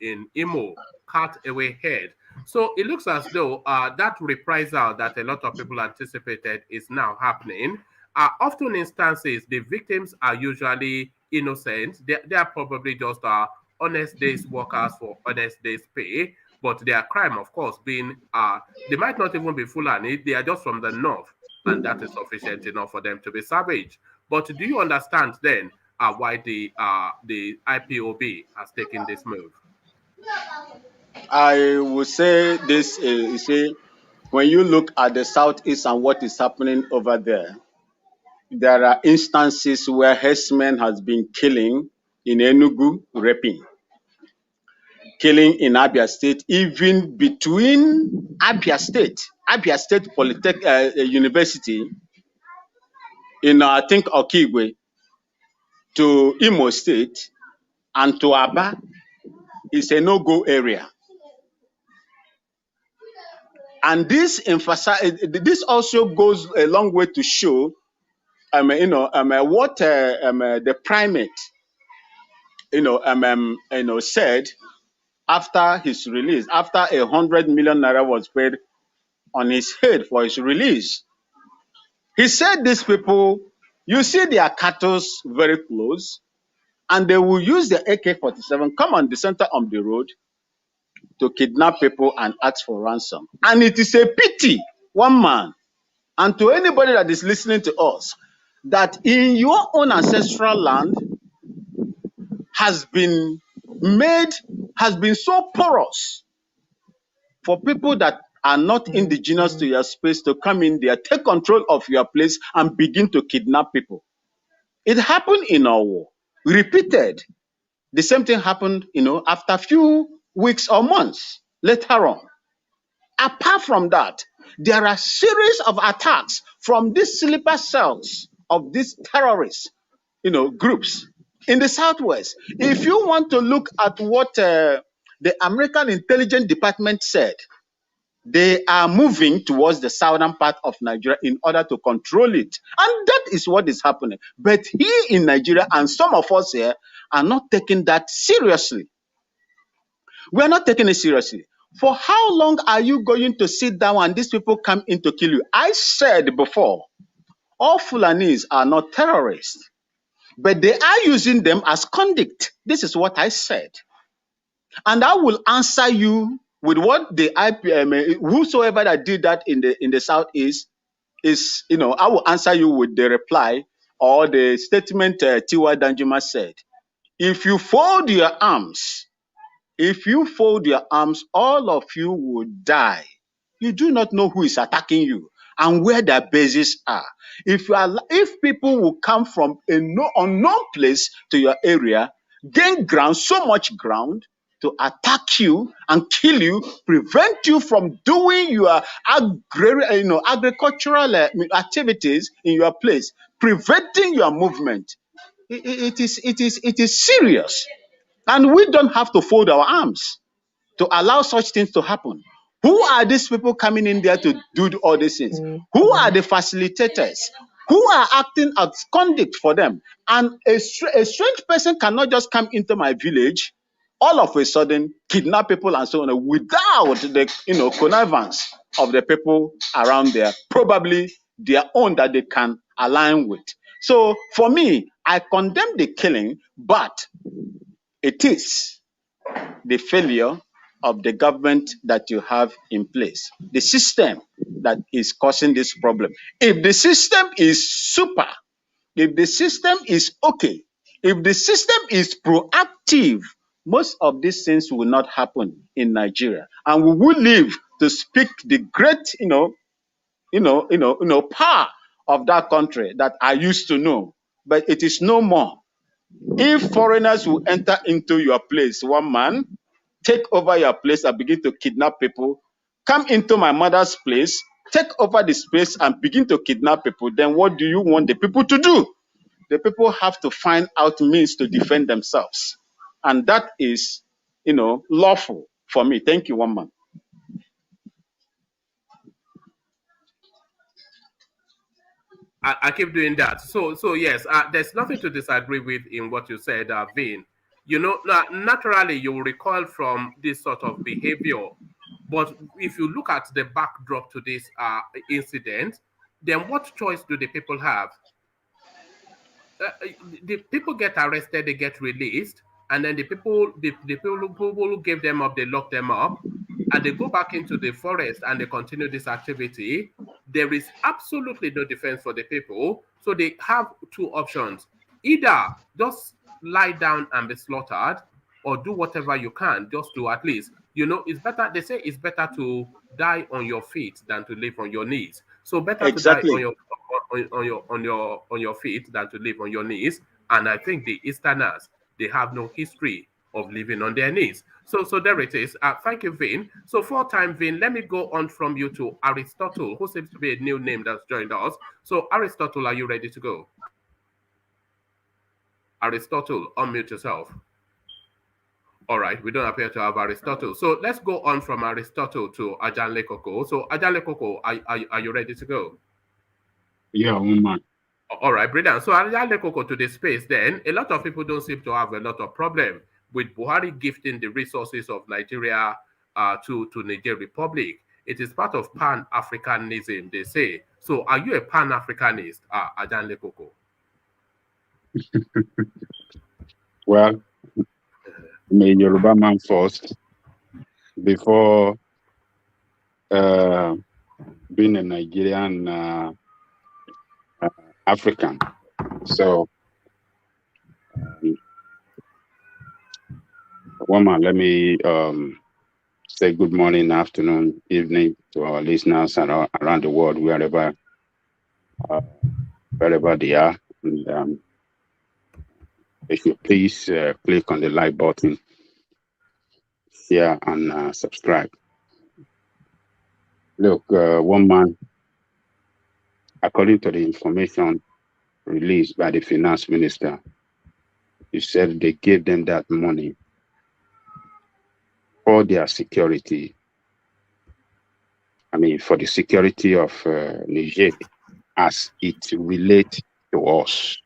in Imo, cut away head. So it looks as though that reprisal that a lot of people anticipated is now happening. Often instances, the victims are usually innocent. They are probably just honest days workers for honest days pay. But their crime, of course, being, they might not even be Fulani, they are just from the north, and that is sufficient enough for them to be savage. But do you understand then why the IPOB has taken this move? I would say this, you see, when you look at the southeast and what is happening over there, there are instances where herdsmen has been killing in Enugu, raping. Killing in Abia State, even between Abia State Polytechnic University in, I think, Okigwe, to Imo State and to Aba is a no-go area. And this also goes a long way to show, what the primate, said after his release, after 100 million naira was paid on his head for his release. He said these people, you see their cattle very close, and they will use the AK-47, come on the center of the road to kidnap people and ask for ransom. And it is a pity, one man, and to anybody that is listening to us, that in your own ancestral land, has been so porous for people that are not indigenous to your space to come in there, take control of your place, and begin to kidnap people. It happened in our war, repeated. The same thing happened, after a few weeks or months later on. Apart from that, there are series of attacks from these sleeper cells of these terrorists, groups in the Southwest. If you want to look at what the American Intelligence Department said, they are moving towards the southern part of Nigeria in order to control it. And that is what is happening. But here in Nigeria, and some of us here, are not taking that seriously. We are not taking it seriously. For how long are you going to sit down and these people come in to kill you? I said before, all Fulanis are not terrorists, but they are using them as conduit. This is what I said. And I will answer you with what the whosoever that did that in the Southeast is, I will answer you with the reply or the statement Tiwa Danjuma said. If you fold your arms, all of you will die. You do not know who is attacking you and where their bases are. If people will come from an unknown place to your area, gain ground, so much ground, to attack you and kill you, prevent you from doing your agricultural activities in your place, preventing your movement, it is serious. And we don't have to fold our arms to allow such things to happen. Who are these people coming in there to do all these things? Who are the facilitators? Who are acting as conduit for them? And a strange person cannot just come into my village, all of a sudden kidnap people and so on, without the connivance of the people around there, probably their own that they can align with. So for me, I condemn the killing, but it is the failure of the government that you have in place, the system that is causing this problem. If the system is super, if the system is okay, if the system is proactive, most of these things will not happen in Nigeria, and we will live to speak the great, power of that country that I used to know, but it is no more. If foreigners will enter into your place, one man, take over your place and begin to kidnap people, come into my mother's place, take over the space and begin to kidnap people, then what do you want the people to do? The people have to find out means to defend themselves. And that is, lawful for me. Thank you, one man. I keep doing that. So yes, there's nothing to disagree with in what you said, Vin. Naturally, you will recoil from this sort of behavior. But if you look at the backdrop to this incident, then what choice do the people have? The people get arrested, they get released, and then the people who gave them up, they lock them up, and they go back into the forest and they continue this activity. There is absolutely no defense for the people. So they have two options. Either just lie down and be slaughtered, or do whatever you can just to at least, it's better. They say it's better to die on your feet than to live on your knees. So better Exactly. to die on your feet than to live on your knees. And I think the Easterners, they have no history of living on their knees. So there it is. Thank you, Vin. So 4-time Vin, let me go on from you to Aristotle, who seems to be a new name that's joined us. So Aristotle, are you ready to go? Aristotle, unmute yourself. All right, we don't appear to have Aristotle. So let's go on from Aristotle to Ajanle Koko. So Ajanle Koko, are you ready to go? Yeah, woman. All right, brilliant. So Ajanle Koko to the space then. A lot of people don't seem to have a lot of problem with Buhari gifting the resources of Nigeria to Niger Republic. It is part of Pan-Africanism, they say. So are you a Pan-Africanist, Ajanle Koko? Well, I'm a Yoruba man first, before being a Nigerian African. So Woman, let me say good morning, afternoon, evening to our listeners around the world, wherever they are. And if you please click on the like button, share, and subscribe. Look, one man, according to the information released by the finance minister, he said they gave them that money for their security. I mean, for the security of Niger, as it relates to us.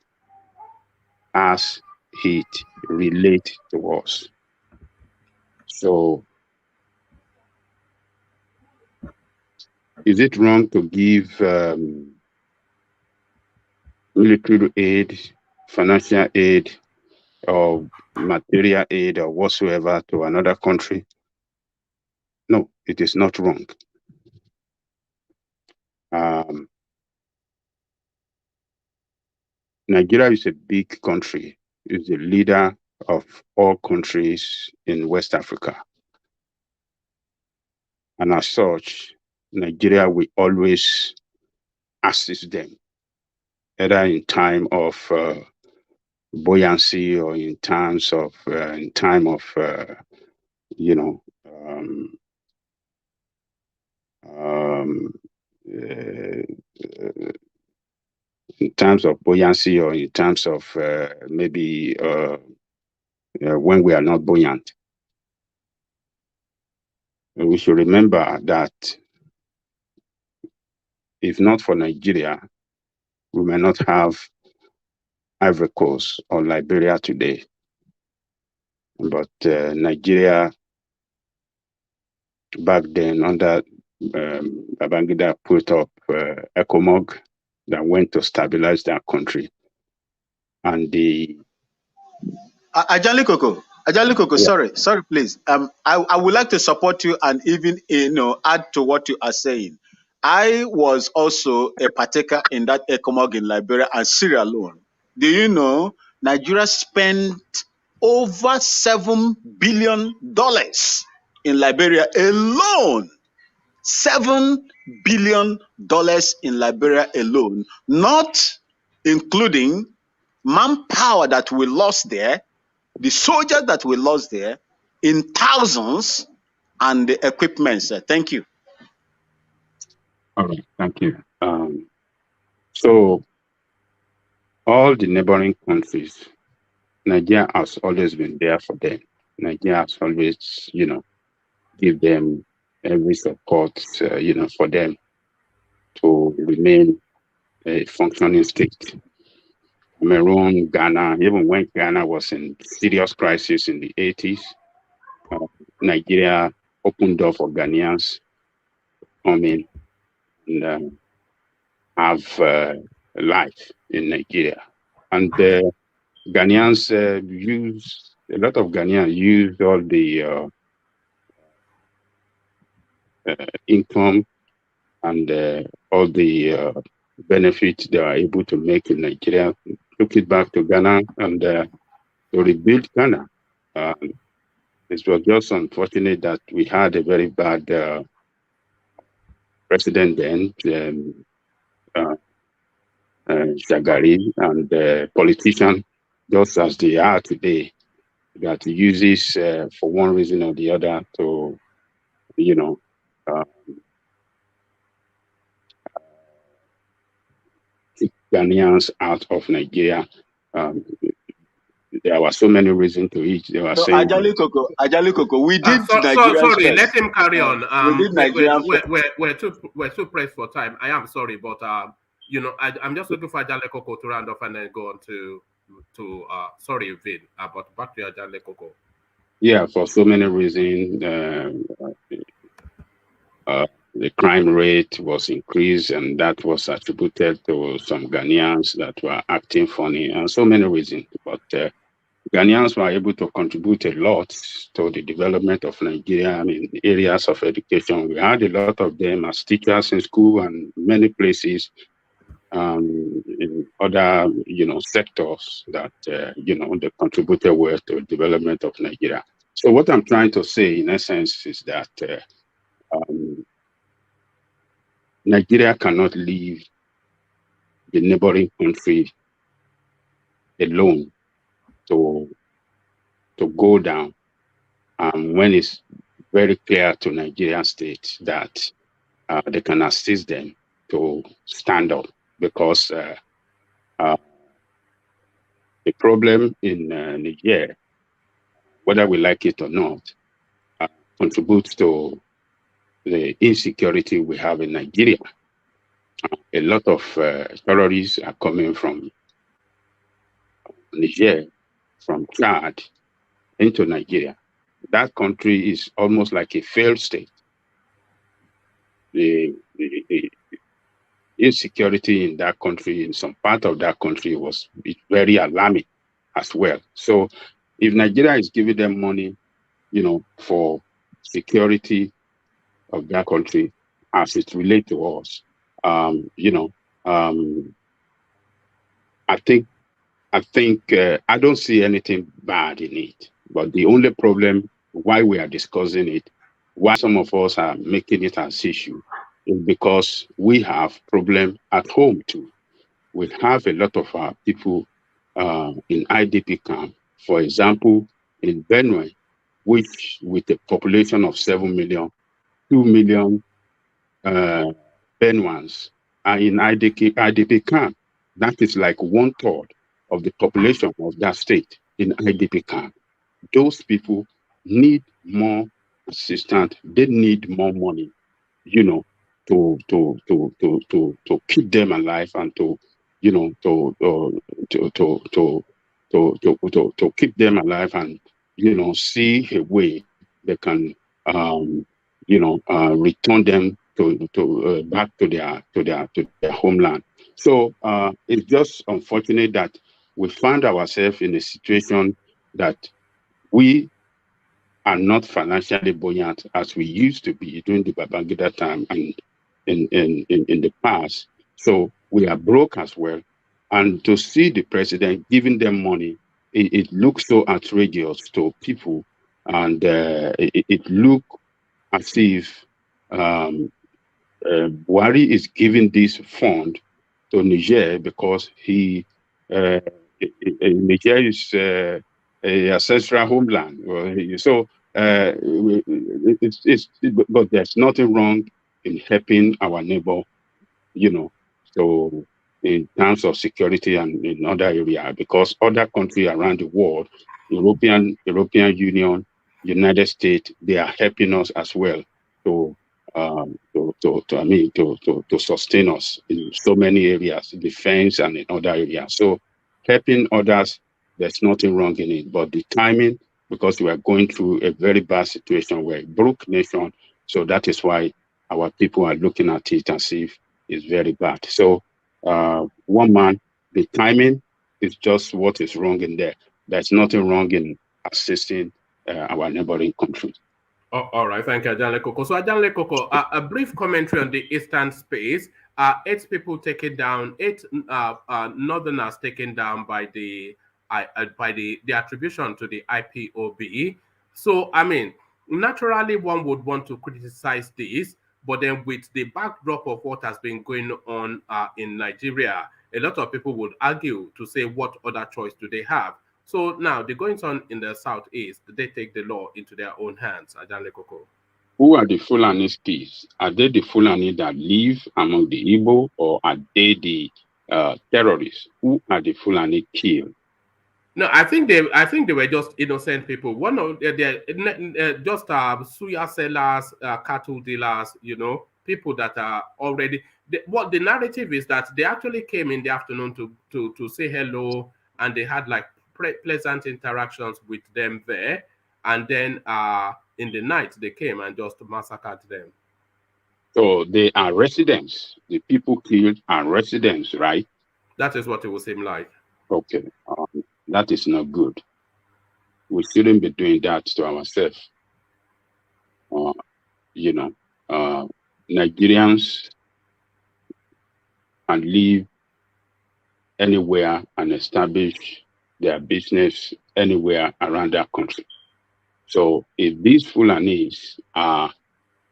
As it relates to us. So, is it wrong to give military aid, financial aid, or material aid, or whatsoever to another country? No, it is not wrong. Nigeria is a big country. It's the leader of all countries in West Africa. And as such, Nigeria will always assist them, either in time of buoyancy or in times of in terms of buoyancy or in terms of maybe when we are not buoyant. And we should remember that if not for Nigeria, we may not have Ivory Coast or Liberia today. But Nigeria, back then, under Babangida, put up ECOMOG that went to stabilize that country. And the Ajali Koko, yeah. sorry, please. I would like to support you and even add to what you are saying. I was also a partaker in that ECOMOG in Liberia and Sierra Leone. Do you know Nigeria spent over $7 billion in Liberia alone? $7 billion in Liberia alone, not including manpower that we lost there, the soldiers that we lost there in thousands, and the equipment. Thank you. All right, thank you. So all the neighboring countries, Nigeria has always been there for them. Nigeria has always, give them every support, for them to remain a functioning state. Cameroon, Ghana, even when Ghana was in serious crisis in the 80s, Nigeria opened door for Ghanaians to come in and have life in Nigeria. And Ghanaians a lot of Ghanaians use all the income and all the benefits they are able to make in Nigeria, took it back to Ghana and to rebuild Ghana. It was just unfortunate that we had a very bad president then, Shagari, and politicians, just as they are today, that uses for one reason or the other to, keep Ghanaians out of Nigeria. There were so many reasons to it. They were saying, Ajali Koko, we did Nigerians sorry, first. let him carry on. We did Nigerian we're too pressed for time. I am sorry, but I'm just looking for Ajali Koko to round off and then go on to sorry, Vin, but back to Ajali Koko. Yeah, for so many reasons, the crime rate was increased, and that was attributed to some Ghanaians that were acting funny, and so many reasons. But Ghanaians were able to contribute a lot to the development of Nigeria. I mean, areas of education. We had a lot of them as teachers in school and many places in other, sectors that, they contributed well to the development of Nigeria. So what I'm trying to say, in essence, is that Nigeria cannot leave the neighboring country alone to go down. When it's very clear to Nigerian state that they can assist them to stand up, because the problem in Niger, whether we like it or not, contributes to the insecurity we have in Nigeria. A lot of terrorists are coming from Niger, from Chad, into Nigeria. That country is almost like a failed state. The insecurity in that country, in some part of that country, was very alarming as well. So if Nigeria is giving them money, for security of that country as it relates to us, I think I don't see anything bad in it. But the only problem why we are discussing it, why some of us are making it as issue, is because we have problem at home too. We have a lot of our people in IDP camp, for example, in Benue, which with a population of 7 million, 2 million Benuans are in IDP camp. That is like 1/3 of the population of that state in IDP camp. Those people need more assistance. They need more money, to keep them alive and to keep them alive and see a way they can return them back to their homeland. So it's just unfortunate that we find ourselves in a situation that we are not financially buoyant as we used to be during the Babangida time and in the past. So we are broke as well. And to see the president giving them money, it looks so outrageous to people. And it looks as if Buhari is giving this fund to Niger because Niger is a ancestral homeland. So but there's nothing wrong in helping our neighbor, so in terms of security and in other areas, because other countries around the world, European Union, United States, they are helping us as well to sustain us in so many areas, defense and in other areas. So helping others, there's nothing wrong in it. But the timing, because we are going through a very bad situation, we're a broke nation. So that is why our people are looking at it and see if it's very bad. So one man, the timing is just what is wrong in there. There's nothing wrong in assisting our neighboring countries. All right, thank you, Ajanle Koko. So, Ajanle Koko, a brief commentary on the eastern space. 8 people taken down, 8 northerners taken down by the attribution to the IPOB. So, I mean, naturally, one would want to criticize this, but then with the backdrop of what has been going on in Nigeria, a lot of people would argue to say, what other choice do they have? So now the goings on in the southeast, they take the law into their own hands. Ajanle Koko. Who are the Fulani skis? Are they the Fulani that live among the Igbo, or are they the terrorists? Who are the Fulani killed? No, I think they were just innocent people. One of they're just suya sellers, cattle dealers, people that are already. What the narrative is that they actually came in the afternoon to say hello, and they had like pleasant interactions with them there, and then in the night they came and just massacred them. So they are residents. The people killed are residents, right? That is what it would seem like. Okay, that is not good. We shouldn't be doing that to ourselves. Nigerians can live anywhere and establish their business anywhere around that country. So if these Fulanis are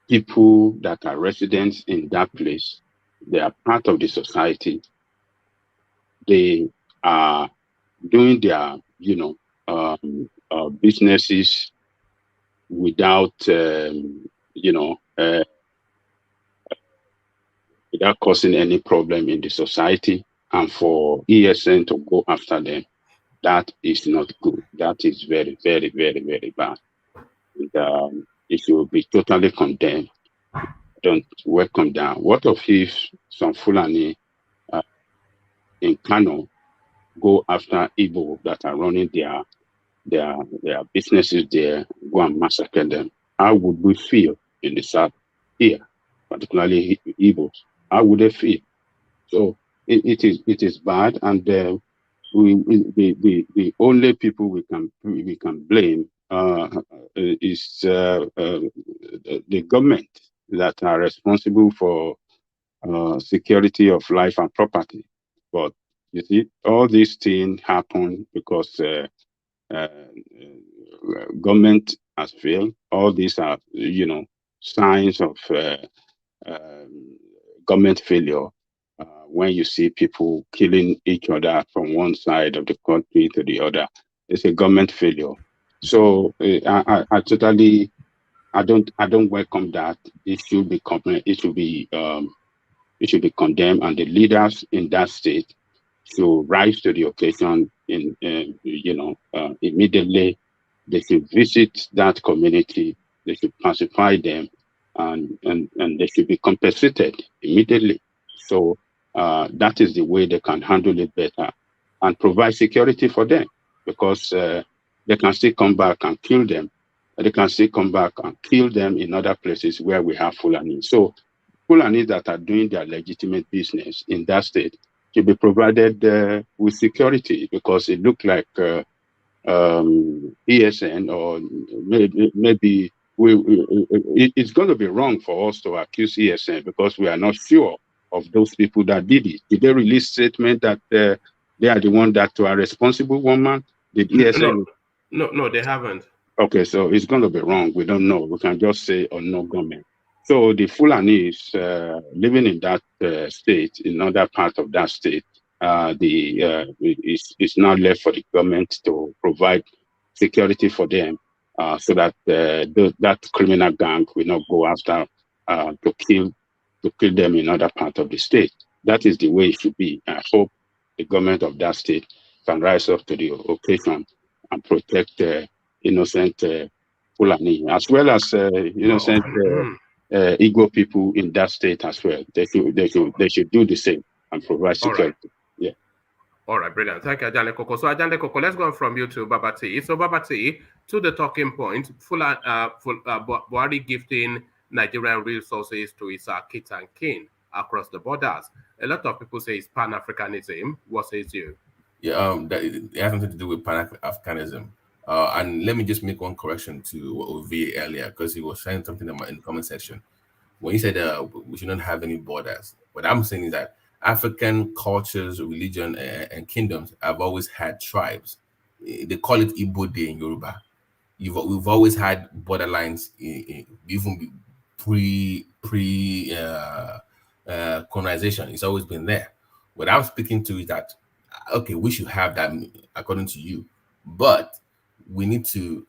people that are residents in that place, they are part of the society, they are doing their, businesses without, without causing any problem in the society, and for ESN to go after them, that is not good. That is very, very, very, very bad. And, it should be totally condemned. Don't welcome that. What if some Fulani in Kano go after Igbo that are running their businesses there, go and massacre them? How would we feel in the south here, particularly Igbos? How would they feel? So it is bad, and the only people we can blame is the government that are responsible for security of life and property. But you see, all these things happen because government has failed. All these are, signs of government failure. When you see people killing each other from one side of the country to the other, it's a government failure. So I totally, I don't welcome that. It should be it should be condemned, and the leaders in that state should rise to the occasion. Immediately they should visit that community. They should pacify them, and they should be compensated immediately. So that is the way they can handle it better and provide security for them, because they can still come back and kill them. They can still come back and kill them in other places where we have Fulani. So Fulani that are doing their legitimate business in that state should be provided with security, because it looked like ESN, or maybe it's going to be wrong for us to accuse ESN, because we are not sure of those people that did it. Did they release statement that they are the one that are responsible? One man, did ESN? No, they haven't. Okay, so it's going to be wrong. We don't know. We can just say no government. So the Fulanis living in that state, in other part of that state, it's now left for the government to provide security for them, so that that criminal gang will not go after to kill them in other part of the state. That is the way it should be. I hope the government of that state can rise up to the occasion and protect innocent Fulani, as well as innocent Igbo people in that state as well. They should do the same and provide security. Right. Yeah. All right, brilliant. Thank you, Ajane Koko. So Ajane Koko, let's go from you to Babati. So Babati, to the talking point, Buhari gifting Nigerian resources to its kith and kin across the borders. A lot of people say it's Pan-Africanism. What says you? Yeah, it has nothing to do with Pan-Africanism. And let me just make one correction to what Ovi earlier, because he was saying something in the comment section. When he said we shouldn't have any borders, what I'm saying is that African cultures, religion, and kingdoms have always had tribes. They call it Igbo Day in Yoruba. We've always had borderlines, even pre colonization. It's always been there. What I'm speaking to is that, okay, we should have that according to you, but we need to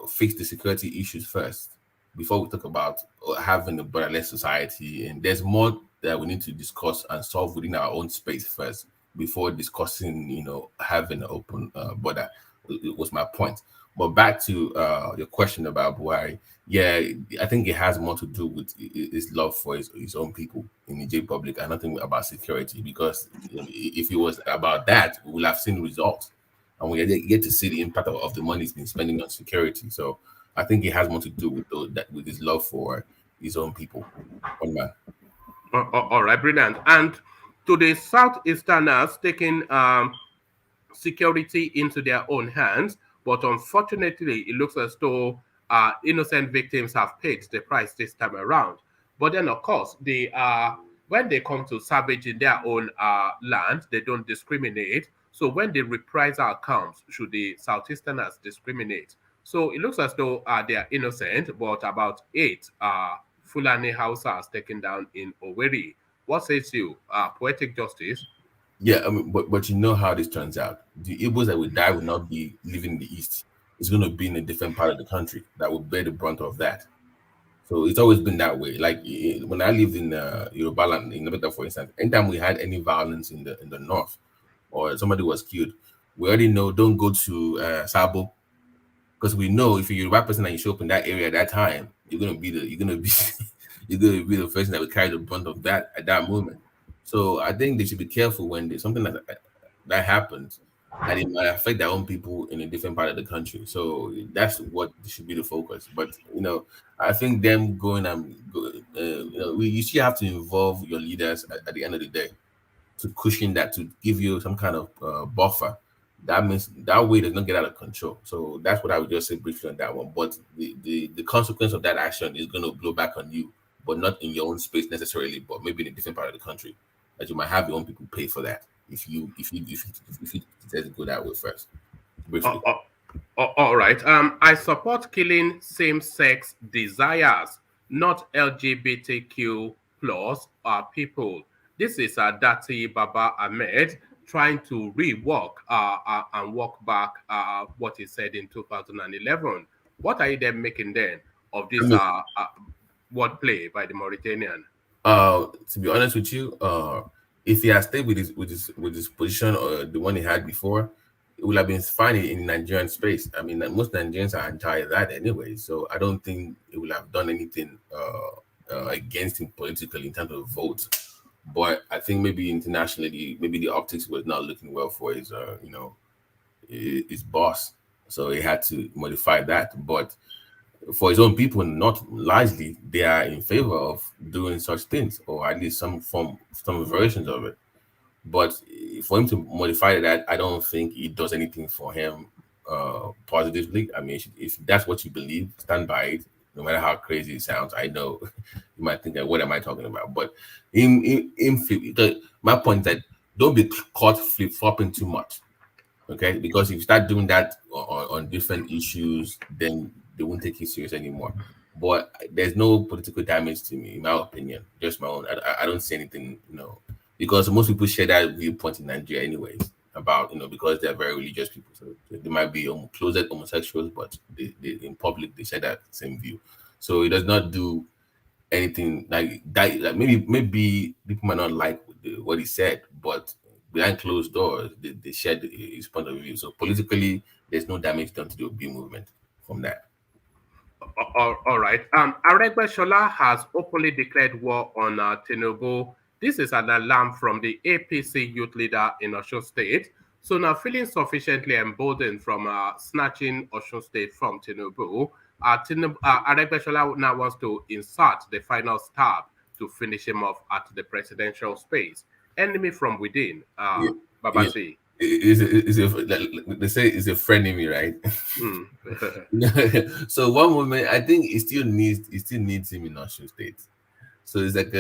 fix the security issues first before we talk about having a borderless society. And there's more that we need to discuss and solve within our own space first before discussing, having an open border. It was my point. But back to your question about Buhari, yeah, I think it has more to do with his love for his own people in Niger Republic and nothing about security. Because if it was about that, we will have seen results, and we get to see the impact of the money he's been spending on security. So I think it has more to do with his love for his own people. One man. All right, brilliant. And to the Southeasterners taking security into their own hands, but unfortunately, it looks as though innocent victims have paid the price this time around. But then, of course, when they come to savage in their own land, they don't discriminate. So when the reprisal comes, should the Southeasterners discriminate? So it looks as though they are innocent, but about 8 Fulani Hausas taken down in Owerri. What says you? Poetic justice? Yeah, I mean, but you know how this turns out. The Igbos that will die will not be living in the east. It's going to be in a different part of the country that will bear the brunt of that. So it's always been that way. Like when I lived in Yoruba land, in Nebeta, for instance, anytime we had any violence in the north or somebody was killed, we already know don't go to Sabo, because we know if you're a Yoruba person and you show up in that area at that time, you're gonna be you're gonna be the person that will carry the brunt of that at that moment. So I think they should be careful when there's something that happens, that it might affect their own people in a different part of the country. So that's what should be the focus. But I think them going and you still have to involve your leaders at the end of the day to cushion that, to give you some kind of buffer. That means that way does not get out of control. So that's what I would just say briefly on that one. But the consequence of that action is going to blow back on you, but not in your own space necessarily, but maybe in a different part of the country, that you might have your own people pay for that if you decide to go that way first. Briefly. All right. I support killing same-sex desires, not LGBTQ plus people. This is Dati Baba Ahmed trying to rework and walk back what he said in 2011. What are you then making then of this wordplay by the Mauritanian? To be honest with you, if he had stayed with his position or the one he had before, it would have been fine in Nigerian space. I mean, most Nigerians are anti-that anyway, so I don't think it would have done anything against him politically in terms of votes. But I think maybe internationally, maybe the optics was not looking well for his boss, so he had to modify that. But for his own people, not largely, they are in favor of doing such things, or at least some versions of it. But for him to modify that, I don't think it does anything for him positively. I mean, if that's what you believe, stand by it, no matter how crazy it sounds. I know you might think, what am I talking about? But my point is that don't be caught flip-flopping too much, okay? Because if you start doing that on different issues, then they won't take you serious anymore. But there's no political damage to me, in my opinion, just my own. I don't see anything, because most people share that viewpoint in Nigeria anyways, about, because they're very religious people. So they might be closet homosexuals, but they in public, they share that same view. So it does not do anything like that. Like maybe people might not like what he said, but behind closed doors, they shared his point of view. So politically, there's no damage done to the OB movement from that. All right. Aregbesola has openly declared war on Tinubu. This is an alarm from the APC youth leader in Osun State. So now feeling sufficiently emboldened from snatching Osun State from Tinubu, Aregbesola now wants to insert the final stab to finish him off at the presidential space. Enemy from within, Babasi. They say it's a frenemy, right? So one moment, I think he still needs him in Osun State. So it's like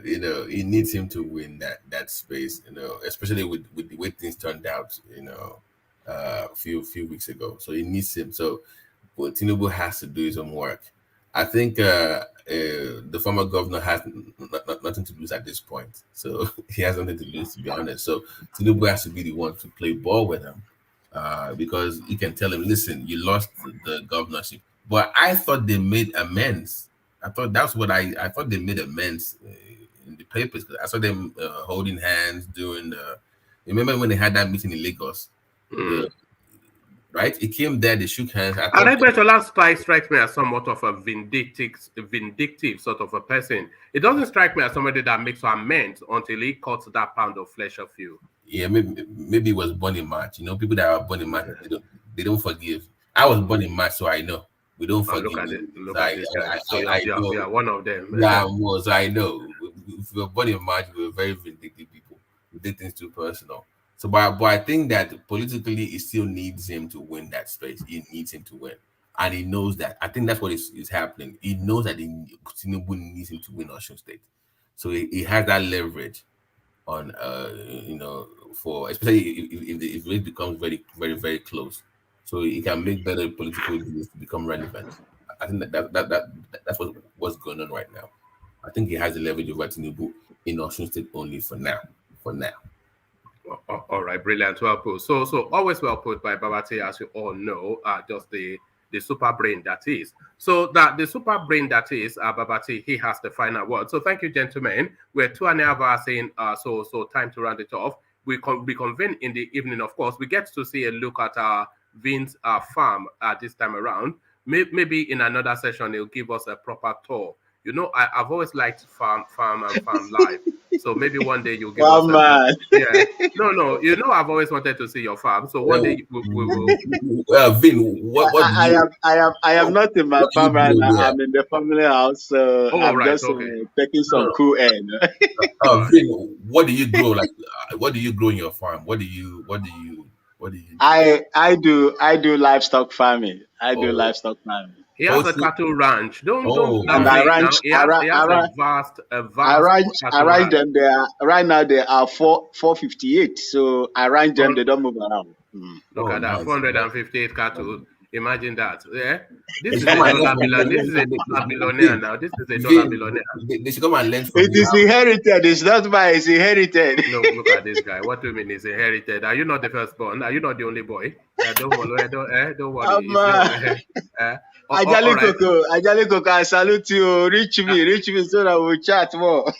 he needs him to win that space, especially with the way things turned out, a few weeks ago. So he needs him. So Tinubu has to do his own work. I think the former governor has nothing to lose at this point. So he has nothing to lose, to be honest. So Tinubu has to be the one to play ball with him, because he can tell him, listen, you lost the governorship. But I thought they made amends. I thought that's what I thought they made amends in the papers. I saw them holding hands during the. Remember when they had that meeting in Lagos? Right? It came there, they shook hands. Aregbesola strikes me as somewhat of a vindictive sort of a person. It doesn't strike me as somebody that makes amends until he cuts that pound of flesh off you. Yeah, maybe it was born in March. People that are born in March, they don't forgive. I was born in March, so I know. We don't forgive. Look at this guy. So you're one of them. Yeah, so I know. If we were born in March, we were very vindictive people. We did things too personal. So, but I think that politically, he still needs him to win that space. He needs him to win, and he knows that. I think that's what is happening. He knows that Tinubu needs him to win Osun State, so he has that leverage on, for especially if it becomes very, very, very close. so he can make better political deals to become relevant. I think that's what's going on right now. I think he has the leverage over Tinubu in Osun State only for now. For now. All right, brilliant, well put. So always well put by Babati, as you all know. Just the super brain that is. So that the super brain that is Babati, he has the final word. So thank you, gentlemen. We're 2.5 hours in. So time to round it off. We convene in the evening. Of course, we get to see a look at Vin's farm this time around. Maybe in another session, he'll give us a proper tour. You know, I've always liked farm life. So maybe one day you'll give us man. Yeah. No. You know, I've always wanted to see your farm. So one day we will. Vin, what I am not in my farm right now. I'm in the family house. So I'm right, just okay. taking some cool air. Vin, what do you grow? Like, what do you grow in your farm? What do you? I do livestock farming. I do livestock farming. He has a cattle ranch. Don't and I ranch. He has a vast. I ranch them. They are right now. They are 458. So I ranch them. They don't move around. Look at that, 458 cattle. Imagine that. Yeah, this is a dollar billionaire. This is a dollar billionaire now. This is a dollar billionaire. They should come and learn from It is inherited. It's not mine. It's inherited. No, look at this guy. What do you mean is inherited? Are you not the firstborn? Are you not the only boy? Don't worry. Don't worry. Ajali Coco, I salute you. Reach me so that we'll chat more.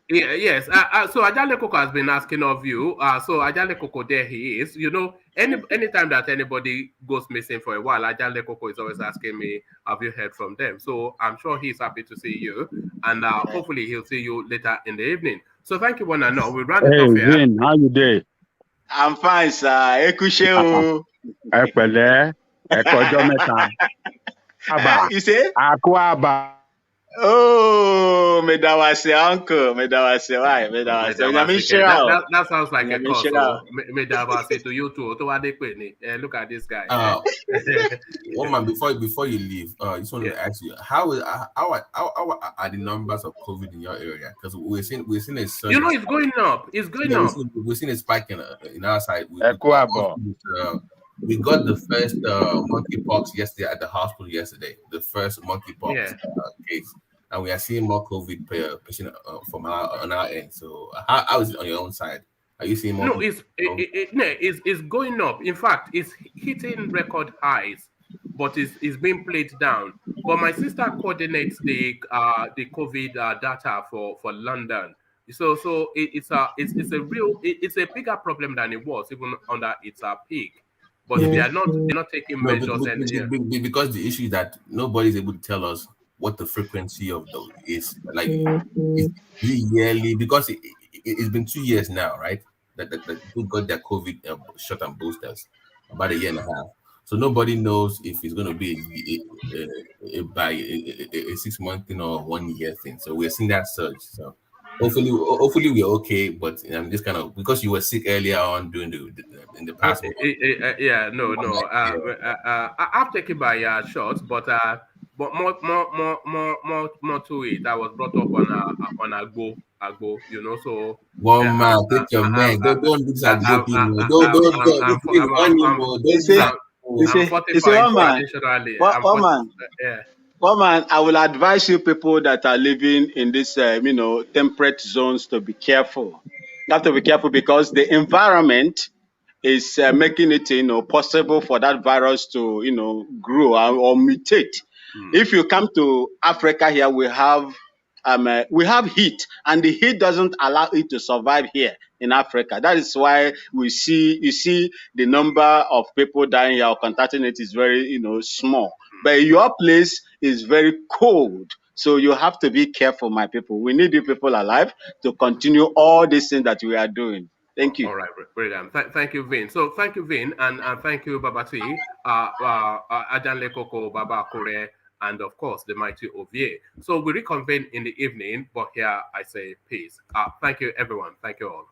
Yes. So Ajale Coco has been asking of you. So Ajale Coco, there he is. You know, anytime that anybody goes missing for a while, Ajale Coco is always asking me, have you heard from them? So I'm sure he's happy to see you. And hopefully he'll see you later in the evening. So thank you, one and all. We'll run it off here. Vin, how you doing? I'm fine, sir. Ekusheo. You say? Akwaba. Oh, Medawase uncle, Medawase why? That sounds like a cause. Medawase to you too. Look at this guy. One man, before you leave, I just want to ask you, how are the numbers of COVID in your area? Because we're seeing a surge. You know, it's going up. It's going up. We're seeing a spike in our side. We got the first monkeypox yesterday at the hospital yesterday. The first monkeypox case, and we are seeing more COVID patient from on our end. So how is it on your own side? Are you seeing more? No, it's going up. In fact, it's hitting record highs, but it's being played down. But my sister coordinates the COVID data for London. So it's a bigger problem than it was even under its peak. But they're not taking measures because the issue is that nobody's able to tell us what the frequency of those is. Like it's yearly, because it's been 2 years now, right? That people got their COVID shot and boosters about a year and a half. So nobody knows if it's going to be by a 6 month thing or 1 year thing. So we're seeing that surge. So hopefully we're okay, but I'm just kind of, because you were sick earlier on during in the past. I've taken my shots, but more to it. I was brought up on Agbo, you know. So one man, take your man. Don't do this Agbo thing. Well, man, I will advise you people that are living in this, temperate zones to be careful. You have to be careful because the environment is making it, possible for that virus to, grow or mutate. If you come to Africa here, we have heat, and the heat doesn't allow it to survive here in Africa. That is why you see the number of people dying here or contacting it is very, small. But your place is very cold. So you have to be careful, my people. We need you people alive to continue all these things that we are doing. Thank you. All right, brilliant. Thank you, Vin. So thank you, Vin, and thank you, Babati, Ajanle Koko, Baba Kore, and of course the mighty Ovie. So we reconvene in the evening, but here I say peace. Thank you, everyone. Thank you all.